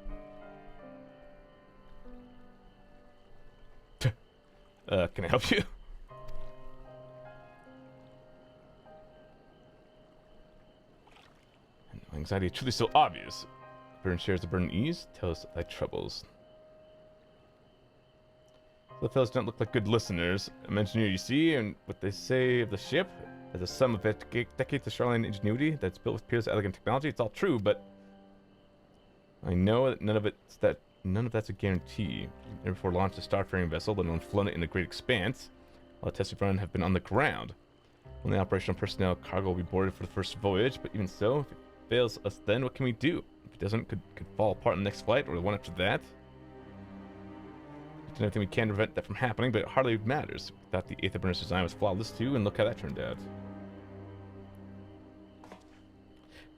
Can I help you? Anxiety is truly so obvious. Burden shares the burden ease. Tell us thy troubles. The fellows don't look like good listeners. I'm an engineer, you see, and what they say of the ship as a sum of decades of shoreline ingenuity that's built with peerless elegant technology. It's all true, but I know that none of that's a guarantee. Never before launched a starfaring vessel, let alone flown it in the great expanse. All the tests we've run have been on the ground. Only operational personnel cargo will be boarded for the first voyage, but even so, if it fails us then, what can we do? If it doesn't, could fall apart in the next flight, or the one after that. There's nothing we can prevent that from happening, but it hardly matters. We thought the Eighth Apprentice design was flawless too, and look how that turned out.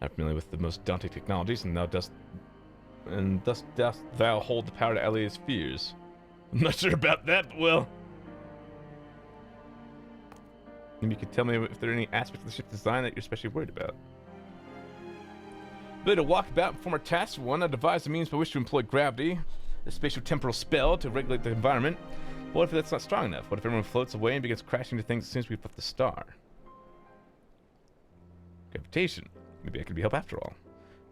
I'm familiar with the most daunting technologies, and thus dost thou hold the power to allay his fears. I'm not sure about that, but well. Maybe you could tell me if there are any aspects of the ship's design that you're especially worried about. Ability to walk about and perform our tasks. 1, I devised a means by which to employ gravity, a spatio-temporal spell to regulate the environment. But what if that's not strong enough? What if everyone floats away and begins crashing into things as soon as we've left the star? Gravitation. Maybe I could be help after all.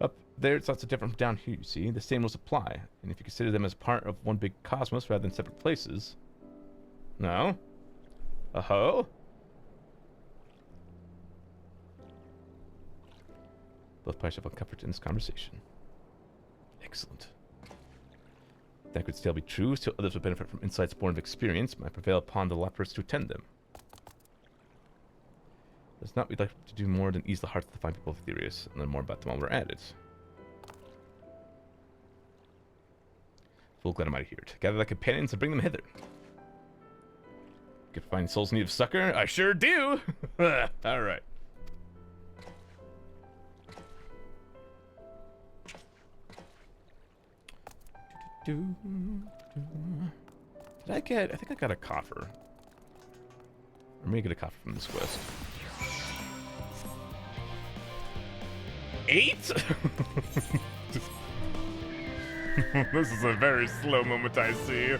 Up there, it's not so different from down here, you see. The same rules apply. And if you consider them as part of one big cosmos rather than separate places. No? Uh-ho? Both parties have found comfort in this conversation. Excellent. That could still be true. Still others would benefit from insights born of experience. Might prevail upon the lepers to attend them. Does not we'd like to do more than ease the hearts of the fine people of Thereus and learn more about them while we're at it. Full glad I'm out of here. Gather thy companions and bring them hither. Can find souls in need of succor? I sure do! Alright. Did I think I got a coffer. Or maybe get a coffer from this quest. 8? This is a very slow moment, I see.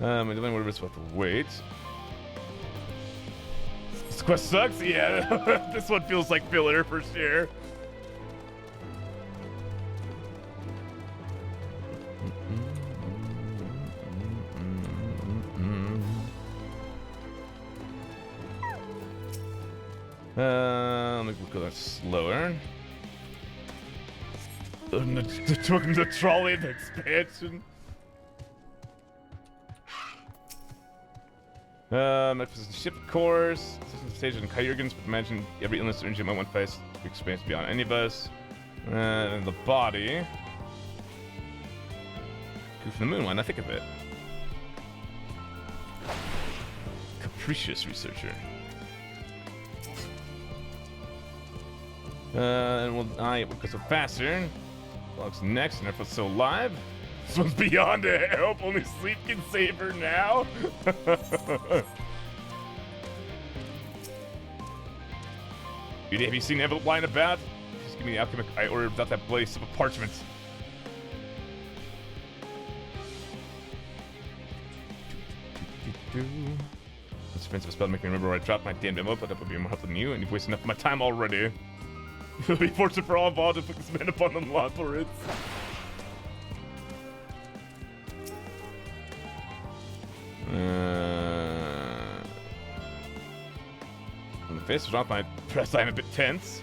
I don't know what it's about to wait. This quest sucks? Yeah, this one feels like filler for sure. Let me go that slower. The trolley, the expansion. Memphis is ship course. Systems stages and Kyurgans, but imagine every illness or injury might want to face expands beyond any of us. And the body. Goof in the moon, why not think of it? Capricious researcher. And we'll go so faster. Logs next, and everyone's so live. This one's beyond a help. Only sleep can save her now. Have you seen the envelope lying about? Just give me the alchemic. I ordered without that bloody slip of parchment. This offensive spell to make me remember where I dropped my damn envelope, but that would be more helpful than you, and you've wasted enough of my time already. It'll be fortunate for all involved to put this man upon the Lothlords. On the face was off my press, I'm a bit tense.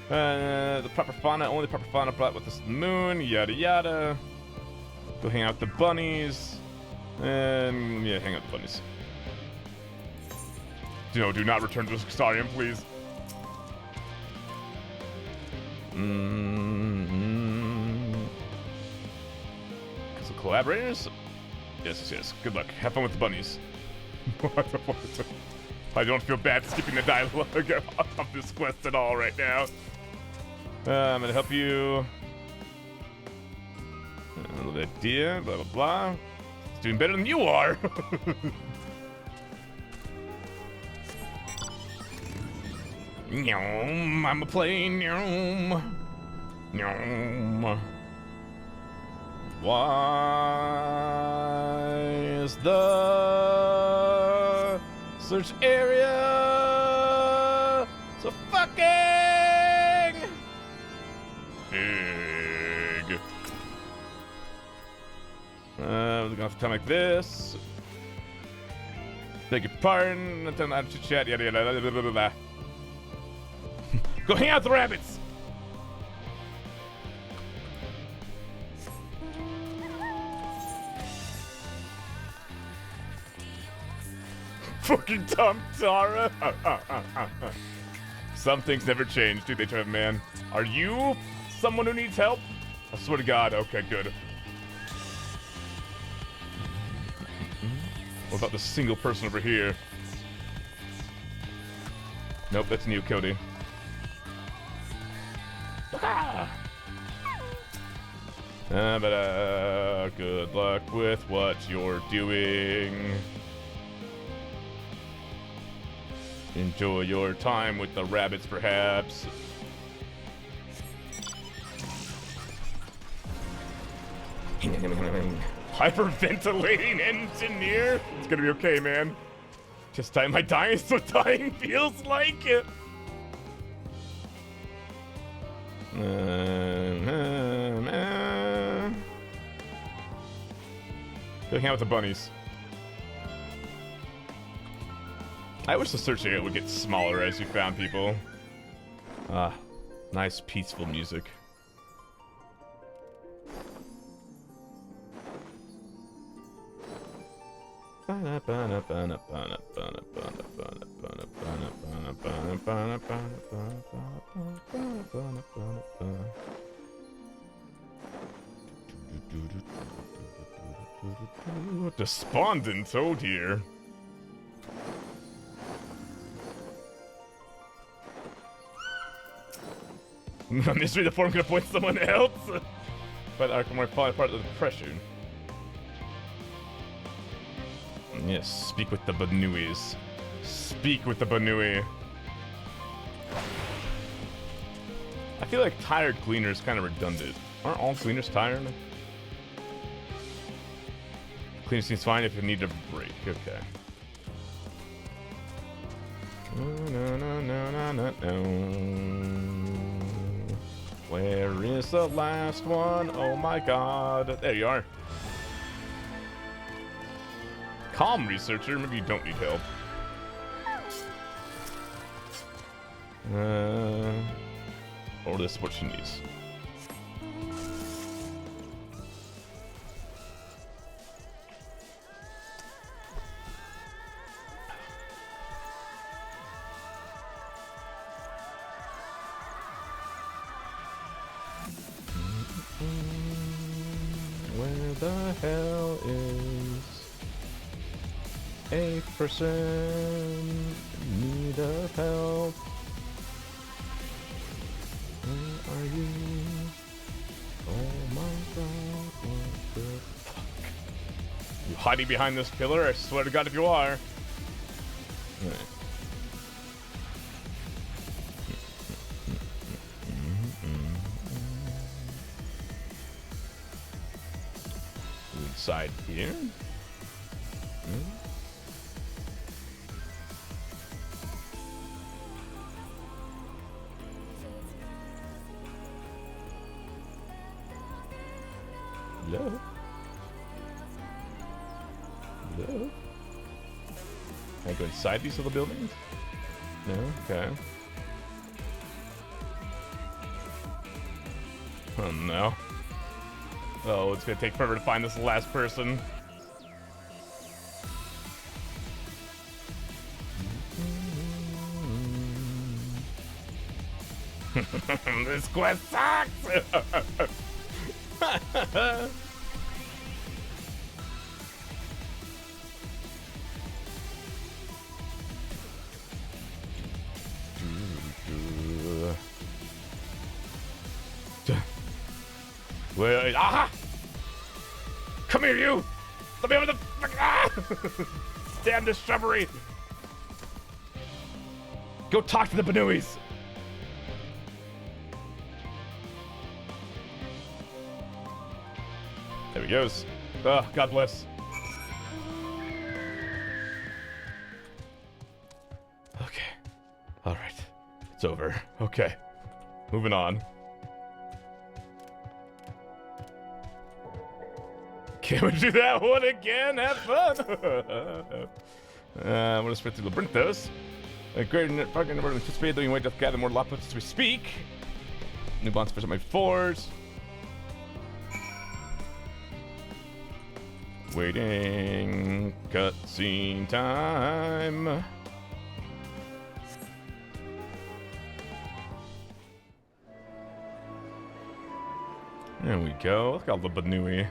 The proper fauna, only the proper fauna brought with this moon, yada yada. Go hang out with the bunnies. And yeah, hang out with the bunnies. No, do not return to the Starium, please. Because of collaborators? Yes, yes. Good luck. Have fun with the bunnies. I don't feel bad skipping the dialogue of this quest at all right now. I'm gonna help you. A little idea, blah blah blah. It's doing better than you are. I'm a plane. Why is the search area so fucking big? We're gonna have to time like this. Beg your pardon. Tell them to chat. Yada yada blah, blah, blah, blah. Go hang out with the rabbits. Fucking Tom Tara. Some things never change, dude. They try to, man. Are you someone who needs help? I swear to God. Okay, good. What about the single person over here? Nope, that's new, Cody. Good luck with what you're doing. Enjoy your time with the rabbits, perhaps. Hyperventilating engineer? It's gonna be okay, man. Just time my dying is what dying feels like. Go hang out with the bunnies. I wish the search area would get smaller as you found people. Nice peaceful music. Despondent, oh dear. Mystery the form could appoint someone else, but I can probably part of the depression. Yes, speak with the Banuis. Speak with the Banui. I feel like tired cleaner is kind of redundant. Aren't all cleaners tired? Cleaner seems fine if you need a break. Okay. Where is the last one? Oh my God. There you are. Calm, researcher. Maybe you don't need help. Or this is what she needs. Where the hell is a person in need of help? Where are you? Oh my God, what the hiding behind this pillar? I swear to God if you are. Right. Inside here. Hello? Hello? Can I go inside these little buildings? No? Okay. Oh no. Oh, it's gonna take forever to find this last person. This quest sucks! Wait, aha! Come here, you! Let me over the ah! Damn this shrubbery! Go talk to the Banuis! There he goes. Oh, God bless. Okay. Alright. It's over. Okay. Moving on. Can we do that one again? Have fun! I'm gonna sprint through Labyrinthos. A great fucking number of anticipated, though you might have gather more labyrinths as we speak. New bonds for my fours. Waiting. Cutscene time. There we go. Look at all the Banui.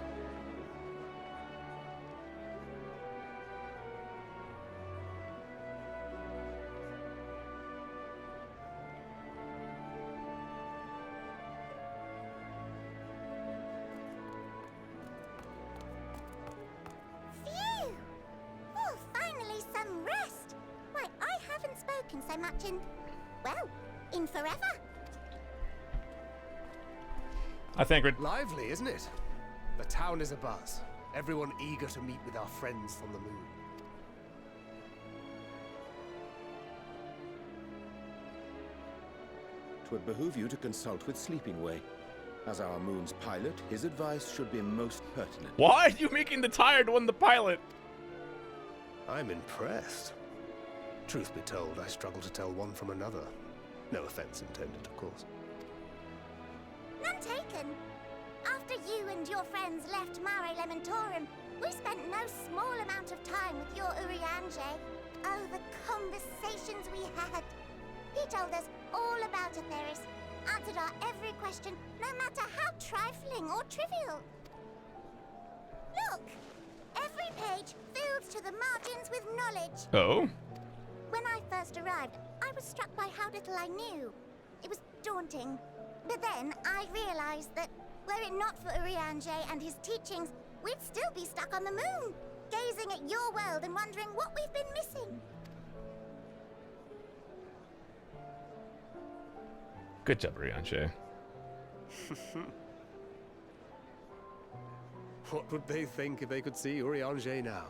So much in, well, in forever. I think we're lively, isn't it? The town is abuzz. Everyone eager to meet with our friends from the moon. Twould behoove you to consult with Sleeping Way. As our moon's pilot, his advice should be most pertinent. Why are you making the tired one the pilot? I'm impressed. Truth be told, I struggle to tell one from another. No offense intended, of course. None taken. After you and your friends left Mare Elementorum, we spent no small amount of time with your Urianger. Oh, the conversations we had. He told us all about Atheris, answered our every question, no matter how trifling or trivial. Look! Every page filled to the margins with knowledge. Oh? When I first arrived, I was struck by how little I knew. It was daunting. But then I realized that, were it not for Urianger and his teachings, we'd still be stuck on the moon, gazing at your world and wondering what we've been missing. Good job, Urianger. What would they think if they could see Urianger now?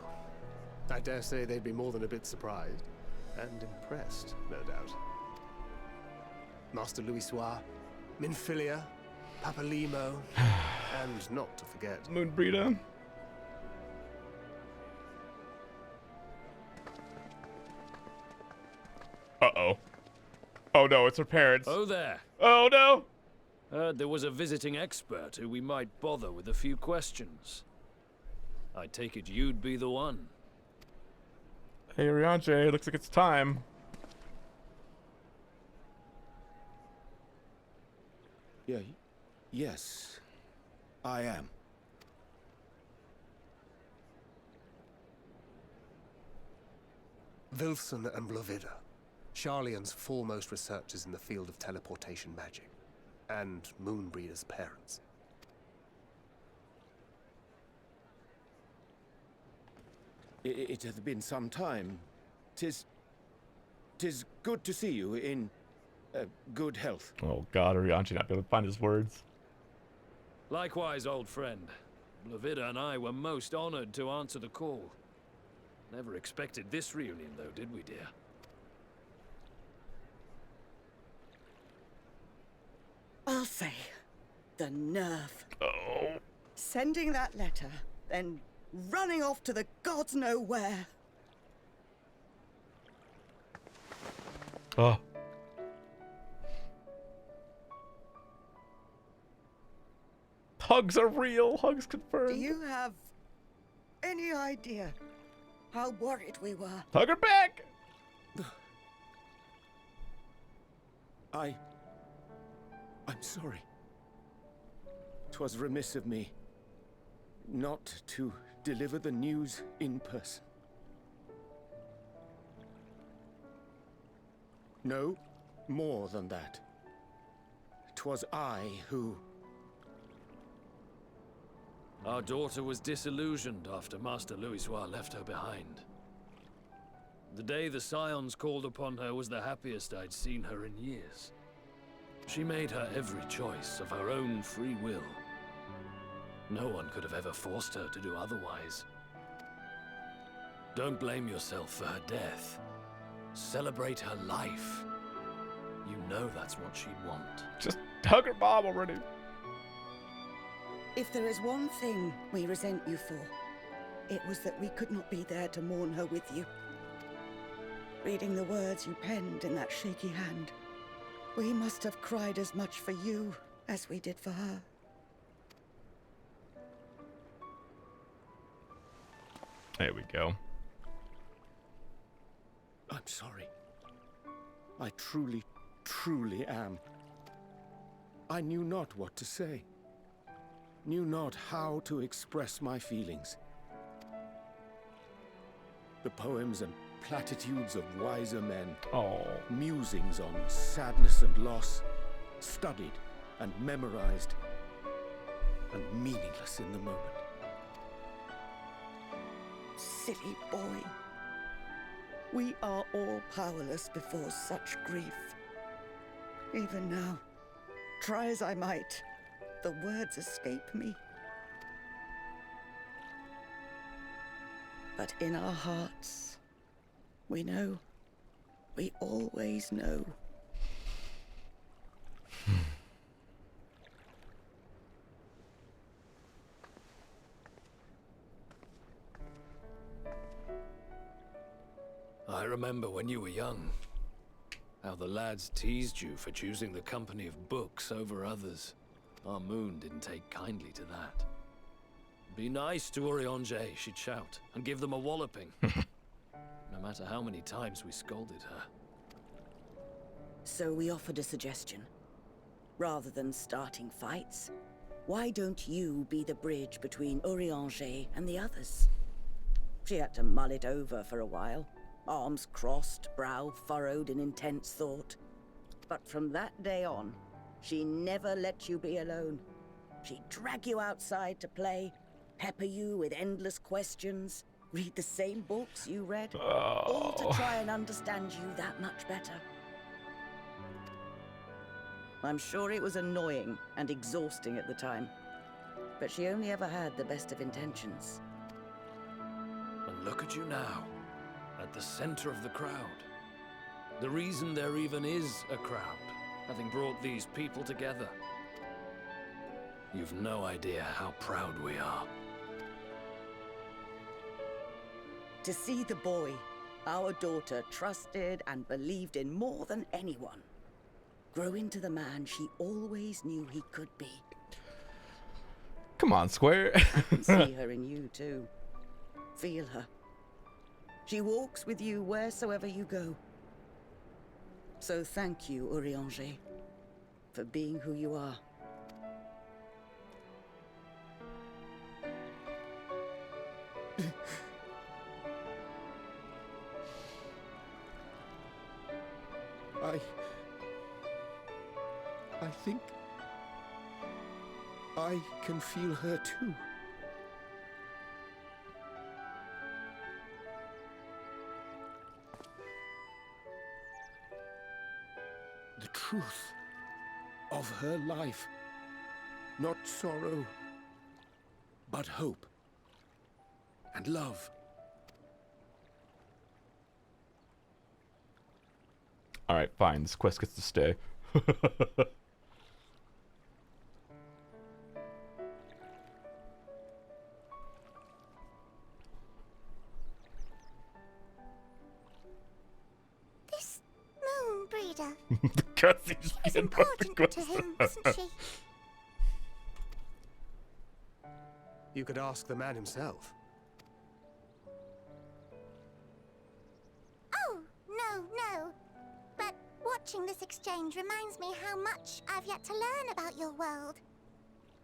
I dare say they'd be more than a bit surprised. And impressed, no doubt. Master Louisoix, Minfilia, Papalimo, and not to forget... Moonbreeder. Uh-oh. Oh no, it's her parents. Oh there. Oh no! Heard there was a visiting expert who we might bother with a few questions. I take it you'd be the one. Hey, Urianger, looks like it's time. Yeah, yes, I am. Wilson and Blovida, Sharlayan's foremost researchers in the field of teleportation magic, and Moonbreeder's parents. It hath been some time. Tis good to see you in good health. Oh God, Orianchi not be able to find his words. Likewise, old friend. Blavida and I were most honored to answer the call. Never expected this reunion, though, did we, dear? I'll say, the nerve. Oh. Sending that letter, then running off to the gods know where. Oh. Hugs are real. Hugs confirmed. Do you have any idea how worried we were? Hug her back. I'm sorry. 'Twas remiss of me not to deliver the news in person. No, more than that. 'Twas I who... Our daughter was disillusioned after Master Louisoix left her behind. The day the Scions called upon her was the happiest I'd seen her in years. She made her every choice of her own free will. No one could have ever forced her to do otherwise. Don't blame yourself for her death. Celebrate her life. You know that's what she'd want. Just hug her mom already. If there is one thing we resent you for, it was that we could not be there to mourn her with you. Reading the words you penned in that shaky hand, we must have cried as much for you as we did for her. There we go. I'm sorry. I truly, truly am. I knew not what to say. Knew not how to express my feelings. The poems and platitudes of wiser men. Oh. Musings on sadness and loss. Studied and memorized. And meaningless in the moment. Silly boy. We are all powerless before such grief. Even now, try as I might, the words escape me. But in our hearts, we know. We always know. I remember when you were young, how the lads teased you for choosing the company of books over others. Our moon didn't take kindly to that. Be nice to Urianger, she'd shout, and give them a walloping. No matter how many times we scolded her. So we offered a suggestion. Rather than starting fights, why don't you be the bridge between Urianger and the others? She had to mull it over for a while. Arms crossed, brow furrowed in intense thought. But from that day on, she never let you be alone. She'd drag you outside to play, pepper you with endless questions, read the same books you read, all to try and understand you that much better. I'm sure it was annoying and exhausting at the time, but she only ever had the best of intentions. And look at you now, at the center of the crowd. The reason there even is a crowd, having brought these people together. You've no idea how proud we are. To see the boy, our daughter, trusted and believed in more than anyone, grow into the man she always knew he could be. Come on, Square. I can see her in you, too. Feel her. She walks with you wheresoever you go. So thank you, Urianger, for being who you are. I think I can feel her too. the truth of her life. Not sorrow, but hope and love. Alright, fine. This quest gets to stay. This moon breeder. The cutscene's She's getting important to him, isn't she? You could ask the man himself. Oh, no. But watching this exchange reminds me how much I've yet to learn about your world.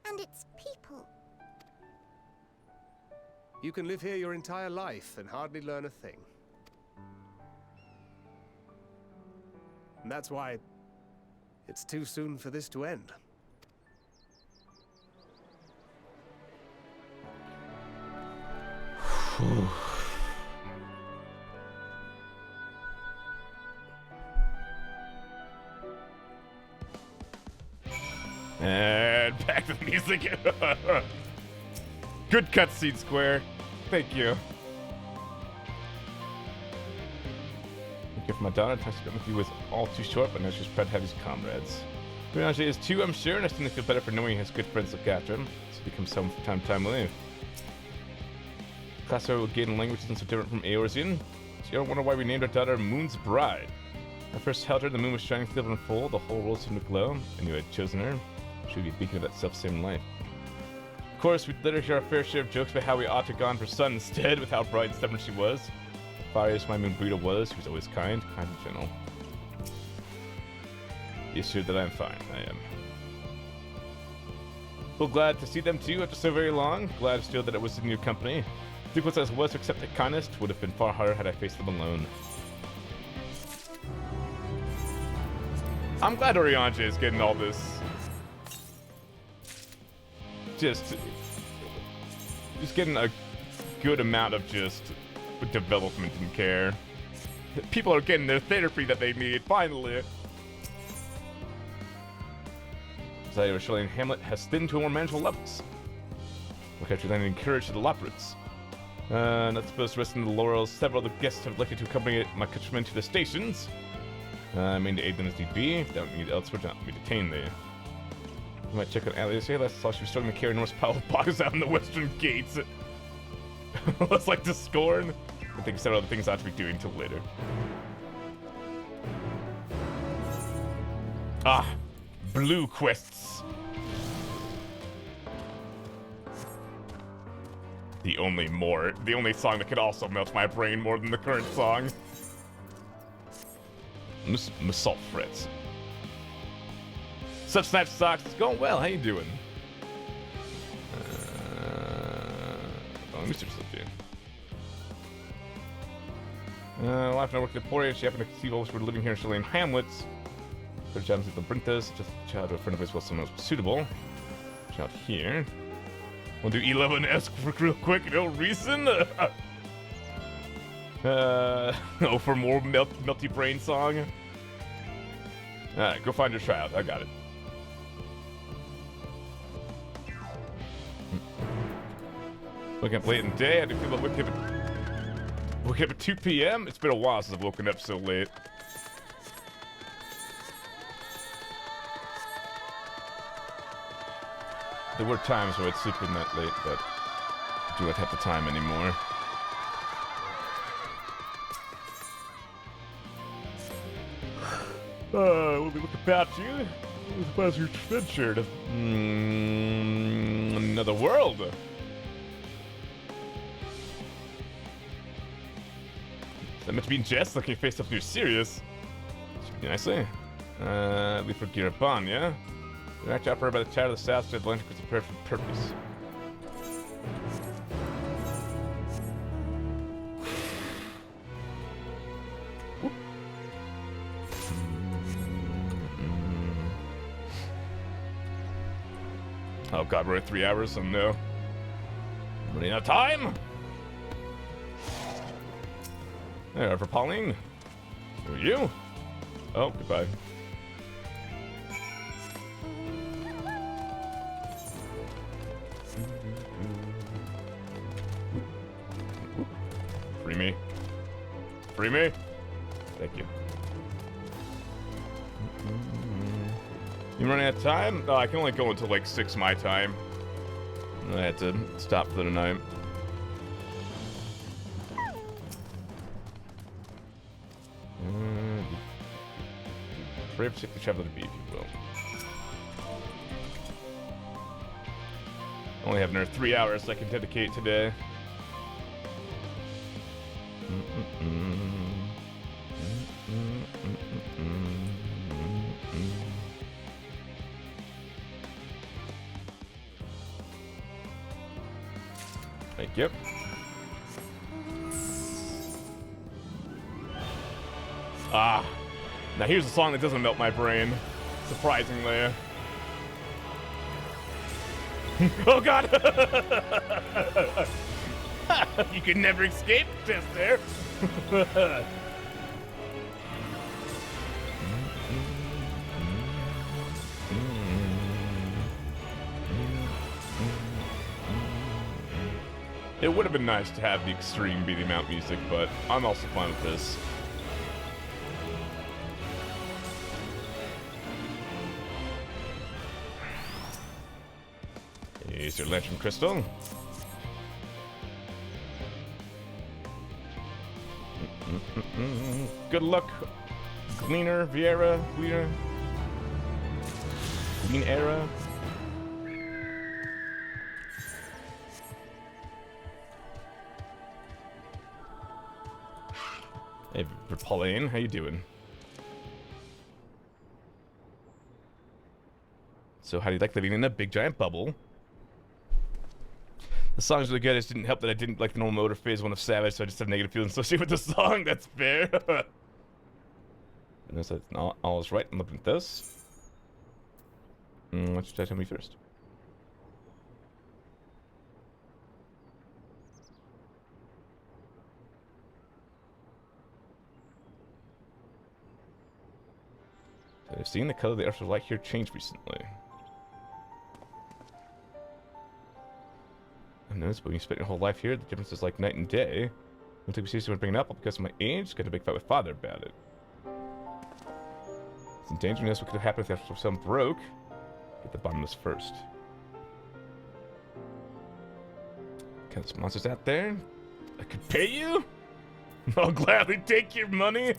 And its people. You can live here your entire life and hardly learn a thing. And that's why it's too soon for this to end. And back to the music. Good cutscene, Square. Thank you. Thank you for my daughter. Time spent with you was all too short, but now she's proud to have his comrades. Riange is too, I'm sure, and I seem to feel better for knowing he has good friends look after him. It's become some time leave. Class will gain language isn't so different from Eorzean. So you don't wonder why we named our daughter Moon's Bride. When I first held her, the moon was shining silver and full, the whole world seemed to glow, and you had chosen her. She would be a beacon of that self-same light. Of course, we'd let her hear our fair share of jokes about how we ought to have gone for sun instead, with how bright and stubborn she was. Fiery as my moon breeder was, she was always kind and gentle. Be assured that I am fine. I am. Well, glad to see them too after so very long. Glad still that it was in your company. Difficult as it was to accept their kindness, would have been far harder had I faced them alone. I'm glad Riange is getting all this. Just getting a good amount of just development and care. People are getting their therapy that they need, finally. Society of Shirley and Hamlet has thinned to more manageable levels. We'll capture then encourage the Loprits. Not supposed to rest in the laurels. Several of the guests have elected to accompany my countrymen to the stations. I mean to aid them as need be. If they don't need elsewhere, do not be detained there. You might check on Alias here. Last saw she was struggling to carry an enormous pile of boxes out in the western gates. Looks like to scorn. I think several other things I ought to be doing till later. Ah, blue quests. The only song that could also melt my brain more than the current song. Massault frets. Such Snatch Socks, it's going well. How you doing? Let me search something. Life and I worked at Poirier. She happened to see while we were living here in Shirley and Hamlet's. Their jobs at the Brintas. Just child to a friend of his while someone else was suitable. Child here. We'll do 11S real quick, no reason. Oh, for more melty brain song. Alright, go find your child. I got it. Waking up late in the day. I do feel like waking up at 2 p.m. It's been a while since I've woken up so late. There were times where I'd sleep in that late, but I do not have the time anymore. We'll be looking about you. What's your adventure? Another world. Is that meant to be in jest? Like you face something serious. Should be nicely. Leave for Girabon, yeah? The act operated by the Tower of the South to the Atlantic was prepared for the purpose. Oh god, we're at 3 hours, so no. Running out of time! There, for Pauline. Who are you? Oh, goodbye. free me? Thank you. You running out of time? Oh, I can only go until like 6 my time. I had to stop for the night. Brave to travel to the beach, if you will. Only have another 3 hours I can dedicate today. Thank you. Ah. Now here's a song that doesn't melt my brain. Surprisingly. Oh god! You can never escape just there. It would have been nice to have the extreme beating out music, but I'm also fine with this. Here's your legend crystal. Good luck, Gleaner, Gleaner. Hey, Pauline, how you doing? So how do you like living in a big giant bubble? The song's really good. It just didn't help that I didn't like the normal motor phase one of Savage, so I just have negative feelings associated with the song. That's fair. And that's not all is right. I'm looking at this. What should I tell me first? So I've seen the color of the Earth's light here change recently. I've noticed, but when you spend your whole life here, the difference is like night and day. Don't take me seriously when bringing it up because of my age. Got a big fight with father about it. It's in danger. What could have happened if the sun broke? Get the bottomless first. Got some monsters out there. I could pay you. I'll gladly take your money.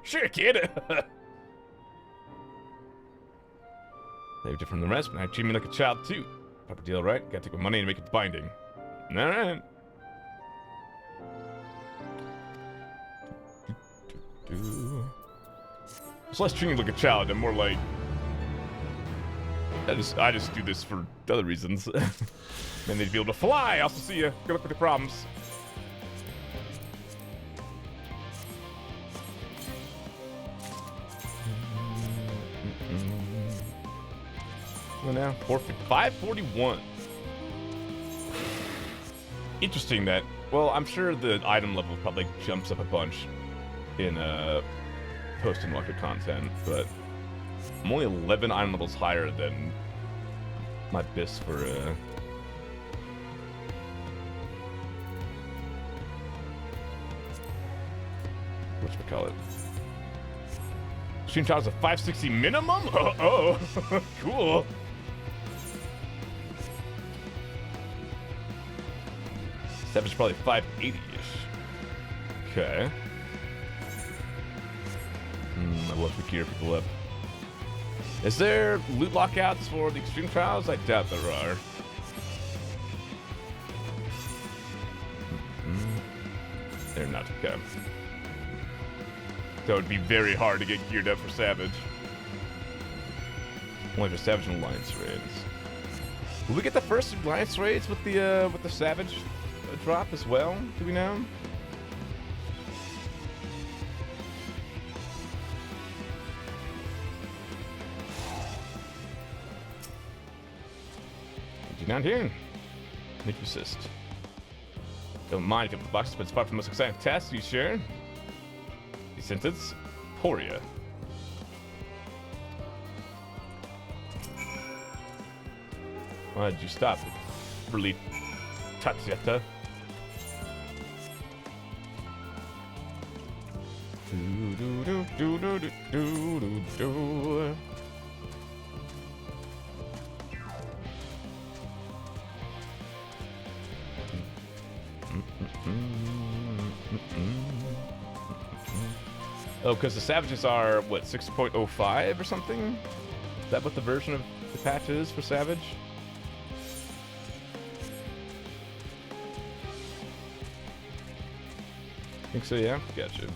Sure, kid. They're different from the rest, but I treat me like a child too. Proper deal, right? Gotta take my money and make it binding. Alright. It's less treating you like a child and more like I just do this for other reasons. Then they'd be able to fly. Also see you. Good luck with the problems. Well, now 541. Interesting that. Well, I'm sure the item level probably jumps up a bunch in post Endwalker content, but I'm only 11 item levels higher than my BIS for whatchamacallit. Stream trials a 560 minimum? Oh, cool. Savage probably 580-ish. Okay. I love to gear people up. Is there loot lockouts for the extreme trials? I doubt there are. They're not. Okay. That would be very hard to get geared up for Savage. Only for Savage and Alliance raids. Will we get the first Alliance raids with the Savage drop as well? Do we know? Down here. Make you assist. Don't mind if you have the box, but it's far from the most exciting task, you sure? The sentence? Poria. Why did you stop? Really, Tatieta. Oh, because the Savages are, what, 6.05 or something? Is that what the version of the patch is for Savage? I think so, yeah? Gotcha.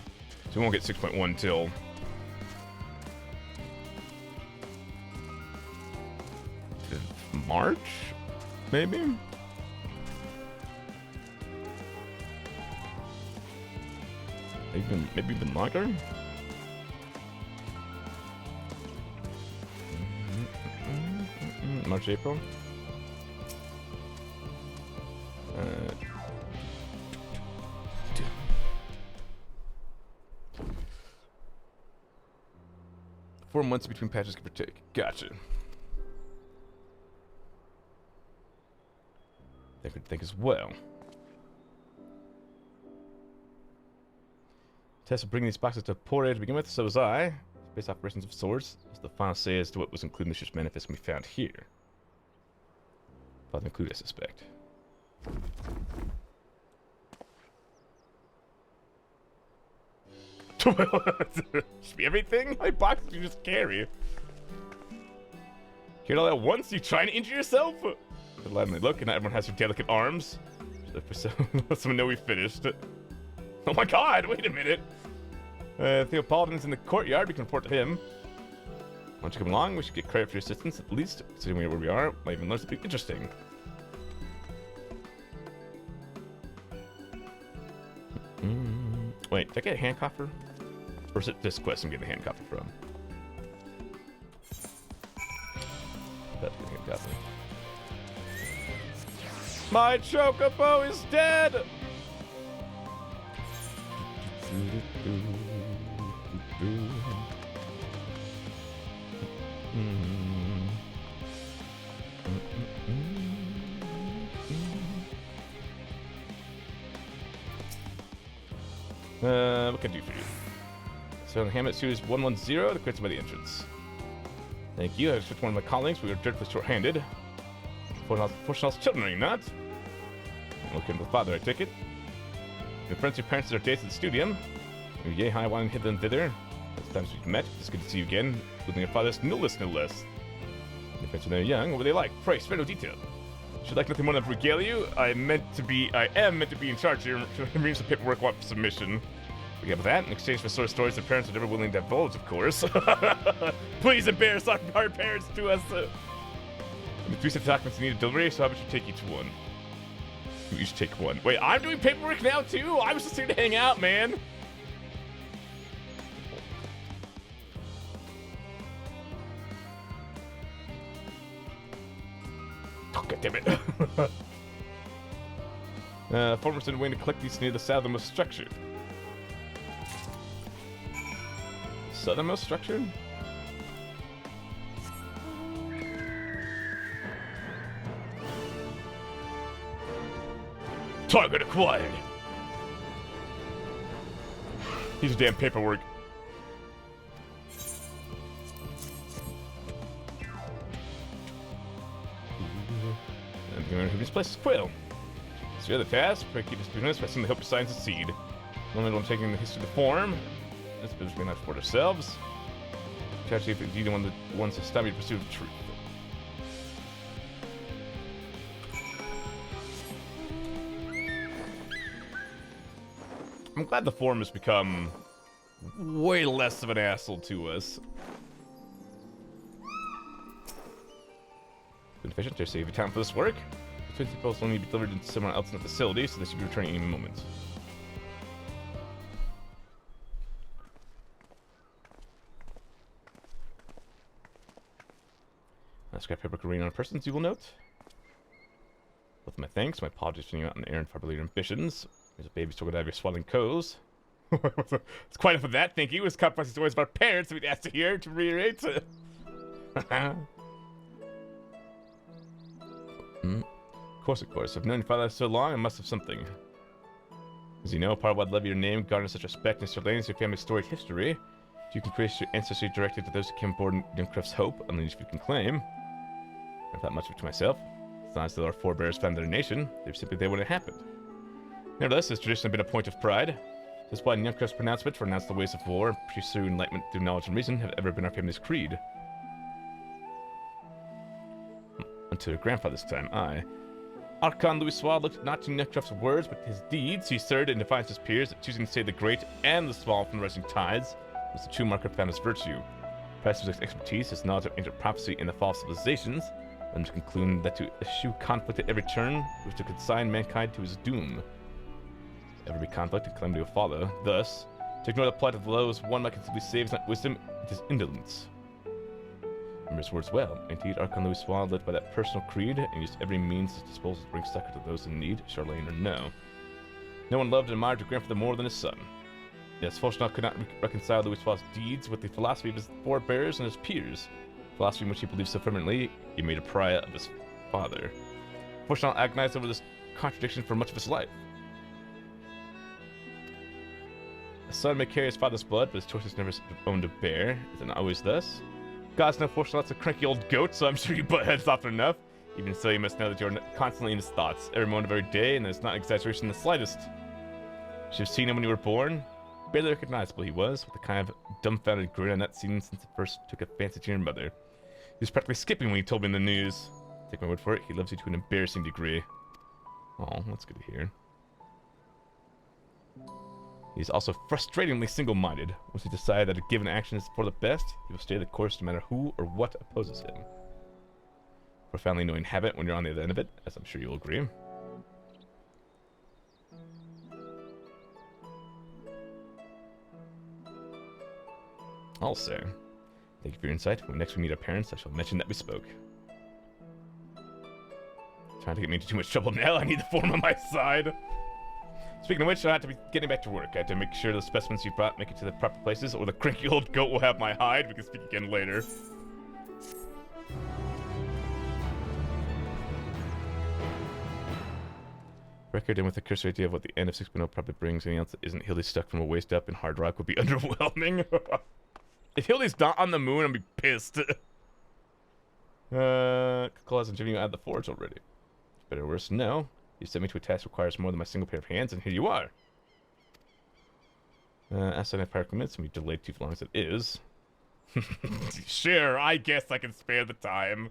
So we won't get 6.1 till... March? Maybe? Maybe even longer? March, April? 4 months between patches, give or take. Gotcha. I could think as well. Tess will bring these boxes to Port to begin with, so was I. Space operations of sorts. That's the final say as to what was included in the ship's manifest can be found here. Probably include, I suspect. Should be everything? How many boxes do you just carry? Carry all at once? You trying to injure yourself? Let me look, and not everyone has your delicate arms. Let someone know we finished. Oh my god, wait a minute. Theopolitan's in the courtyard, we can report to him. Why don't you come along? We should get credit for your assistance, at least. Considering where we are, might even learn something interesting. Wait, did I get a hand coffer? Or is it this quest I'm getting a hand coffer from? That's a hand coffer. My chocobo is dead! What can I do for you? So the Hamlet Series 110, the crates by the entrance. Thank you. I switched one of my colleagues. We were dreadfully short-handed. Fortunate children, are you not? Looking for the father, I take it. Your friends, your parents, their dates at the studium. Yay, hi, why hither and thither. It's times we've met. It's good to see you again. Including your father's no less, no less. Your parents when they're young, what were they like? Pray, spare no detail. Should like nothing more than regale you. I am meant to be in charge here. Reading some paperwork want for submission. We have that in exchange for sort of stories that parents are never willing to divulge, of course. Please embarrass our parents to us. I mean, 3 sets of documents need a delivery, so how about you take each one? You each take one. Wait, I'm doing paperwork now too? I was just here to hang out, man. Oh, God damn it. Former sent waiting to collect these near the southernmost structure. Southernmost structure? Target acquired. These are damn paperwork. I'm going to misplace this quill. So the other task, pray keep us between us by seeing the hope of science succeed. Only one taking the history of the form. This business may not support ourselves. Try to see if it's either one of the ones that stop you to pursue the truth. I'm glad the form has become way less of an asshole to us. Good efficient, to save you time for this work. The 20 posts will need to be delivered to someone else in the facility, so they should be returning any moment. Scrap paper arena on persons, you will note. With my thanks, my apologies for you out on errand for your ambitions. There's a baby still gonna have your swelling coes. It's quite enough of that, thank you. It's complex stories about parents we'd asked to hear to reiterate. Of course. I've known your father so long, I must have something. As you know, part of what love your name garners such respect in Sir Lane's your family's storied history. You can trace your ancestry directly to those who came aboard Youngcraft's hope, unleashed if you can claim. Not that much to myself. It's not as though our forebears founded their nation, they were simply there when it happened. Nevertheless, this tradition has been a point of pride. This is why Youngcraft's pronouncement for renounce the ways of war and pursue enlightenment through knowledge and reason have ever been our family's creed. Until your grandfather's time, Archon Louisoix looked not to Youngcraft's words, but his deeds. He served in defiance of his peers, choosing to save the great and the small from the rising tides. Was the true marker of founder's virtue. Price of his expertise, his knowledge of ancient prophecy and the fall of civilizations, led him to conclude that to eschew conflict at every turn was to consign mankind to his doom. If there ever be conflict, and calamity will follow. Thus, to ignore the plight of those one might conceivably save is not wisdom, it is indolence. Remember his words well. Indeed, Archon Louisoix led by that personal creed and used every means at his disposal to bring succor to those in need, Charlene or no. No one loved and admired your grandfather more than his son. Yes, Fauchelevent could not reconcile Louisoix's deeds with the philosophy of his forebears and his peers. Philosophy in which he believed so fervently, he made a pariah of his father. Fauchelevent agonized over this contradiction for much of his life. A son may carry his father's blood, but his choices never owned a bear. Is it not always thus? Gods know Fauchelevent's a cranky old goat, so I'm sure you butt heads often enough. Even so, you must know that you're constantly in his thoughts, every moment of every day, and there's not exaggeration in the slightest. You should have seen him when you were born. Barely recognizable he was, with a kind of dumbfounded grin I'd not seen since I first took a fancy to your mother. He was practically skipping when he told me the news. Take my word for it, he loves you to an embarrassing degree. Oh, that's good to hear. He's also frustratingly single-minded. Once he decides that a given action is for the best, he will stay the course no matter who or what opposes him. Profoundly annoying habit when you're on the other end of it, as I'm sure you'll agree. I'll say. Thank you for your insight. When next we meet our parents, I shall mention that we spoke. Trying to get me into too much trouble now. I need the form on my side. Speaking of which, I have to be getting back to work. I have to make sure the specimens you brought make it to the proper places, or the cranky old goat will have my hide. We can speak again later. Record, and with a cursory idea of what the end of 6.0 probably brings, anything else that isn't Hildy stuck from a waist up in hard rock would be underwhelming. If Hildy's not on the moon, I'll be pissed. Claus and Jimmy, you add the forge already. Better or worse, no. You sent me to a task that requires more than my single pair of hands, and here you are. As I have prior commits, and we delayed too long as it is. Sure, I guess I can spare the time.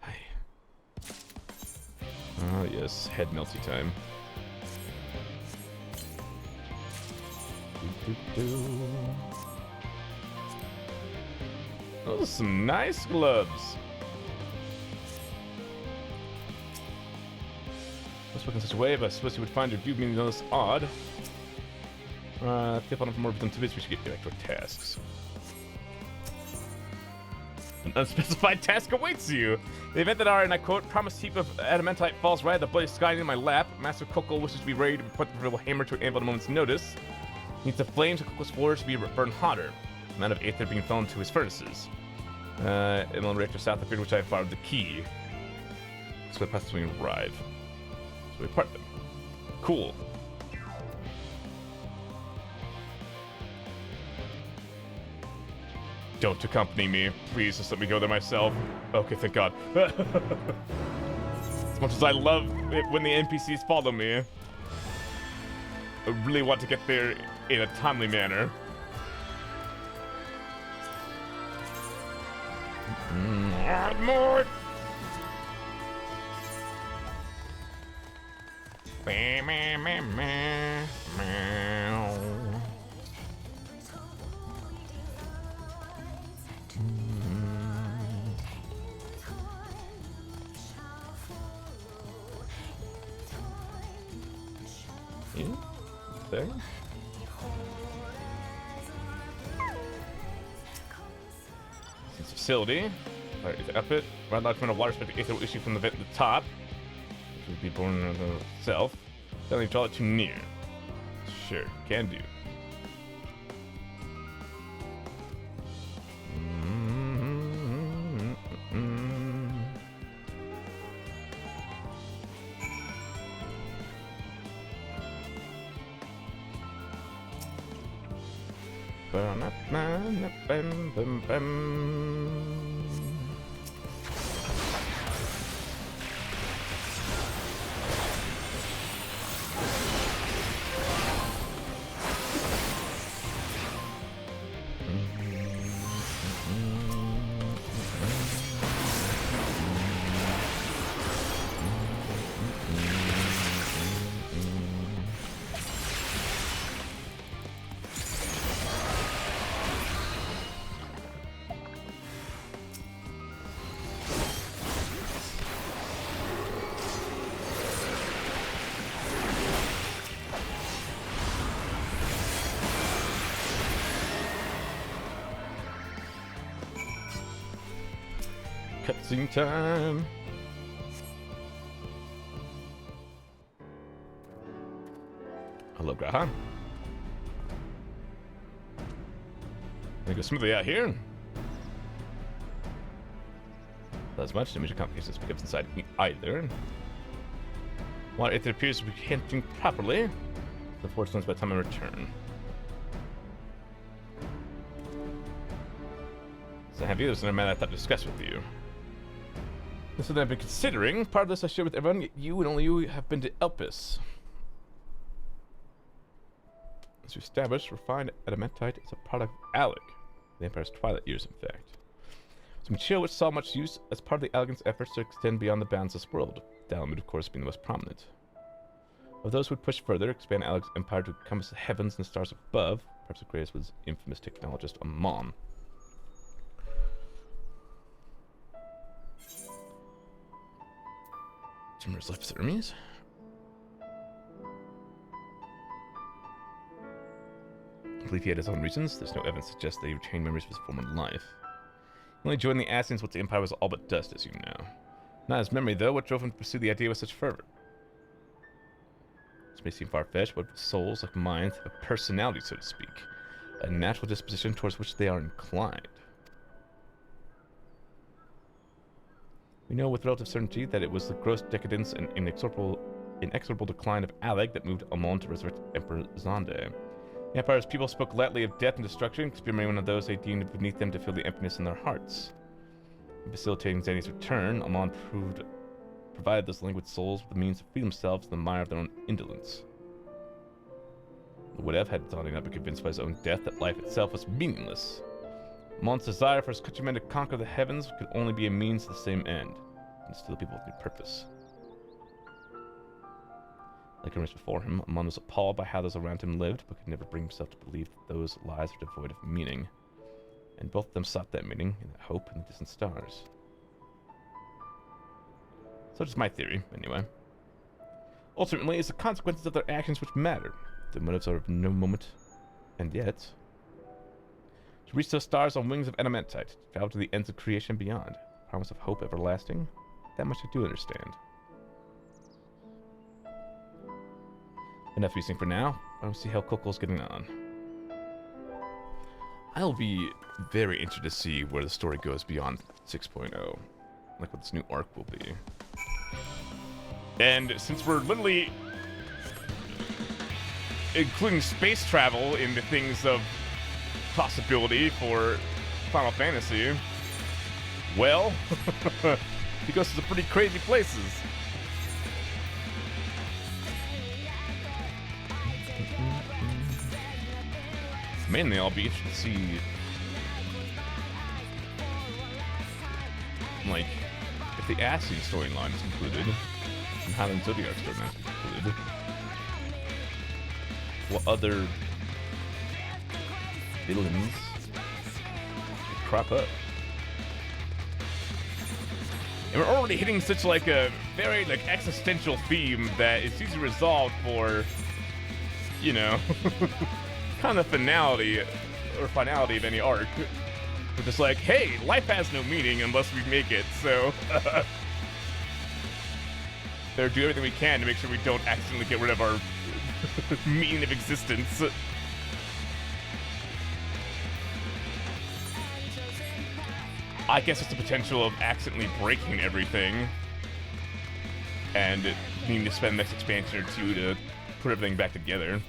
Hi. Oh yes, head melty time. Those are some nice gloves. Must work in such a way, but I suppose you would find your view being notice odd. Tip on for more victim tidbits, we should get back to our tasks. An unspecified task awaits you. The event that our, and I quote, promised heap of adamantite falls right at the bloody sky in my lap. Master Coco wishes to be ready to put the little hammer to an anvil at a moment's notice. Needs the flames of Coco's floors to be burned hotter. The amount of aether being thrown into his furnaces. In the reactor south of which I have borrowed the key. So the process will arrive. So we part them. Cool. Don't accompany me. Please, just let me go there myself. Okay, thank God. As much as I love it when the NPCs follow me, I really want to get there in a timely manner. More! Yeah, there. This facility. Alright, is it up it? Right, large amount of water spent the will issue from the vent at the top, which would be born in itself. Don't even draw it too near. Sure, can do. Cutscene time. Hello, Graha. Gonna go smoothly out here. Not as much damage or complications pickups inside either. While it appears to be hinting properly, the fortunes by the time I return. So have you? There's another matter I thought to discuss with you. This is what I've been considering. Part of this I share with everyone, yet you and only you have been to ELPIS. As we established, refined adamantite is a product of Alec, the Empire's twilight years, in fact. It's a material which saw much use as part of the Allegan's efforts to extend beyond the bounds of this world, Dalamud, of course, being the most prominent. Of those who would push further, expand Alec's empire to encompass the heavens and the stars above, perhaps the greatest was infamous technologist Amon. Timur's left his enemies. I believe he had his own reasons. There's no evidence to suggest that he retained memories of his former life. He only joined the Ascians once the Empire was all but dust, as you know. Not his memory, though. What drove him to pursue the idea with such fervor? This may seem far-fetched, but souls like mine have a personality, so to speak. A natural disposition towards which they are inclined. We know with relative certainty that it was the gross decadence and inexorable decline of Alec that moved Amon to resurrect Emperor Zonde. The Empire's people spoke lightly of death and destruction, experimenting one of those they deemed beneath them to fill the emptiness in their hearts. In facilitating Zani's return, Amon provided those languid souls with the means to free themselves from the mire of their own indolence. Whatever had Zonde not been convinced by his own death that life itself was meaningless. Amon's desire for his countrymen to conquer the heavens could only be a means to the same end, and still people with new purpose. Like others before him, Amon was appalled by how those around him lived, but could never bring himself to believe that those lives were devoid of meaning. And both of them sought that meaning in that hope in the distant stars. Such is my theory, anyway. Ultimately, it's the consequences of their actions which matter. Their motives are of no moment, and yet... To reach those stars on wings of adamantite, to travel to the ends of creation and beyond. Promise of hope everlasting? That much I do understand. Enough reasoning for now. I don't see how Kokol's getting on. I'll be very interested to see where the story goes beyond 6.0. Like what this new arc will be. And since we're literally including space travel into things of possibility for Final Fantasy, well, he goes to some pretty crazy places. Mainly, I'll be interested to see, like, if the Ascian storyline is included, and Highland Zodiac storyline is included. What other villains crop up? And we're already hitting such like a very like existential theme that it's easily resolved for, you know, kind of finality of any arc. We're just like, hey, life has no meaning unless we make it, so better do everything we can to make sure we don't accidentally get rid of our meaning of existence. I guess it's the potential of accidentally breaking everything and needing to spend the next expansion or two to put everything back together.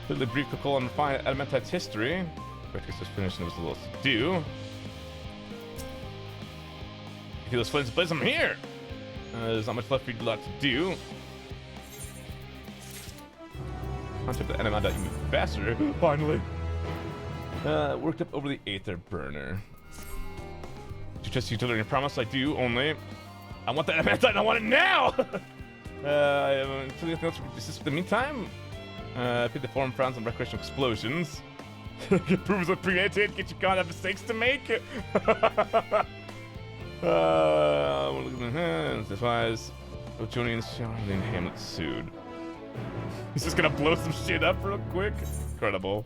Completely brief call on refined adamantite's history. Practice was finished and there was a little to do. If those flames blaze, I'm here! There's not much left for you to do. Concept the animal that you move faster. Finally. Worked up over the Aether burner. Do you trust you to learn your promise? I do, only. I want the adamantite and I want it now! Anything else we desist for the meantime? Pick the form frowns on recreational explosions. Proves with premeditated, get you caught have mistakes to make. Look at the hands. This wise. Jonian and Hamlet sued. He's just gonna blow some shit up real quick. Incredible.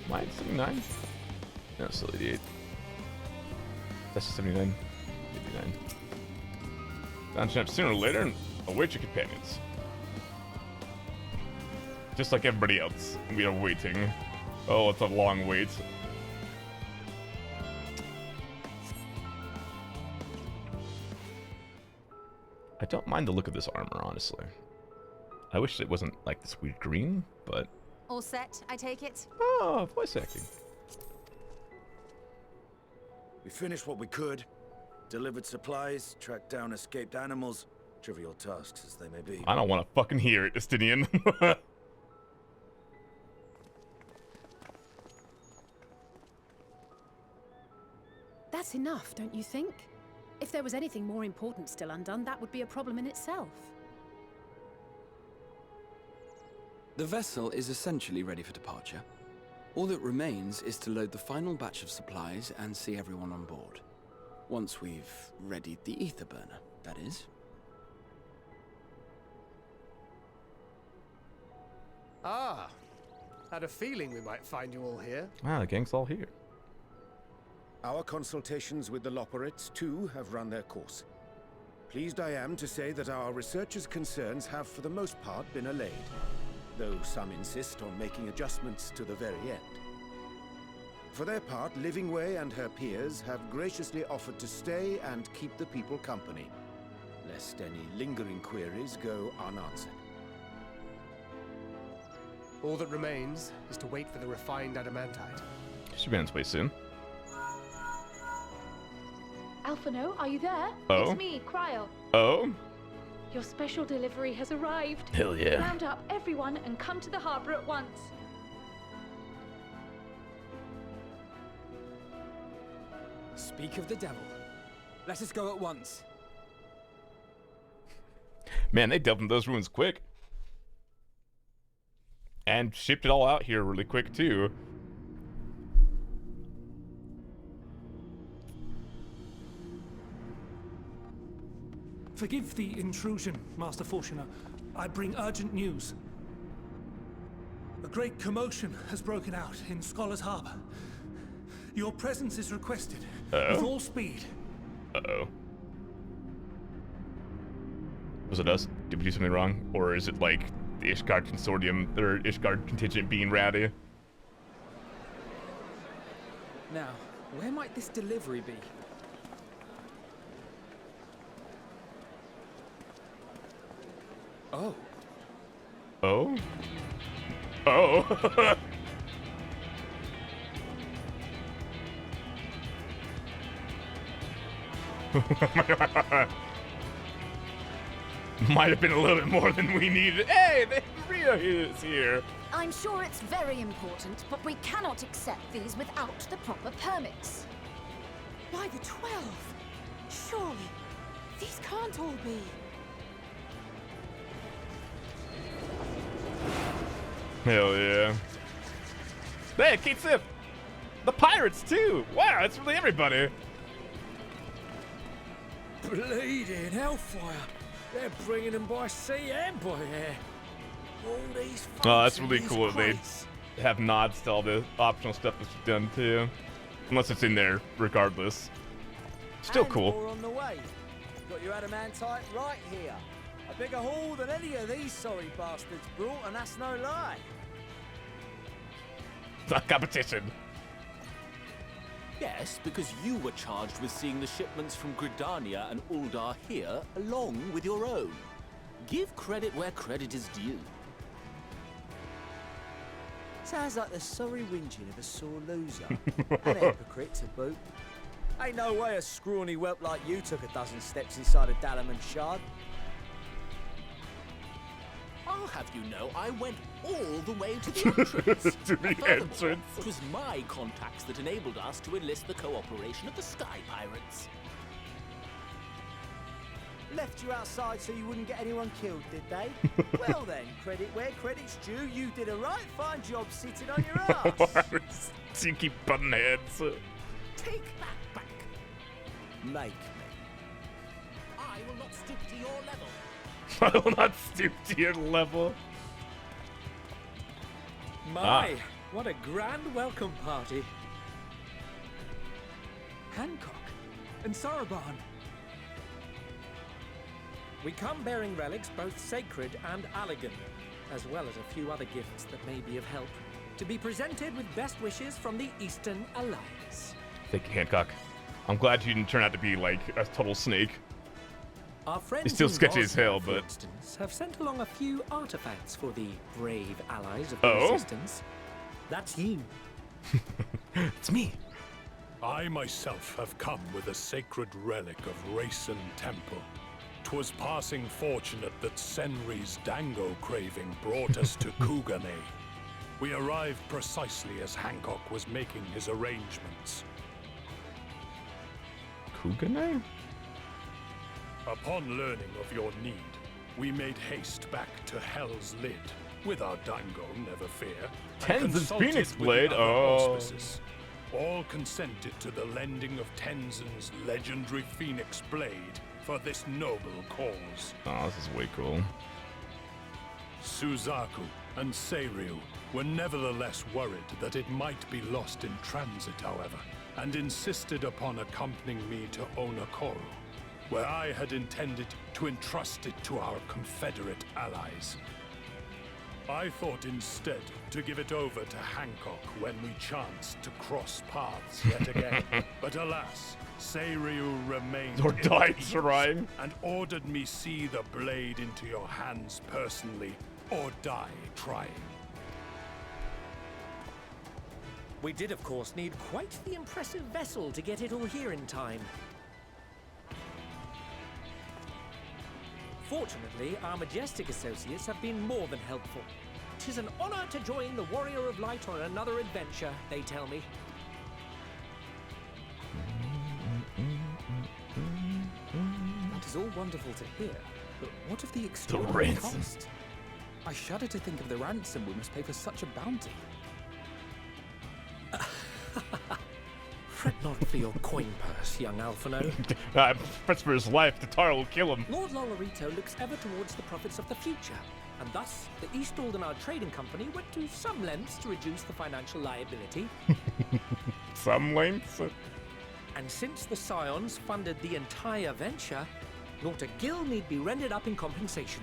Mine 79? No, still 88. That's 79. 89. Launching up sooner or later and await your companions. Just like everybody else, we are waiting. Oh, it's a long wait. I don't mind the look of this armor, honestly. I wish it wasn't like this weird green, but... All set, I take it? Oh, voice acting. We finished what we could. Delivered supplies, tracked down escaped animals. Trivial tasks as they may be. I don't want to fucking hear it, Justinian. That's enough, don't you think? If there was anything more important still undone, that would be a problem in itself. The vessel is essentially ready for departure. All that remains is to load the final batch of supplies and see everyone on board. Once we've readied the ether burner, that is. Ah, had a feeling we might find you all here. Ah, the gang's all here. Our consultations with the Loperates, too, have run their course. Pleased I am to say that our researchers' concerns have, for the most part, been allayed, though some insist on making adjustments to the very end. For their part, Livingway and her peers have graciously offered to stay and keep the people company, lest any lingering queries go unanswered. All that remains is to wait for the refined adamantite. Should be on its way soon. Alphino, are you there? Oh? It's me, Cryo. Oh? Your special delivery has arrived. Hell yeah. Round up everyone and come to the harbor at once. Speak of the devil. Let us go at once. Man, they delved into those ruins quick. And shipped it all out here really quick, too. Forgive the intrusion, Master Fortuner. I bring urgent news. A great commotion has broken out in Scholar's Harbor. Your presence is requested with all speed. Uh-oh. Was it us? Did we do something wrong? Or is it like the Ishgard Consortium, or Ishgard contingent being rowdy? Now, where might this delivery be? Oh. Oh? Oh? Might have been a little bit more than we needed. Hey, Maria is here. I'm sure it's very important, but we cannot accept these without the proper permits. By the 12! Surely, these can't all be. Hell yeah. Hey, Kate Sif! The pirates too! Wow, it's really everybody! Bleeding hellfire! They're bringing them by sea and by air. All these Oh, that's really cool that they have nods to all the optional stuff that's done too. Unless it's in there, regardless. Still And cool. more on the way. Got your adamantite right here. A bigger haul than any of these sorry bastards brought, and that's no lie. Not competition. Yes, because you were charged with seeing the shipments from Gridania and Uldar here, along with your own. Give credit where credit is due. Sounds like the sorry whinging of a sore loser. An hypocrite to boot. Ain't no way a scrawny whelp like you took a dozen steps inside a Dalaman shard. I'll have you know I went all the way to the entrance. To the entrance. It was my contacts that enabled us to enlist the cooperation of the Sky Pirates. Left you outside so you wouldn't get anyone killed, did they? Well then, credit where credit's due. You did a right fine job sitting on your ass. So you keep button heads. Take that back. Make me. I will not stoop to your level. I will not stoop to your level. My, what a grand welcome party. Hancock and Soroban. We come bearing relics both sacred and Allegan, as well as a few other gifts that may be of help, to be presented with best wishes from the Eastern Alliance. Thank you, Hancock. I'm glad you didn't turn out to be like a total snake. Our friends It's still in sketchy as hell, Bosnia, but for instance, have sent along a few artifacts for the brave allies of Oh? the Resistance. That's you. It's me. I myself have come with a sacred relic of Rayson Temple. 'Twas passing fortunate that Senri's dango craving brought us to Kugane. We arrived precisely as Hancock was making his arrangements. Kugane? Upon learning of your need, we made haste back to Hell's Lid, with our dango, never fear. and Tenz's consulted Phoenix with the Blade? other Oh. auspices. All consented to the lending of Tenzin's legendary Phoenix Blade for this noble cause. Oh, this is way cool. Suzaku and Seiryu were nevertheless worried that it might be lost in transit, however, and insisted upon accompanying me to Onokoro, where I had intended to entrust it to our Confederate allies. I thought instead to give it over to Hancock when we chanced to cross paths yet again. But alas, Seiryu remained Or died in trying. and ordered me see the blade into your hands personally, or die trying. We did, of course, need quite the impressive vessel to get it all here in time. Fortunately, our majestic associates have been more than helpful. 'Tis an honor to join the Warrior of Light on another adventure, they tell me. That is all wonderful to hear, but what of the extraordinary ransom. cost? I shudder to think of the ransom we must pay for such a bounty. Fret not for your coin purse, young Alphino. Frets for his life. The tar will kill him. Lord Lolorito looks ever towards the profits of the future, and thus the East Aldenar Trading Company went to some lengths to reduce the financial liability. Some lengths? And since the Scions funded the entire venture, not a gill need be rendered up in compensation.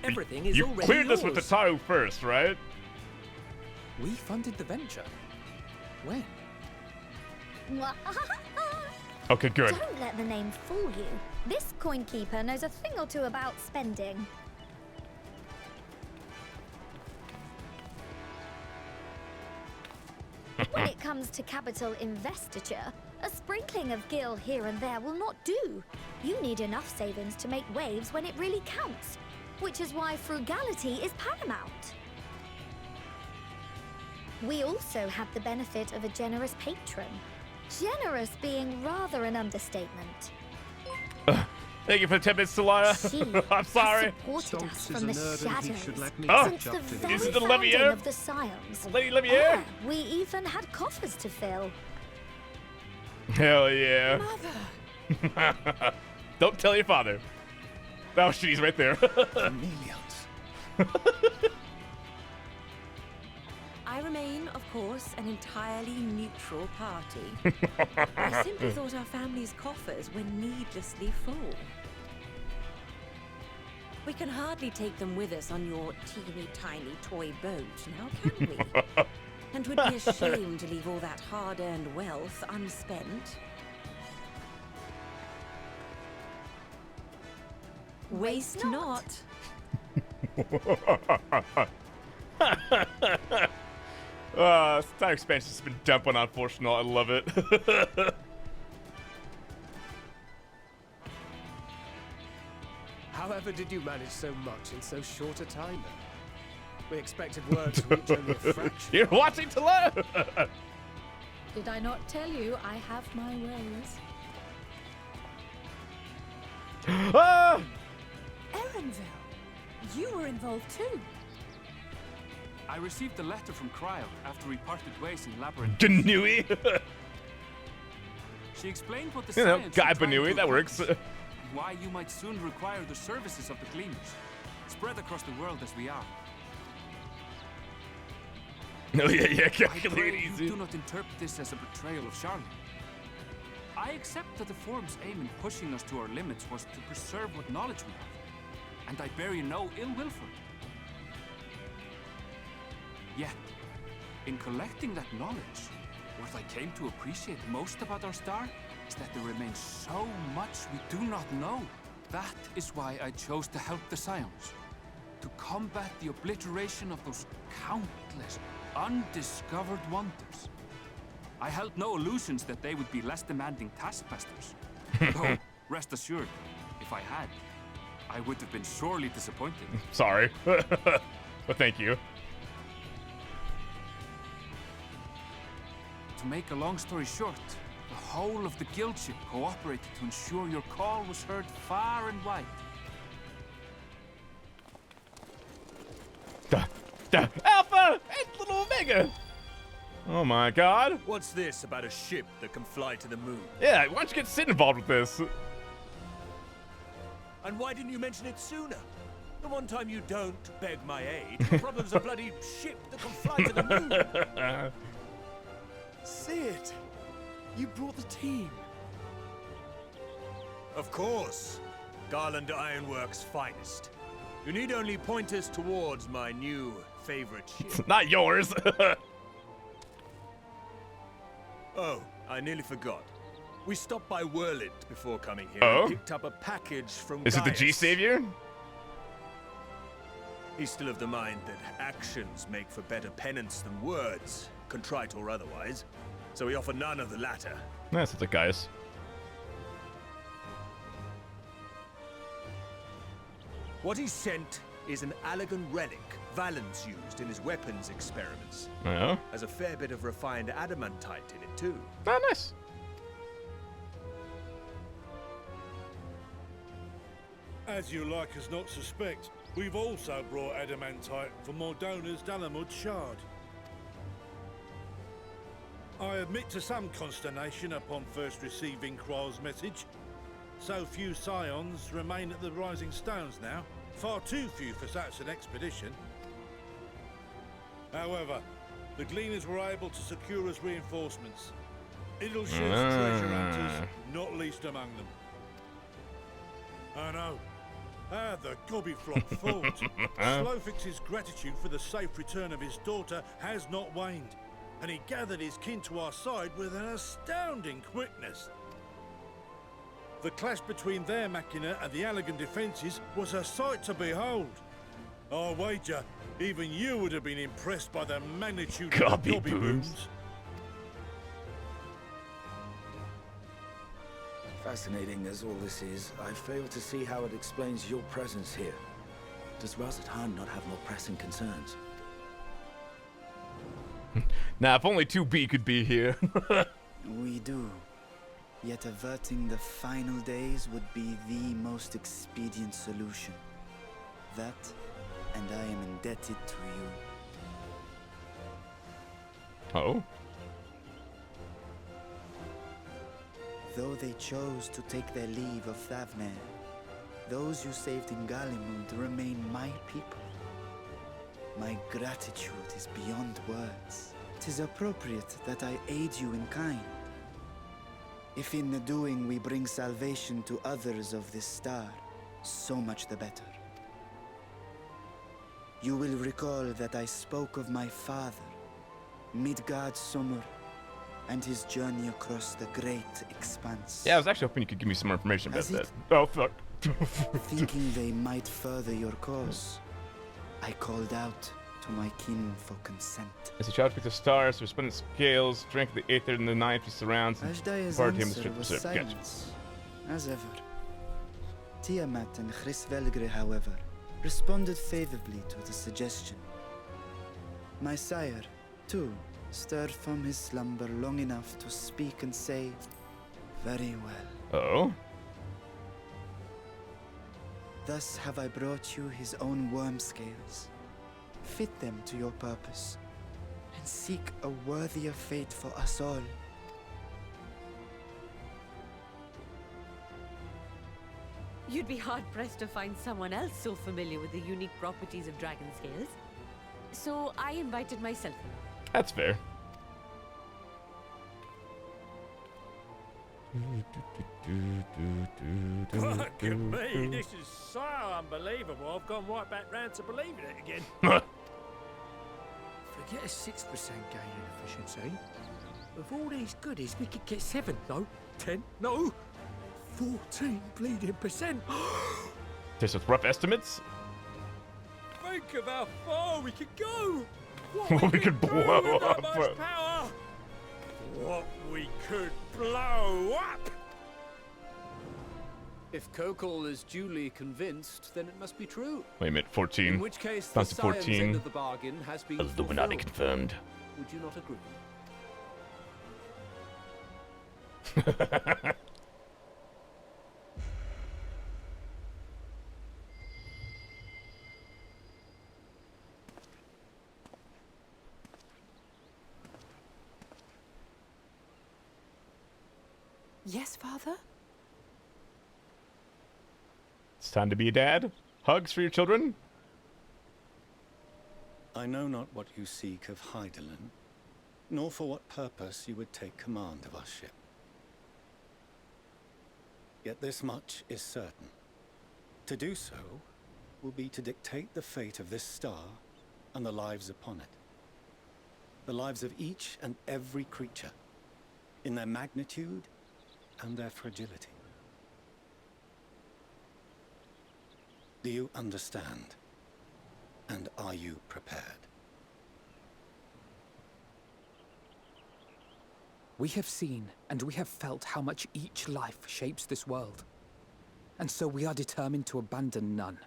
Everything is You already cleared yours. this with the Taru first, right? We funded the venture. When? Okay, good. Don't let the name fool you. This coin keeper knows a thing or two about spending. When it comes to capital investiture, a sprinkling of gil here and there will not do. You need enough savings to make waves when it really counts, which is why frugality is paramount. We also have the benefit of a generous patron. Generous being rather an understatement. Thank you for the 10 minutes, Solana. I'm sorry. Supported us from the shadows Oh, since the very is it the founding Levier? of the Scions. Lady Levier? Ah, we even had coffers to fill. Hell yeah. Mother. Don't tell your father. Oh, shit, he's right there. I remain, of course, an entirely neutral party. I simply thought our family's coffers were needlessly full. We can hardly take them with us on your teeny tiny toy boat, now can we? and would be a shame to leave all that hard-earned wealth unspent. Waste not. Star expansion's been dumping on Fortunal. I love it. However did you manage so much in so short a time? We expected word to reach only a fraction. You're watching to learn. Did I not tell you I have my ways? Ah! Erenville, you were involved too. I received a letter from Cryo after we parted ways in Labyrinth. Gnui. She explained what the You know, science Guy you're trying to Banui, that works. accomplish, and why you might soon require the services of the Gleaners, spread across the world as we are. Oh yeah, I calculate pray easy. you do not interpret this as a betrayal of Charlotte. I accept that the Forum's aim in pushing us to our limits was to preserve what knowledge we have, and I bear you no ill will for it. Yet, in collecting that knowledge, what I came to appreciate most about our star is that there remains so much we do not know. That is why I chose to help the Scions, to combat the obliteration of those countless undiscovered wonders. I held no illusions that they would be less demanding taskmasters. Though, rest assured, if I had, I would have been sorely disappointed. Sorry. But thank you. To make a long story short, the whole of the guild ship cooperated to ensure your call was heard far and wide. Alpha! It's little Omega! Oh my god. What's this about a ship that can fly to the moon? Yeah, why don't you get Sid involved with this? And why didn't you mention it sooner? The one time you don't beg my aid, the problem's a bloody ship that can fly to the moon. Sid, you brought the team. Of course. Garland Ironworks' finest. You need only point us towards my new favorite ship. Not yours. Oh, I nearly forgot. We stopped by Whirlwind before coming here Oh? and picked up a package from Is it the Gaius. G-Savior? He's still of the mind that actions make for better penance than words, contrite or otherwise. So we offer none of the latter. That's the guys. What he sent is an Allegan relic Valens used in his weapons experiments. Oh? Has a fair bit of refined adamantite in it too. Oh, nice. As you like us not suspect, we've also brought adamantite from Mordona's Dalamud Shard. I admit to some consternation upon first receiving Kral's message. So few Scions remain at the Rising Stones now. Far too few for such an expedition. However, the Gleaners were able to secure us reinforcements. Idleshire's treasure hunters, not least among them. I know. Ah, the gobbyflop thought. Slowfix's gratitude for the safe return of his daughter has not waned, and he gathered his kin to our side with an astounding quickness. The clash between their machina and the Allegan defences was a sight to behold. I wager even you would have been impressed by the magnitude of the gobby booms. Fascinating as all this is, I fail to see how it explains your presence here. Does Razat-Han not have more pressing concerns? Now, if only 2B could be here. We do. Yet averting the final days would be the most expedient solution. That, and I am indebted to you. Oh? Though they chose to take their leave of Thavner, those you saved in Galimund remain my people. My gratitude is beyond words. 'Tis appropriate that I aid you in kind. If in the doing we bring salvation to others of this star, so much the better. You will recall that I spoke of my father, Midgard's summer, and his journey across the great expanse. Yeah, I was actually hoping you could give me some more information about As that. it- Oh, fuck. Thinking they might further your cause, I called out to my kin for consent. As he shouts with the stars, resplendent scales, strength of the eighth and the ninth he surrounds, and Ashdaya's part him answer strip was preserve. Gotcha. silence, as ever. Tiamat and Hrisvelgr, however, responded favorably to the suggestion. My sire, too, stirred from his slumber long enough to speak and say, "Very well." Oh? Thus have I brought you his own worm scales. Fit them to your purpose, and seek a worthier fate for us all. You'd be hard-pressed to find someone else so familiar with the unique properties of dragon scales. So I invited myself. That's fair. Fuck me, this is so unbelievable. I've gone right back round to believing it again. Forget a 6% gain in efficiency. With all these goodies, we could get 7, no, 10, no, 14 bleeding percent. Just with rough estimates? Think of how far we could go. What we could blow with that up. much power. What we could blow up. If Kokol is duly convinced, then it must be true. Wait a minute, 14. In which case, the Down to science 14. end of the bargain has been Illuminati fulfilled. confirmed. Would you not agree? Yes, Father? It's time to be a dad. Hugs for your children. I know not what you seek of Hydaelyn, nor for what purpose you would take command of our ship. Yet this much is certain. To do so will be to dictate the fate of this star and the lives upon it. The lives of each and every creature, in their magnitude and their fragility. Do you understand? And are you prepared? We have seen and we have felt how much each life shapes this world. And so we are determined to abandon none.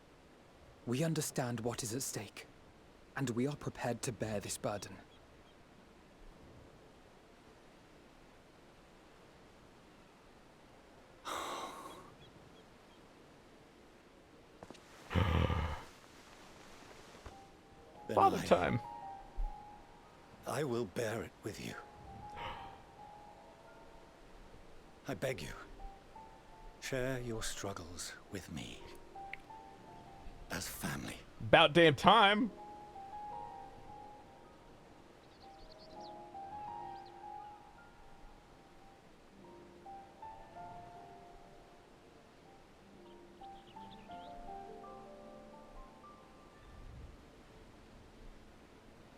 We understand what is at stake, and we are prepared to bear this burden. Then Father time. I will bear it with you. I beg you, share your struggles with me. As family. About damn time.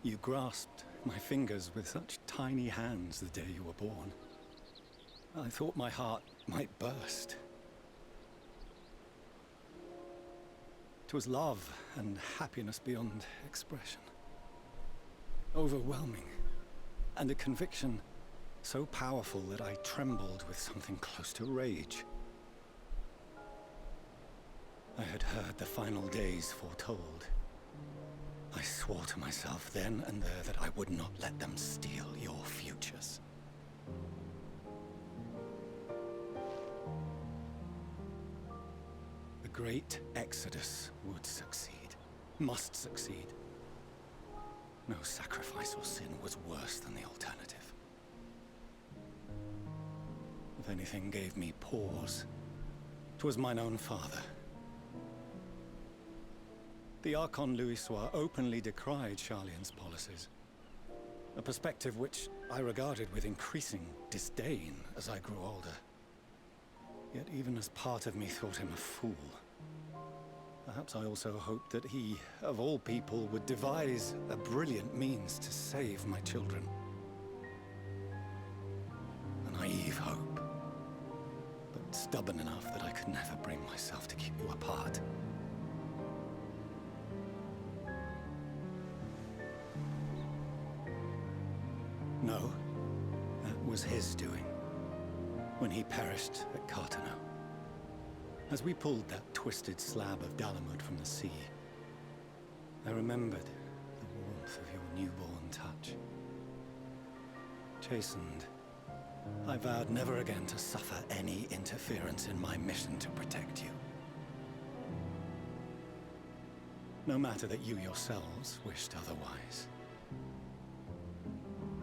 You grasped my fingers with such tiny hands the day you were born. I thought my heart might burst. It was love and happiness beyond expression. Overwhelming. And a conviction so powerful that I trembled with something close to rage. I had heard the final days foretold. I swore to myself then and there that I would not let them steal your futures. The great exodus would succeed, must succeed. No sacrifice or sin was worse than the alternative. If anything gave me pause, 'twas mine own father. The Archon Louisois openly decried Charlian's policies, a perspective which I regarded with increasing disdain as I grew older. Yet even as part of me thought him a fool, Perhaps I also hoped that he, of all people, would devise a brilliant means to save my children. A naive hope, but stubborn enough that I could never bring myself to keep you apart. No, that was his doing, when he perished at Cartano. As we pulled that twisted slab of Dalamud from the sea, I remembered the warmth of your newborn touch. Chastened, I vowed never again to suffer any interference in my mission to protect you. No matter that you yourselves wished otherwise.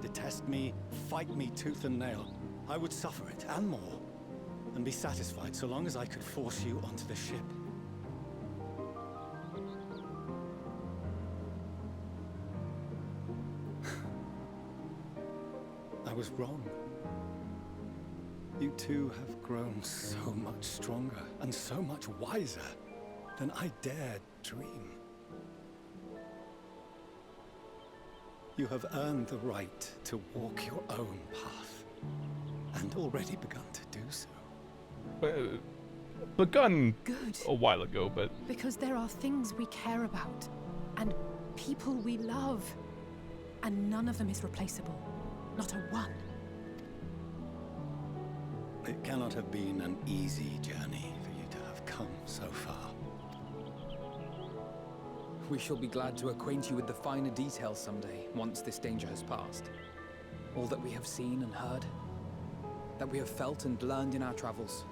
Detest me, fight me tooth and nail, I would suffer it, and more, and be satisfied so long as I could force you onto the ship. I was wrong. You two have grown so much stronger and so much wiser than I dared dream. You have earned the right to walk your own path, and already begun to do so. Begun Good. a while ago, but... Because there are things we care about, and people we love, and none of them is replaceable. Not a one. It cannot have been an easy journey for you to have come so far. We shall be glad to acquaint you with the finer details someday, once this danger has passed. All that we have seen and heard, that we have felt and learned in our travels.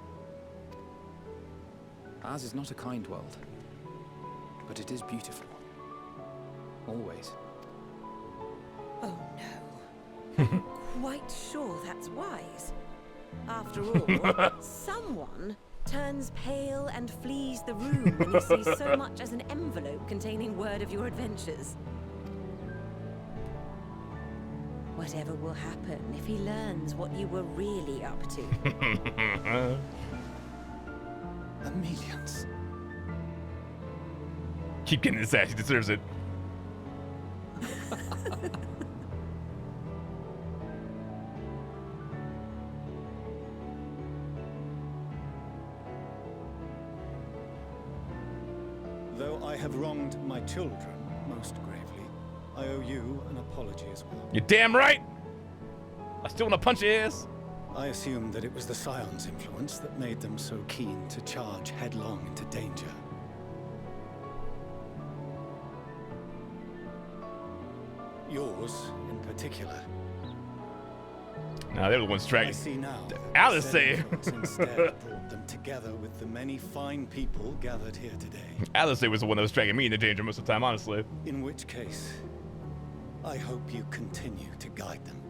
Ours is not a kind world, but it is beautiful. Always. Oh no. Quite sure that's wise. After all, someone turns pale and flees the room when he sees so much as an envelope containing word of your adventures. Whatever will happen if he learns what you were really up to? Millions. Keep getting his ass, he deserves it. Though I have wronged my children most gravely, I owe you an apology as well. You're damn right! I still want to punch your ass. I assumed that it was the Scion's influence that made them so keen to charge headlong into danger. Yours, in particular. Nah, they're the ones dragging. I see now. Alice say. Instead brought them together with the many fine people gathered here today. Alice was the one that was dragging me into danger most of the time, honestly. In which case, I hope you continue to guide them.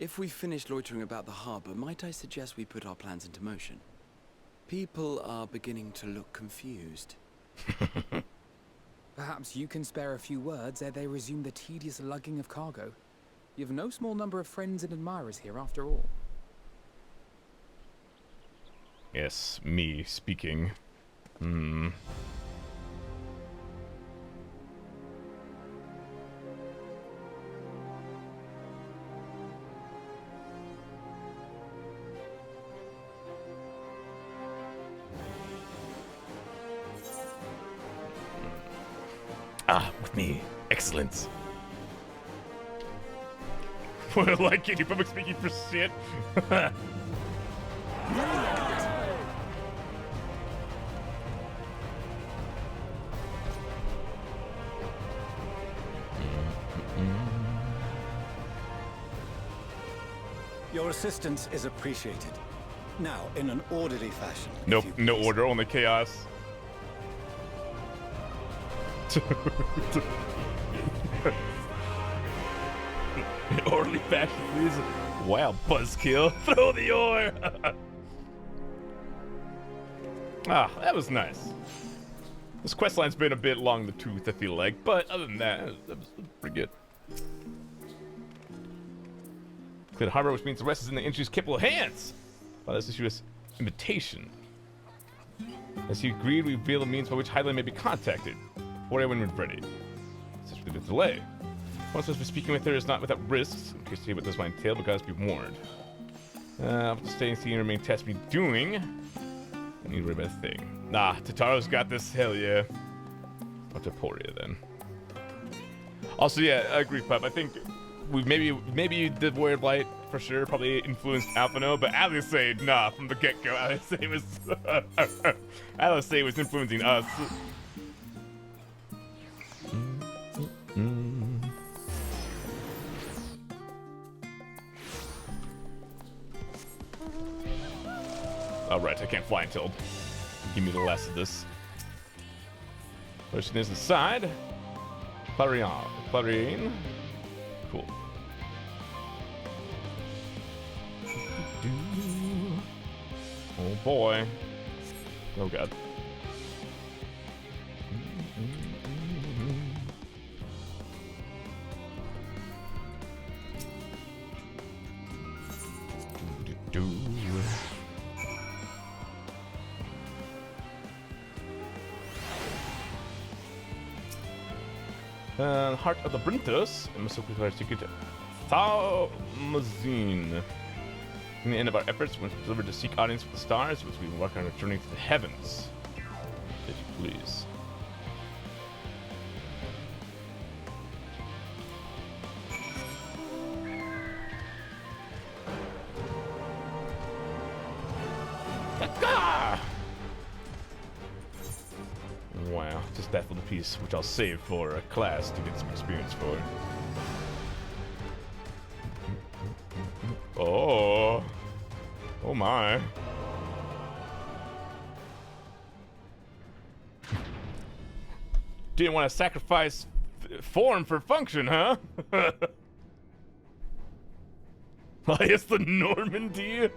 If we've finished loitering about the harbor, might I suggest we put our plans into motion? People are beginning to look confused. Perhaps you can spare a few words ere they resume the tedious lugging of cargo. You've no small number of friends and admirers here, after all. Yes, me speaking. Hmm. Ah, with me. Excellent. Like any public speaking for shit. Your assistance is appreciated. Now, in an orderly fashion. Nope, no order, only chaos. Orderly fashion, please. Wow, buzzkill. Throw the oar. Ah, that was nice. This questline's been a bit long in the tooth, I feel like, but other than that, that was pretty good. Clear the harbor, which means the rest is in the entry's capable hands. Well, let's issue this invitation. As he agreed, we reveal the means by which Highland may be contacted. Before everyone was ready. Such a delay. Once us speaking with her is not without risks, in case you hear what this might entail, but guys be warned. I'll just stay and see and remain test me doing. I need to worry about a thing. Nah, Tataro's got this, hell yeah. I'll Taporia then. Also, yeah, I agree, Pup. I think we maybe the Warrior of Light for sure probably influenced Alphino, but Alice nah, from the get-go, Alice was influencing us. Alright, I can't fly until give me the last of this. Pushing this aside. Clarion. Cool. Oh boy. Oh god. Heart of the Brintos, and must quickly secret Thalmazine. In the end of our efforts, we delivered to seek audience with the stars, which we will work on returning to the heavens. If you please. Wow, just that little piece, which I'll save for a class to get some experience for. Oh my. Didn't want to sacrifice form for function, huh? Highest the Normandy?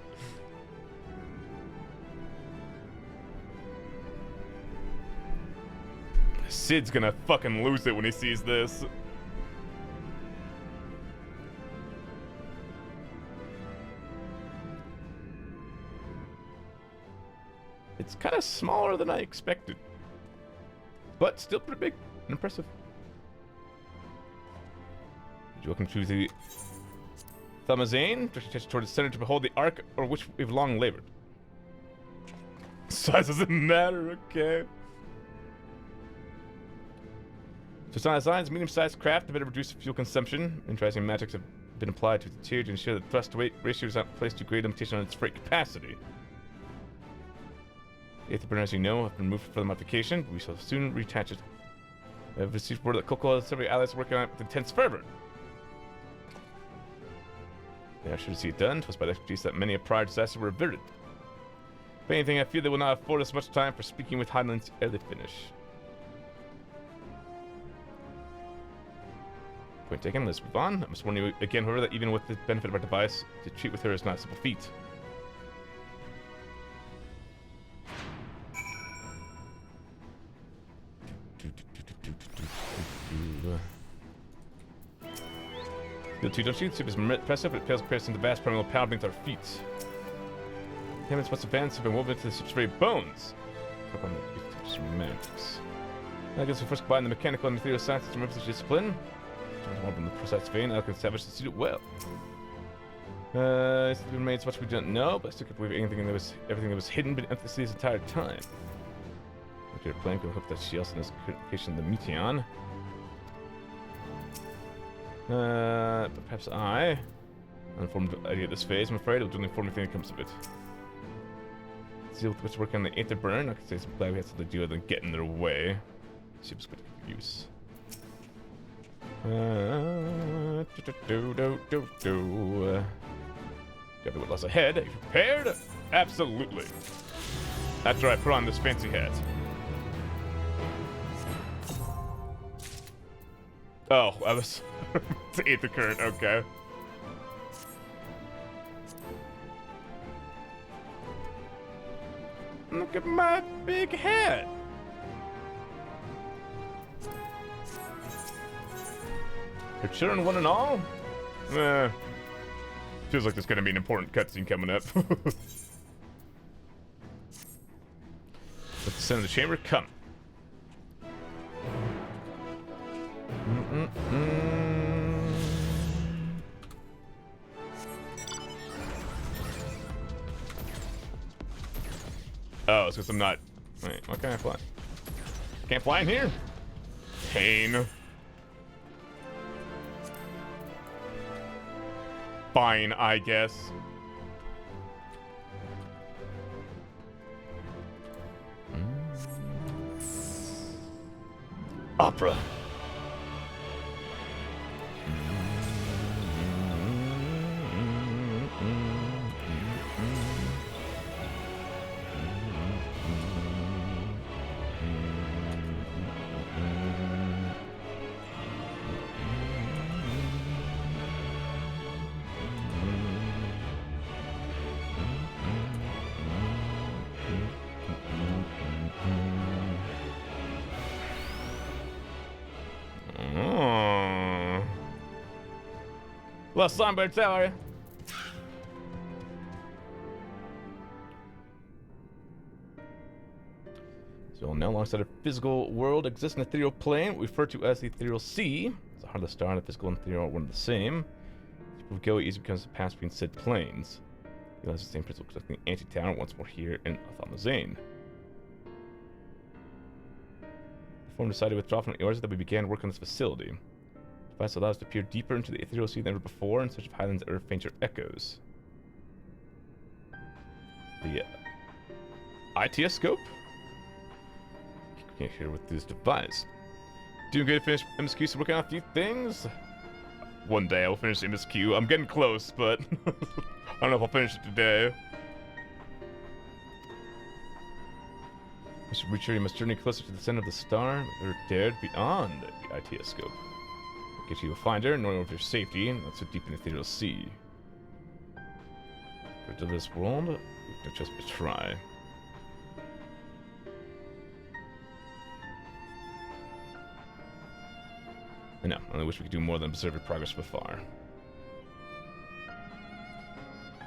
Sid's gonna fucking lose it when he sees this. It's kind of smaller than I expected, but still pretty big and impressive. Welcome to the Thalmazane, directed toward the center to behold the ark over which we've long labored. Size doesn't matter, okay. So it's on designs, medium-sized craft, a bit of reduced fuel consumption. Interesting magics have been applied to the tier to ensure that thrust-to-weight ratio is not placed too great a limitation on its freight capacity. The eighth burner, as you know, have been moved for further modification, but we shall soon reattach it. I have received word that Coco and several allies are working on it with intense fervor. They are sure to see it done. 'Twas by the expertise that many a prior disaster were averted. If anything, I fear they will not afford us much time for speaking with Highlands ere they finish. Point taken, let's move on. I must warn you again, however, that even with the benefit of our device, to treat with her is not a simple feat. Feel too, don't you? Super is impressive, but it pales comparison to the vast primal power beneath our feet. Hammond's must advance have been woven into the ship's very bones. Hope I'm not just romantics. I guess we first combine the mechanical and material sciences to represent discipline. More from the precise vein, I can establish to suit it well. It remains much we don't know, but I still can't believe everything that was hidden beneath the sea's entire time. Okay, plan can hope that she also knows the location of the Meteon. But perhaps I, uninformed idea of this phase, I'm afraid it'll only inform anything that comes of it. Zeal with which work on the Aether Burn, I can say I'm glad we had something to do other than get in their way. Seems good to give use. Got what lies ahead. Are you prepared? Absolutely. After I put on this fancy hat. Oh, I was to eat the current, okay. Look at my big hat. Your children, one and all? Feels like there's gonna be an important cutscene coming up. Let's descend the chamber. Come. Oh, it's because I'm not. Wait, why can't I fly? Can't fly in here? Pain. Fine, I guess. Opera. Well, Songbird Tower. So now alongside a physical world exists an ethereal plane, what we refer to as the ethereal sea. It's the heart of the star and the physical and ethereal are one and the same. If go easy becomes the pass between said planes. It has the same principle constructing the anti-tower once more here in Athamazane. The form decided to withdraw from the orders that we began work on this facility. The device allows us to peer deeper into the ethereal sea than ever before in search of Highland's ever fainter echoes. The ITS scope? Can't hear with this device. Doing good to finish MSQ, so working on a few things. One day I will finish MSQ. I'm getting close, but I don't know if I'll finish it today. Mr. Reacher, you must journey closer to the center of the star, or dared beyond the ITS scope. We'll get you a finder, knowing of your safety, and that's so deep in the ethereal sea. To this world, we can just try. I know, I only wish we could do more than observe your progress so far.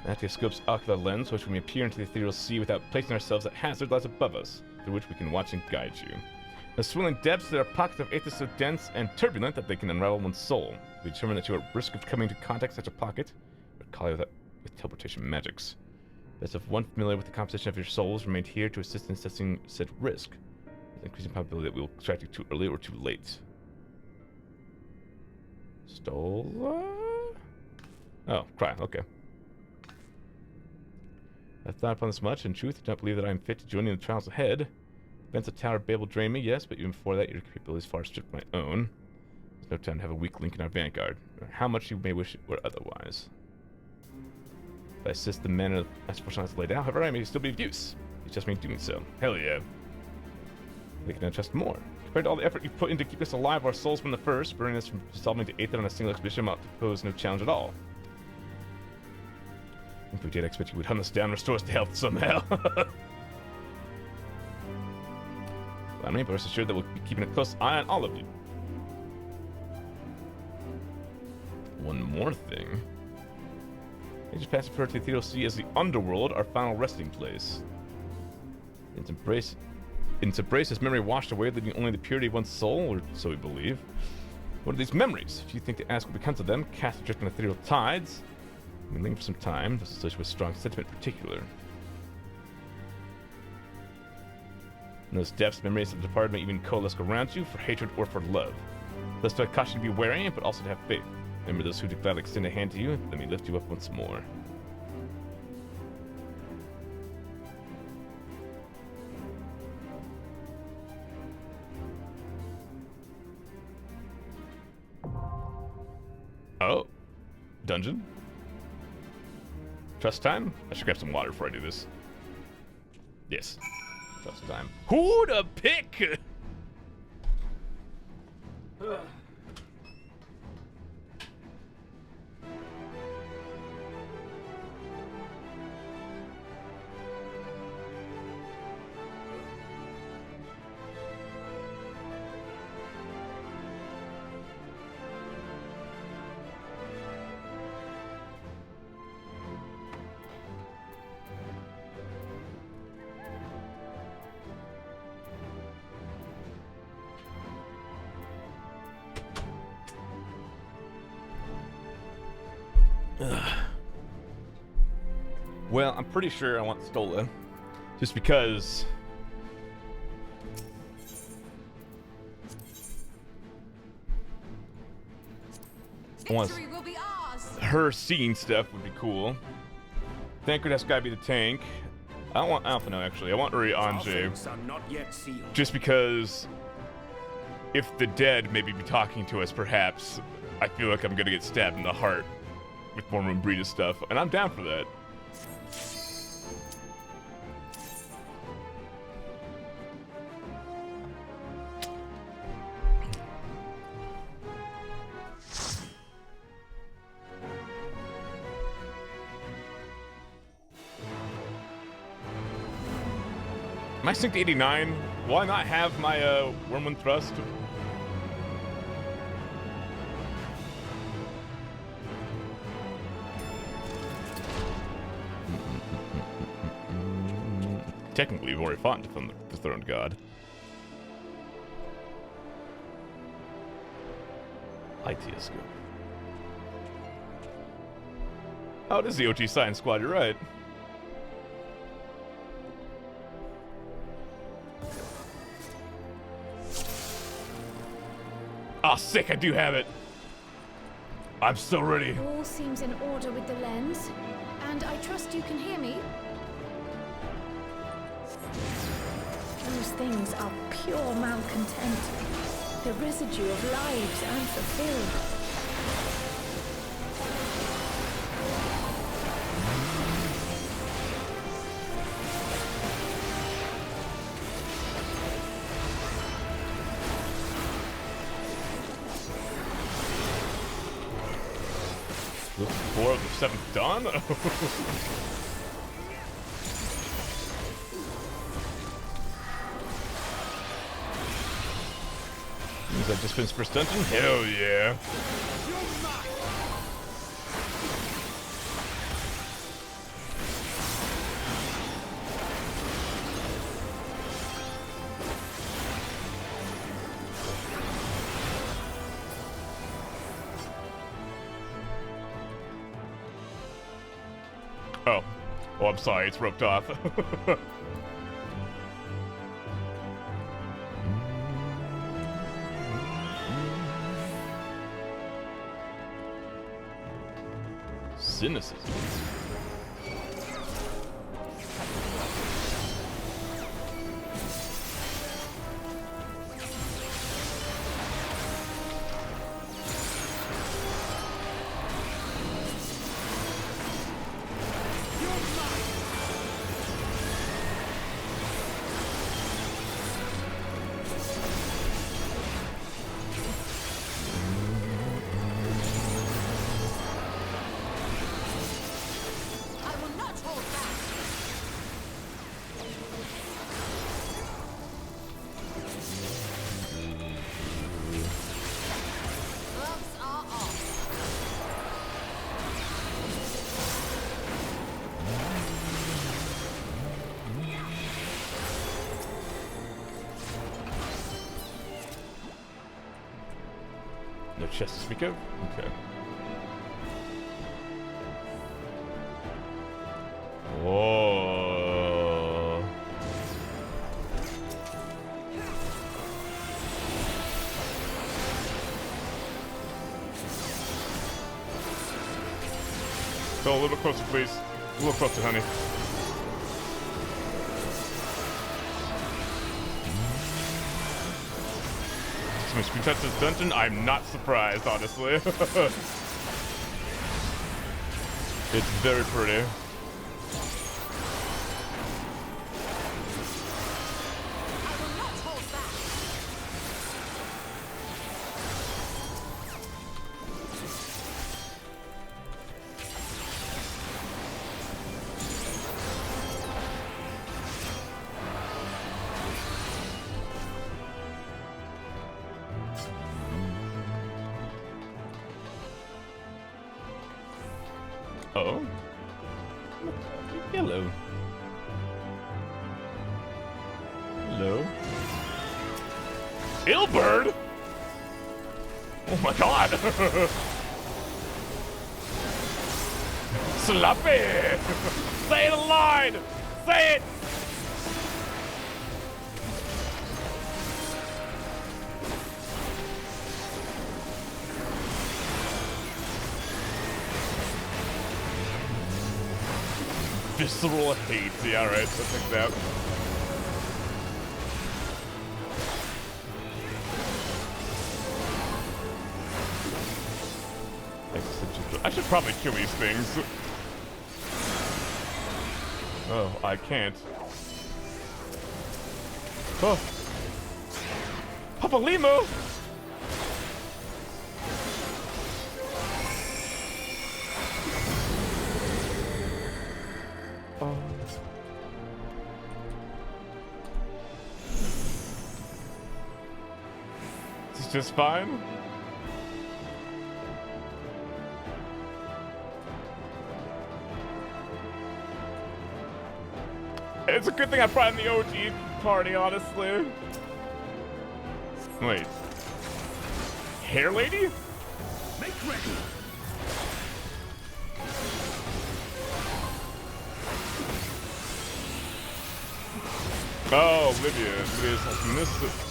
The scope's ocular lens, which we may appear into the ethereal sea without placing ourselves at hazard, lies above us, through which we can watch and guide you. In the swirling depths, there are pockets of aether so dense and turbulent that they can unravel one's soul. We determine that you are at risk of coming into contact with such a pocket, but call it with teleportation magics. Best of one familiar with the composition of your souls remained here to assist in assessing said risk. There's an increasing probability that we will extract you too early or too late. Stola? Oh, cry, okay. I've thought upon this much. In truth, I do not believe that I am fit to join in the trials ahead. Events of Tower of Babel drain me, yes, but even before that, your capabilities far outstrip my own. There's no time to have a weak link in our vanguard, no matter how much you may wish it were otherwise. If I assist the men as fortunately laid out, however, I may still be of use. It's just me doing so. Hell yeah. They can adjust more. Compared to all the effort you put in to keep us alive, our souls from the first, burning us from dissolving to Aether on a single expedition ought to pose no challenge at all. If we did, I expect you would hunt us down and restore us to health somehow. I mean, but rest assured that we'll be keeping a close eye on all of you. One more thing. I just passed refer to the Ethereal Sea as the Underworld, our final resting place. In its embrace, is memory washed away, leaving only the purity of one's soul, or so we believe. What are these memories? If you think to ask what becomes of them, cast adrift on ethereal tides. We linger for some time, this associated with strong sentiment in particular. In those depths, memories of the departed may even coalesce around you for hatred or for love. Thus do I caution you to be wary, but also to have faith. Remember those who gladly extend a hand to you, let me lift you up once more. Oh. Dungeon? Trust time? I should grab some water before I do this. Yes. Trust time. Who to pick? Well, I'm pretty sure I want Stola. Just because... Victory will be ours. Her seeing stuff would be cool. Thancred has gotta be the tank. I don't want Alphino, actually. I want Uri-Anje. Just because if the dead maybe be talking to us, perhaps, I feel like I'm gonna get stabbed in the heart with more Moonbreeda stuff, and I'm down for that. Am I synced to 89? Will I not have my Wormwind Thrust? Technically, we've already fought the Throned God. ITS scope. Oh, it is the OG Science Squad, you're right. Ah, oh, sick, I do have it. I'm so ready. All seems in order with the lens, and I trust you can hear me. Those things are pure malcontent, the residue of lives unfulfilled. Four of the seventh done? Is that just Finn's first dungeon? Hell yeah. Oh, I'm sorry, it's roped off. Cynicism. No chest to speak of? Okay. Whoa. Go a little bit closer, please. A little closer, honey. When we touch this dungeon, I'm not surprised, honestly. It's very pretty. Oh. Hello. Hello. Illbird? Oh my god. Sloppy! Say the line! Say it! Visceral hate. Yeah, alright, let's take that. I should probably kill these things. Oh, I can't. Oh. Papa Limo! Oh. This is just fine? It's a good thing I brought in the OG party, honestly. Wait. Hair lady? Make ready. Oh, Lydia's like this.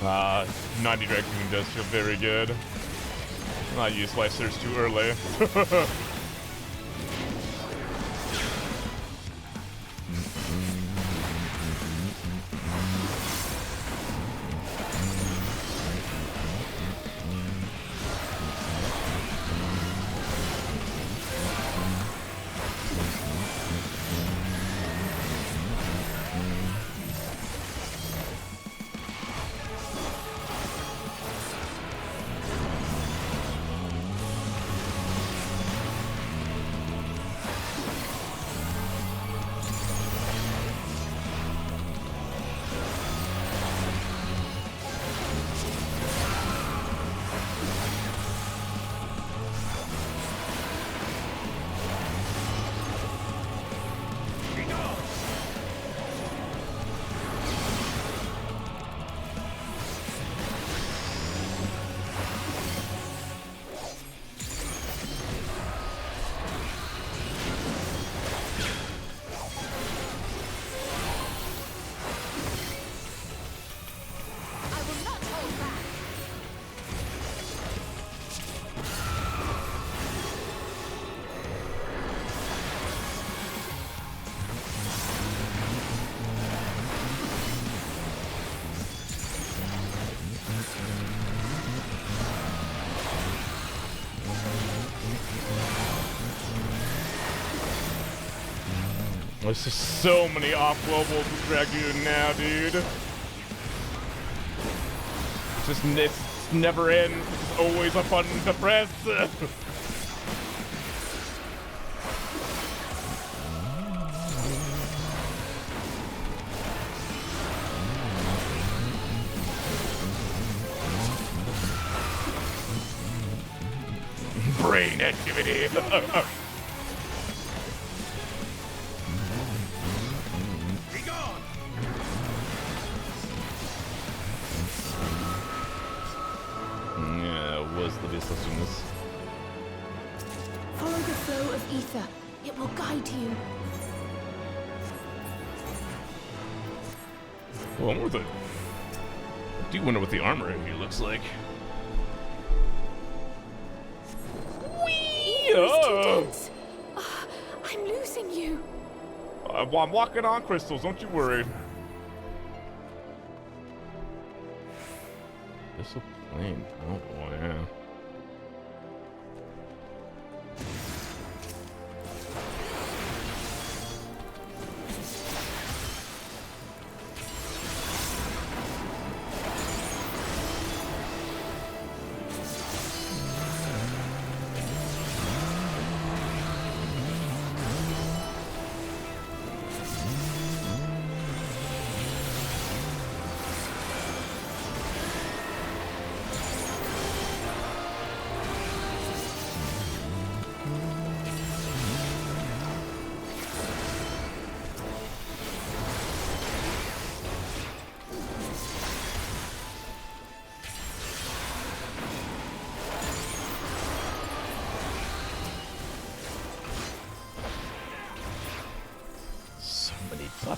Ah, 90 Dragoon does feel very good. I used Life Surge too early. There's just so many off-globals with Dragoon now, dude. It's never ends. It's always a button to press. Brain activity. Follow the flow of ether. It will guide you. Well, I wonder I do wonder what the armor in here looks like. Whee! Oh. I'm losing you. I'm walking on crystals, don't you worry. This'll plane. Oh boy, yeah.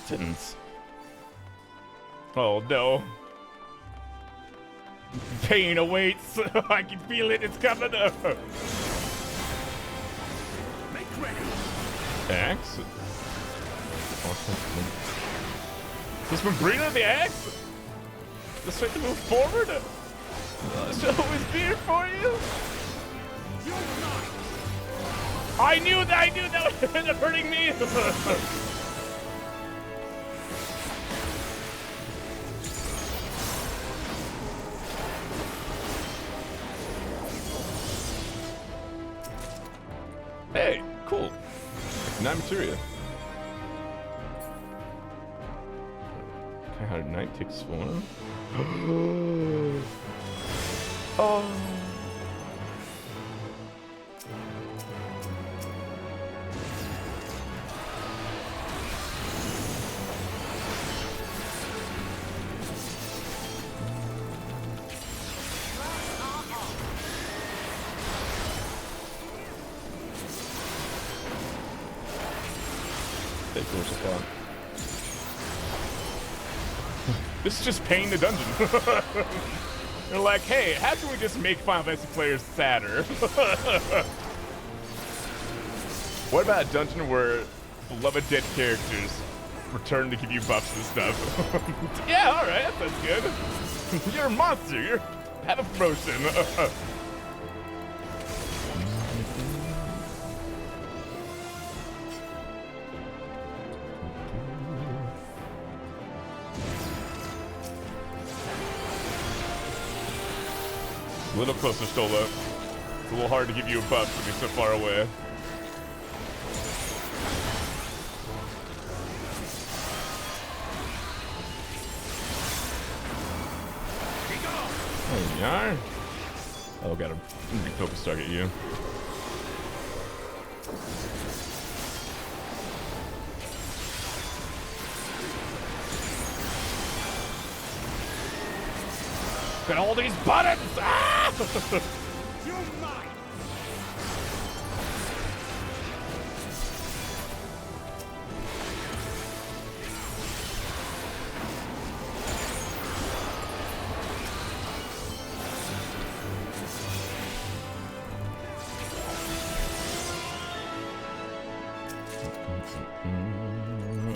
distance. Oh no. Pain awaits. I can feel it. It's coming up. Make ready. Axe? This one bring on the axe? Let's try to move forward. I'll always be here for you. I knew that would end up hurting me. Hey, cool. 9 materia. Okay, how did night takes form? Oh. This is just paying the dungeon. They're like, hey, how can we just make Final Fantasy players sadder? What about a dungeon where beloved dead characters return to give you buffs and stuff? Yeah, alright, that sounds good. You're a monster, have a promotion. A little closer, Stola. It's a little hard to give you a buff when you're so far away. There you are. Oh, gotta refocus target you. Got all these buttons! Ah! You're mine!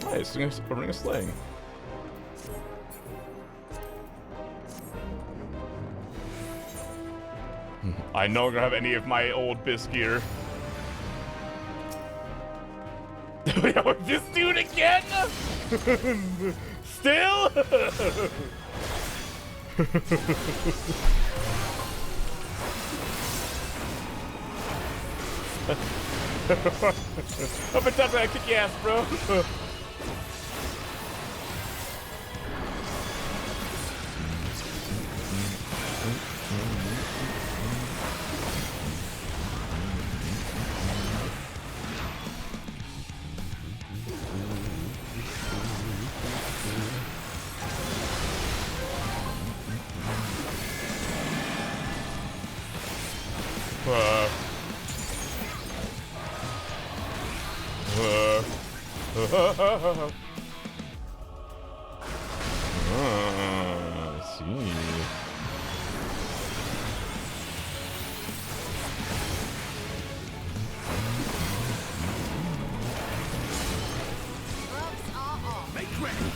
Nice, a ring of slaying. I no longer have any of my old BIS gear. This dude again? Still? Up and top, I kick your ass, bro. I see. Make ready.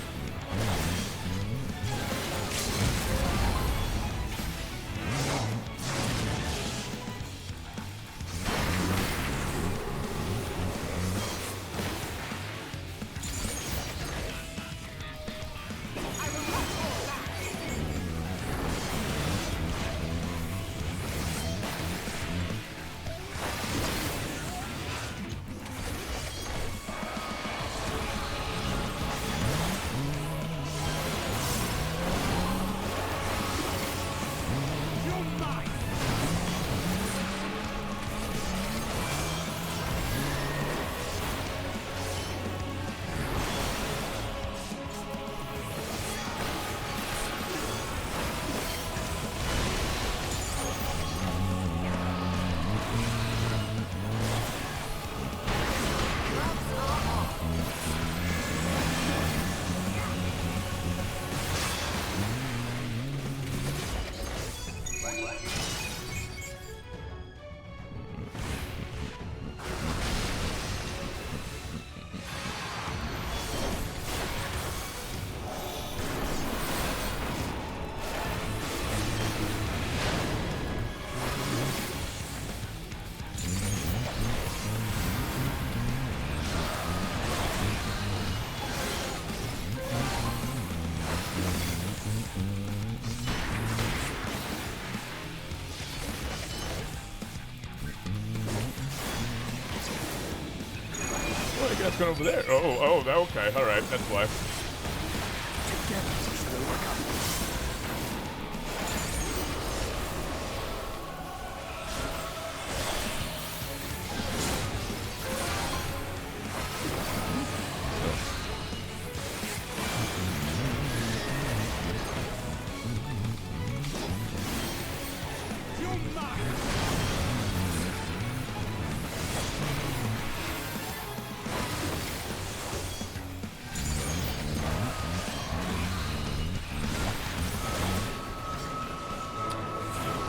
what's going over there? Oh, okay, alright, that's why.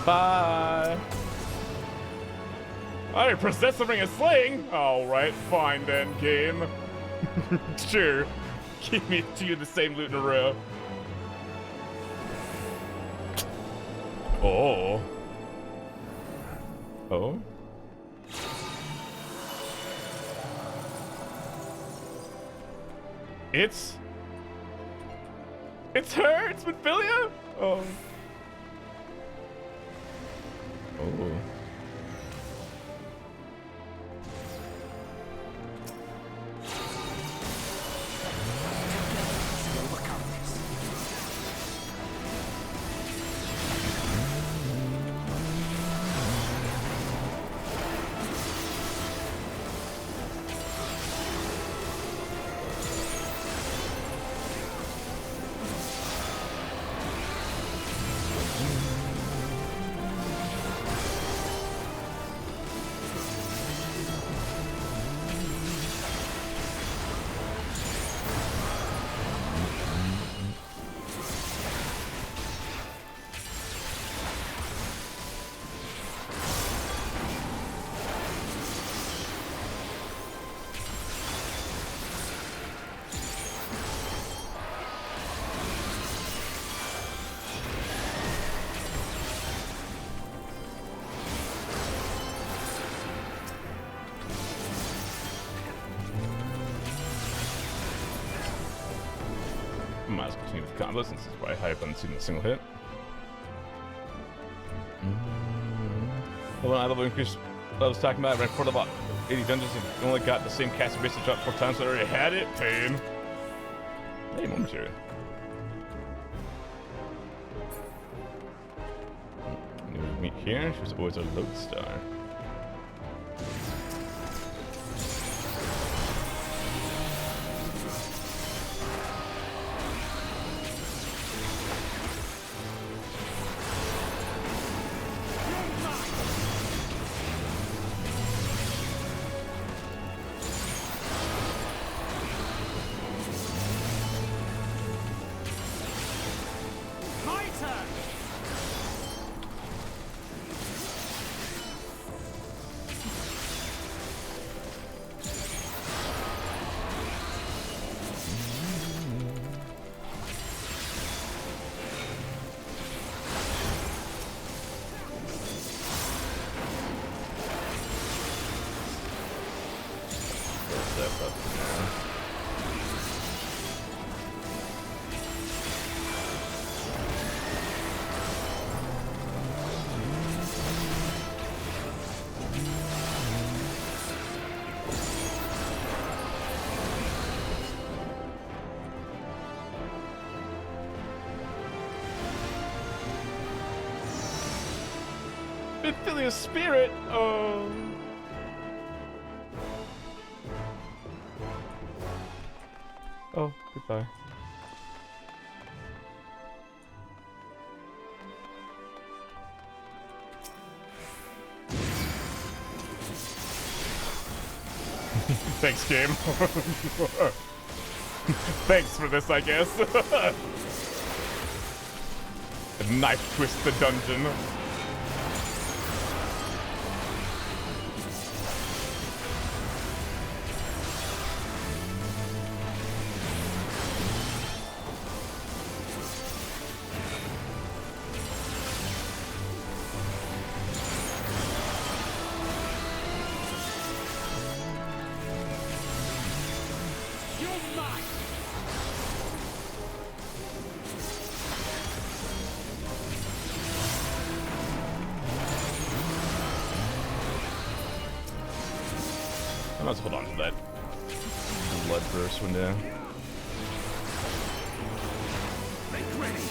Bye. I possess the ring of slaying. All right, fine then, game. Sure, keep me two of the same loot in a row. Oh. Oh. It's her. It's Minfilia. Oh. Oh. Might as well continue with combos since it's probably high up on the single hit. Hold on, I level increase. What I was talking about, I ran for about 80 dungeons and only got the same cast base drop 4 times, so I already had it. Pain. Hey, momentary. New meet here. She was always a lodestar. Minfilia's spirit. Oh. Oh, goodbye. Thanks, game. Thanks for this, I guess. Knife twist the dungeon. Let's hold on to that. Bloodburst window. Make ready.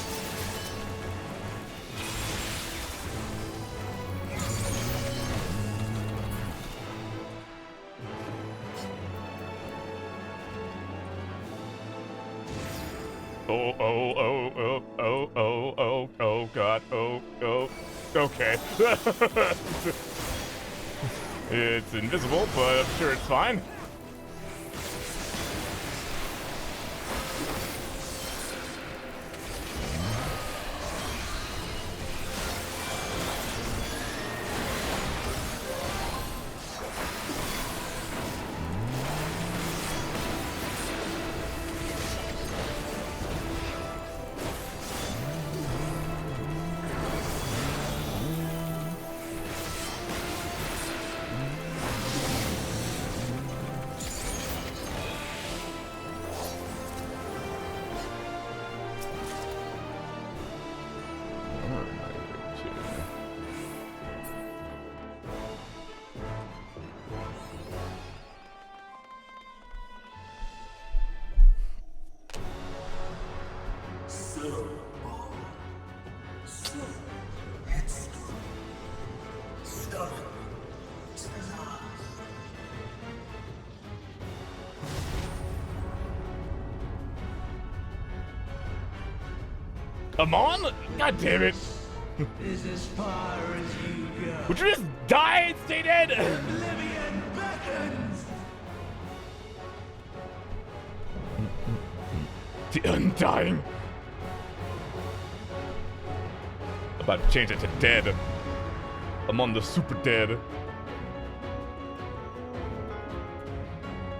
Oh, God. Okay. It's invisible, but I'm sure it's fine. Come on! God damn it! Is as far as you go. Would you just die and stay dead? Oblivion beckons. The Undying. About to change it to dead. I'm on the super dead.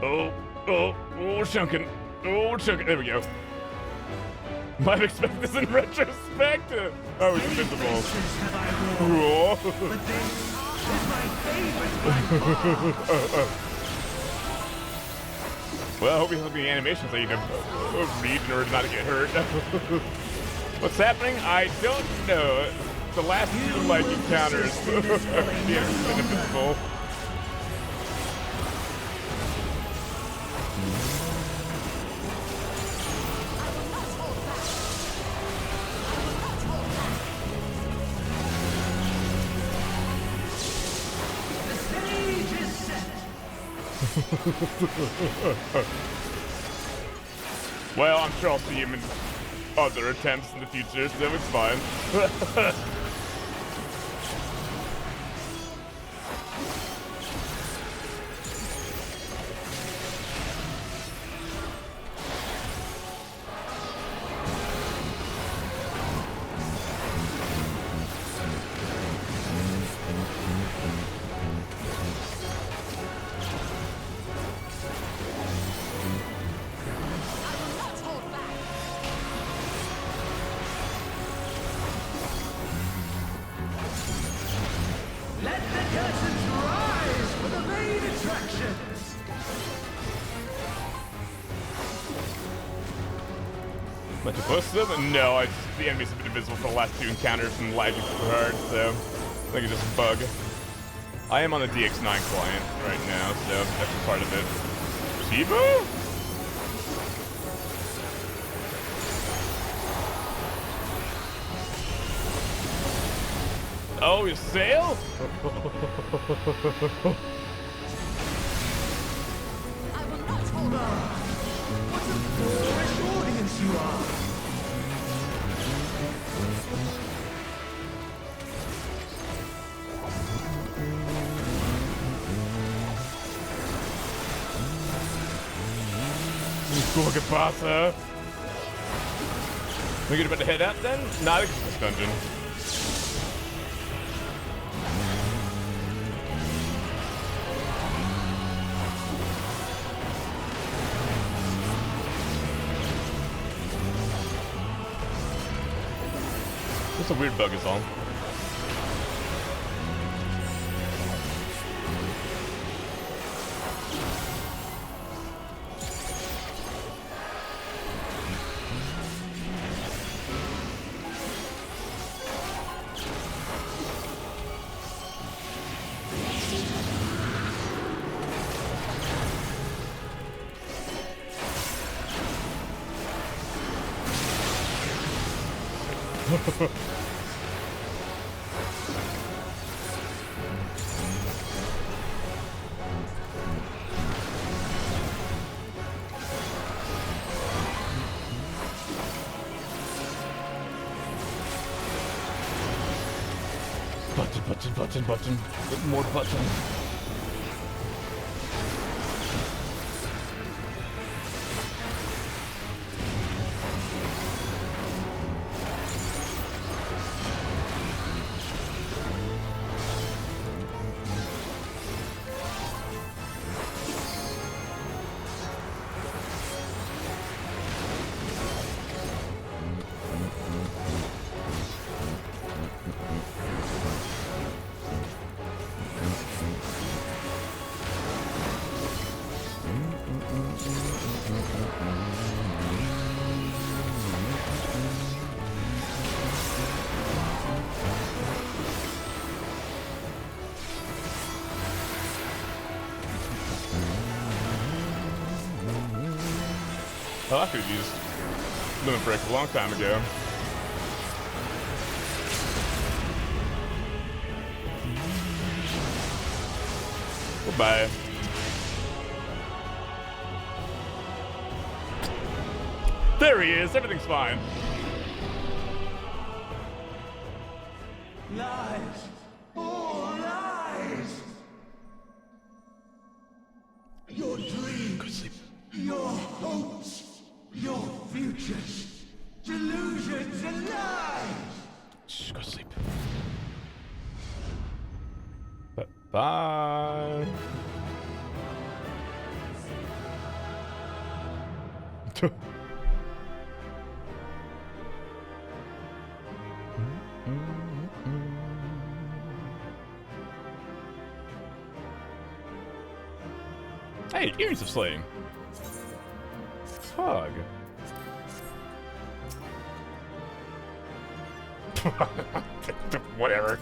Oh, we're chunking. Oh, we're chunking. There we go. Might expect this in retrospect. I was invisible. Cool. Well, I hope you have the animations that you can read in order not to get hurt. What's happening? I don't know. The last two like encounters, the enemy's been invisible. Well, I'm sure I'll see him in other attempts in the future, so it's fine. Much opposed to them? No, the enemies have been invisible for the last two encounters and lagging super hard, so I think it's just a bug. I am on the DX9 client right now, so that's part of it. Shibu? Oh, you sail? I will not hold on. What a foolish audience you are. Cool, good boss, huh? We get about to head out then? Nah, I think it's this dungeon. It's a weird bug is all. Button. Get more button. Oh, I could have used Limit Break a long time ago. Goodbye. There he is. Everything's fine. Lies! All lies! Your dreams, your hopes, your futures, delusions and lies! Shh, go to sleep. Bye. Hey, earrings of slaying. Hug. Whatever.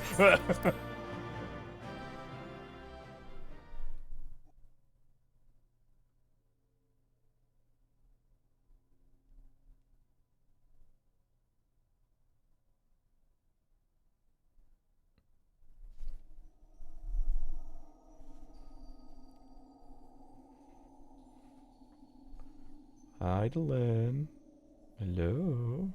Hi, Dylan. Hello.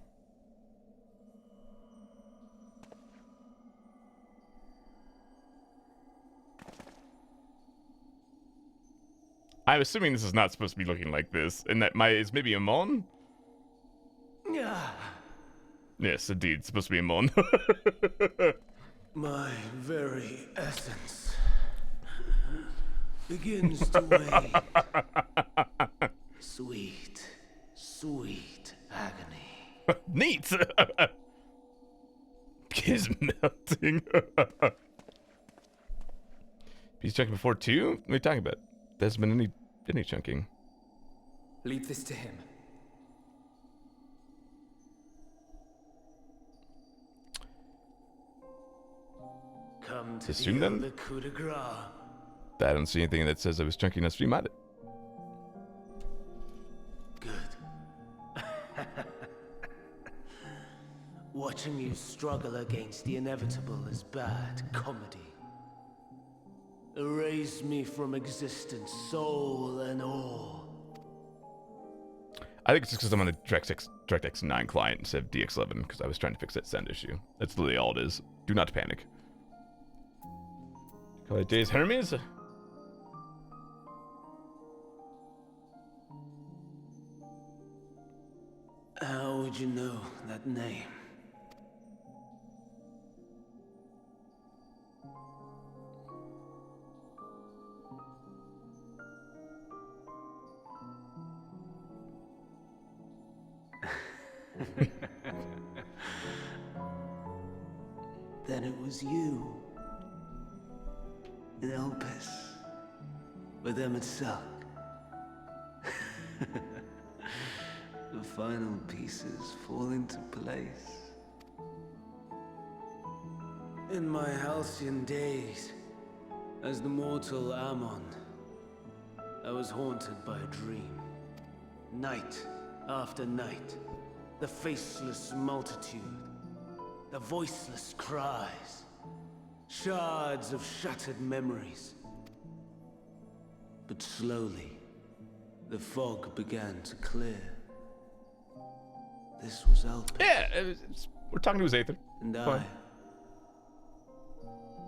I'm assuming this is not supposed to be looking like this, and that is maybe a mon? Yeah. Yes, indeed, it's supposed to be a mon. My very essence begins to wane. Sweet, sweet agony. Neat! He's melting. He's chunking before too? What are you talking about? There's been any chunking. Leave this to him. Come to Assume deal then? the coup de grace. I don't see anything that says I was chunking on stream at it. Watching you struggle against the inevitable is bad comedy. Erase me from existence, soul and all. I think it's just because I'm on a DirectX 9 client instead of DX11 because I was trying to fix that send issue. That's literally all it is. Do not panic. Call it Days Hermes? How would you know that name? Then it was you. In ELPIS. With Emmett Silk. The final pieces fall into place. In my halcyon days, as the mortal Ammon, I was haunted by a dream. Night after night, the faceless multitude, the voiceless cries, shards of shattered memories. But slowly, the fog began to clear. This was ELPIS. Yeah, we're talking to his Aether. And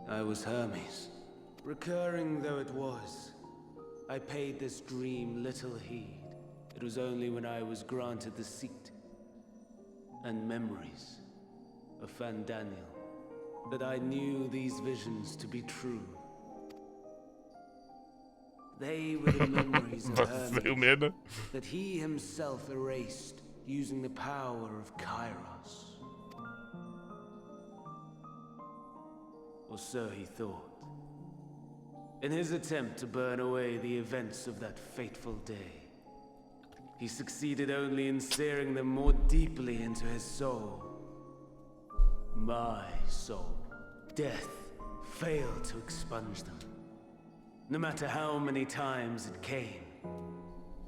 I was Hermes. Recurring though it was, I paid this dream little heed. It was only when I was granted the seat and memories of Fandaniel that I knew these visions to be true. They were the memories of Hermes that he himself erased using the power of Kairos. Or so he thought. In his attempt to burn away the events of that fateful day, he succeeded only in searing them more deeply into his soul. My soul. Death failed to expunge them. No matter how many times it came.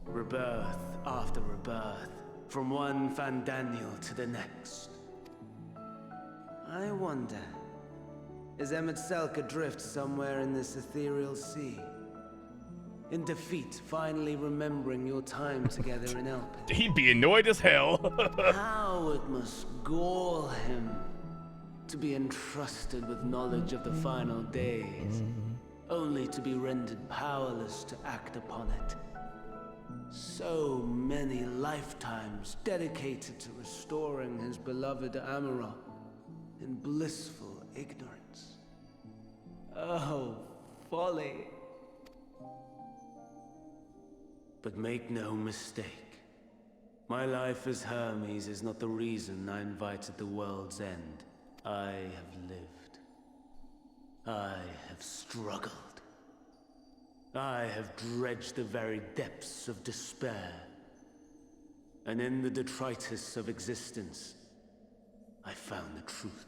Rebirth after rebirth, from one Fandaniel to the next. I wonder, is Emet-Selch adrift somewhere in this ethereal sea? In defeat, finally remembering your time together in ELPIS? He'd be annoyed as hell. How it must gall him to be entrusted with knowledge of the final days, only to be rendered powerless to act upon it. So many lifetimes dedicated to restoring his beloved Amaral in blissful ignorance. Oh, folly. But make no mistake, my life as Hermes is not the reason I invited the world's end. I have lived. I have struggled. I have dredged the very depths of despair. And in the detritus of existence, I found the truth.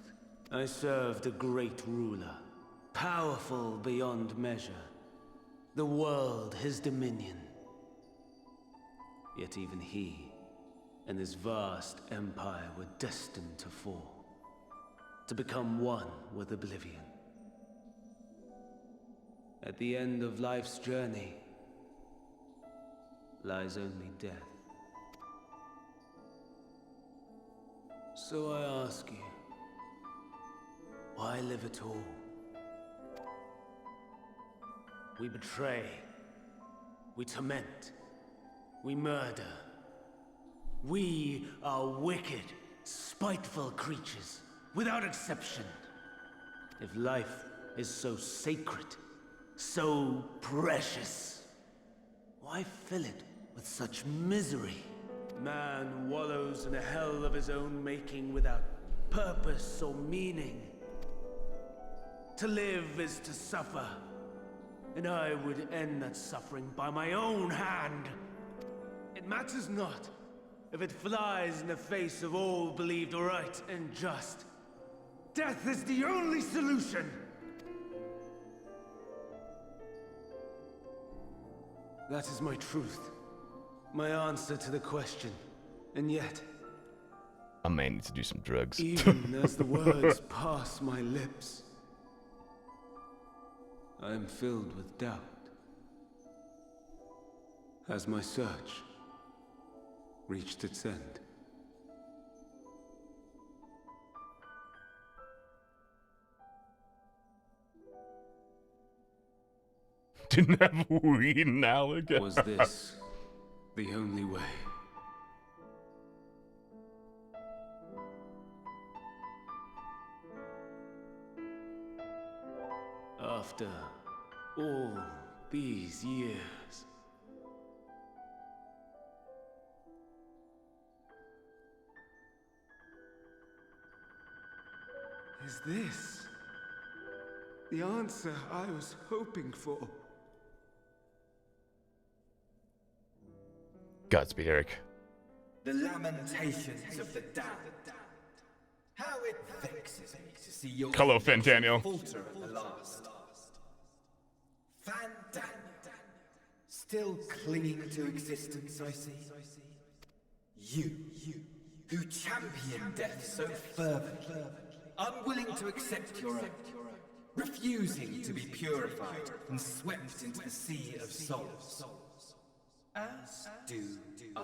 I served a great ruler, powerful beyond measure. The world, his dominion. Yet even he and his vast empire were destined to fall, to become one with oblivion. At the end of life's journey lies only death. So I ask you, why live at all? We betray, we torment, we murder. We are wicked, spiteful creatures, without exception. If life is so sacred, so precious, why fill it with such misery? Man wallows in a hell of his own making without purpose or meaning. To live is to suffer, and I would end that suffering by my own hand. It matters not if it flies in the face of all believed right and just. Death is the only solution! That is my truth. My answer to the question. And yet, I may need to do some drugs. even as the words pass my lips, I am filled with doubt. Has my search reached its end? Didn't have weed now again. Was this the only way? After all these years, is this the answer I was hoping for? Godspeed, Eric. The lamentations of the damned. How it vexes me to see your Hello, Fandaniel. falter at the last. Fandaniel, still clinging to existence, I see. You, who champion death so fervently, unwilling to accept your own, refusing to be purified and swept into the sea of souls. As do I.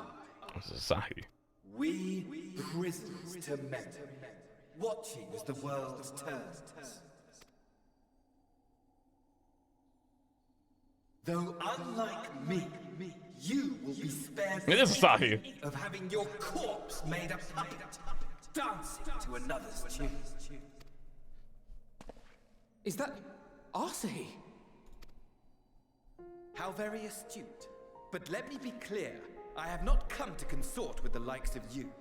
Society. We prisoners to men, watching as the world turns. Though unlike me, you will be spared It is Asahi. of having your corpse made a puppet, dancing to another's tune. Is that Asahi? How very astute. But let me be clear, I have not come to consort with the likes of you.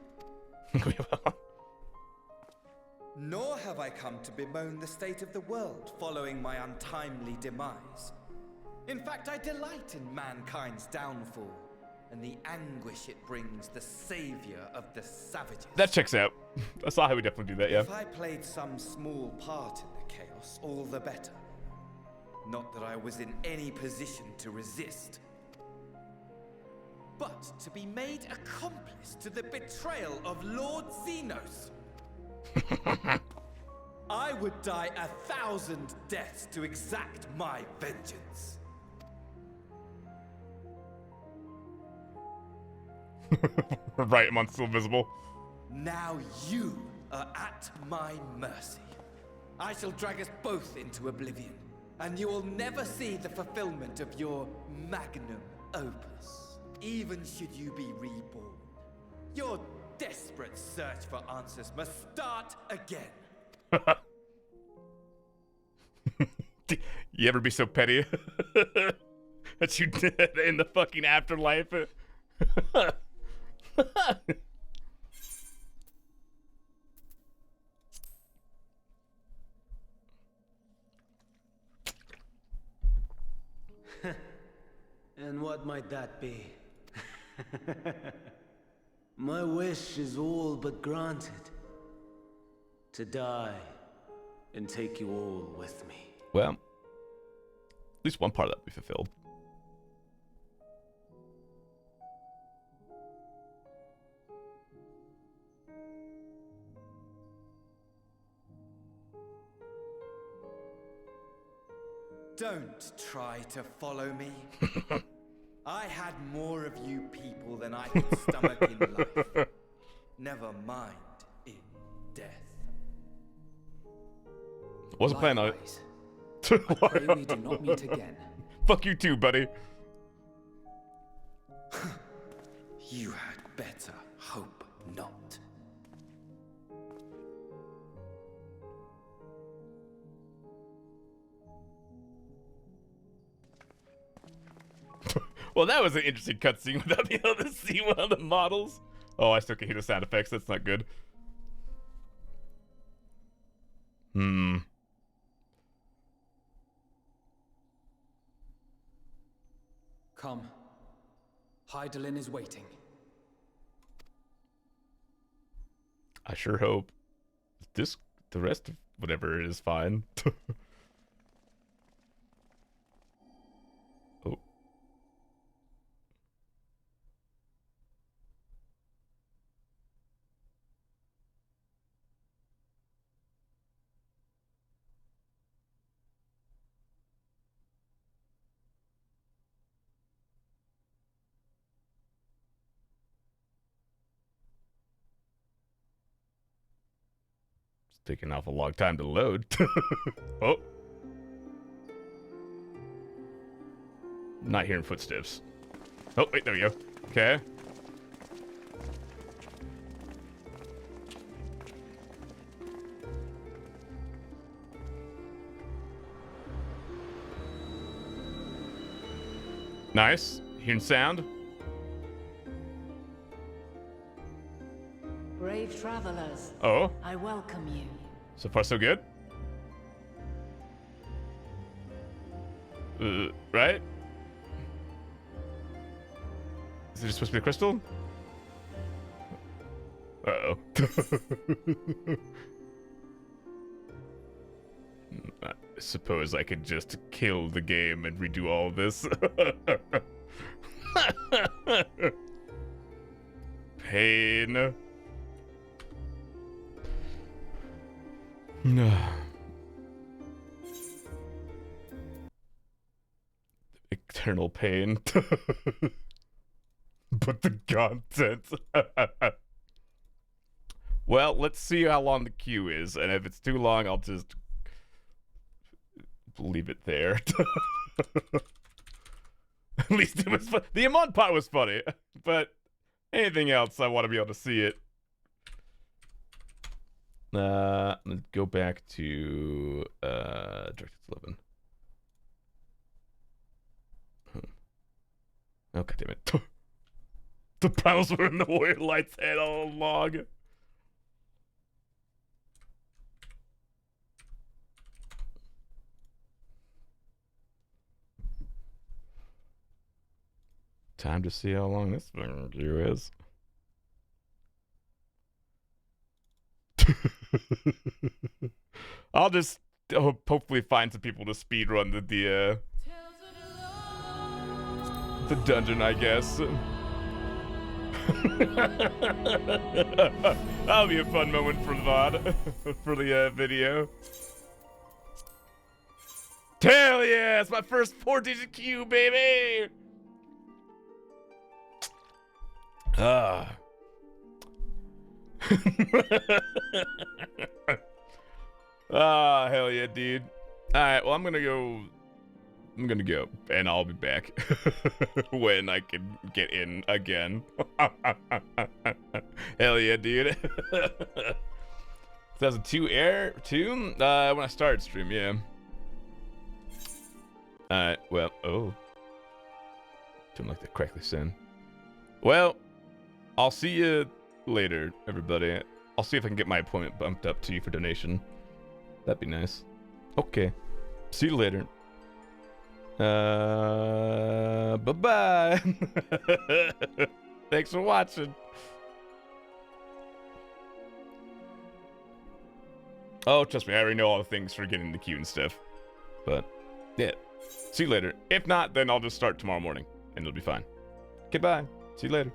Nor have I come to bemoan the state of the world following my untimely demise. In fact, I delight in mankind's downfall and the anguish it brings the savior of the savages. That checks out. Asahi would definitely do that, yeah. If I played some small part in the chaos, all the better. Not that I was in any position to resist. But to be made accomplice to the betrayal of Lord Xenos. I would die 1,000 deaths to exact my vengeance. Right, I'm still visible. Now you are at my mercy. I shall drag us both into oblivion, and you will never see the fulfillment of your magnum opus, even should you be reborn. Your desperate search for answers must start again. You ever be so petty that you did in the fucking afterlife? And what might that be? My wish is all but granted. To die and take you all with me. Well, at least one part of that will be fulfilled. Don't try to follow me. I had more of you people than I could stomach in life. Never mind in death. Wasn't planning on Likewise. it. I pray we do not meet again. Fuck you too, buddy. You had better hope not. Well, that was an interesting cutscene without being able to see one of the models. Oh, I still can hear the sound effects. That's not good. Hmm. Come. Hydaelyn is waiting. I sure hope the rest of whatever is fine. Oh. It's taking off a long time to load. Oh. Not hearing footsteps. Oh, wait, there we go. Okay. Nice. Hearing sound. Brave travelers. Oh. I welcome you. So far, so good. Right? Is it just supposed to be a crystal? Uh-oh. I suppose I could just kill the game and redo all of this. Pain. Eternal pain. But the content. Well, let's see how long the queue is, and if it's too long, I'll just leave it there. At least it was fun. The Amon part was funny, but anything else, I want to be able to see it. Let's go back to DirectX 11. Oh, God damn it. The panels were in the Warrior Light's head all along. Time to see how long this fucking queue is. I'll just hopefully find some people to speedrun the dungeon, I guess. That'll be a fun moment for the VOD, for the video. Hell yeah, it's my first 4-digit queue, baby! Ah. Ah, hell yeah, dude. Alright, well, I'm gonna go, and I'll be back when I can get in again. Hell yeah, dude. 2002 air 2? When I started stream, yeah. Alright, well, oh. Don't like that crackly sound. Well, I'll see you later, everybody. I'll see if I can get my appointment bumped up to you for donation. That'd be nice. Okay. See you later. Bye-bye. Thanks for watching. Oh, trust me, I already know all the things for getting the queue and stuff. But, yeah. See you later. If not, then I'll just start tomorrow morning, and it'll be fine. Goodbye. See you later.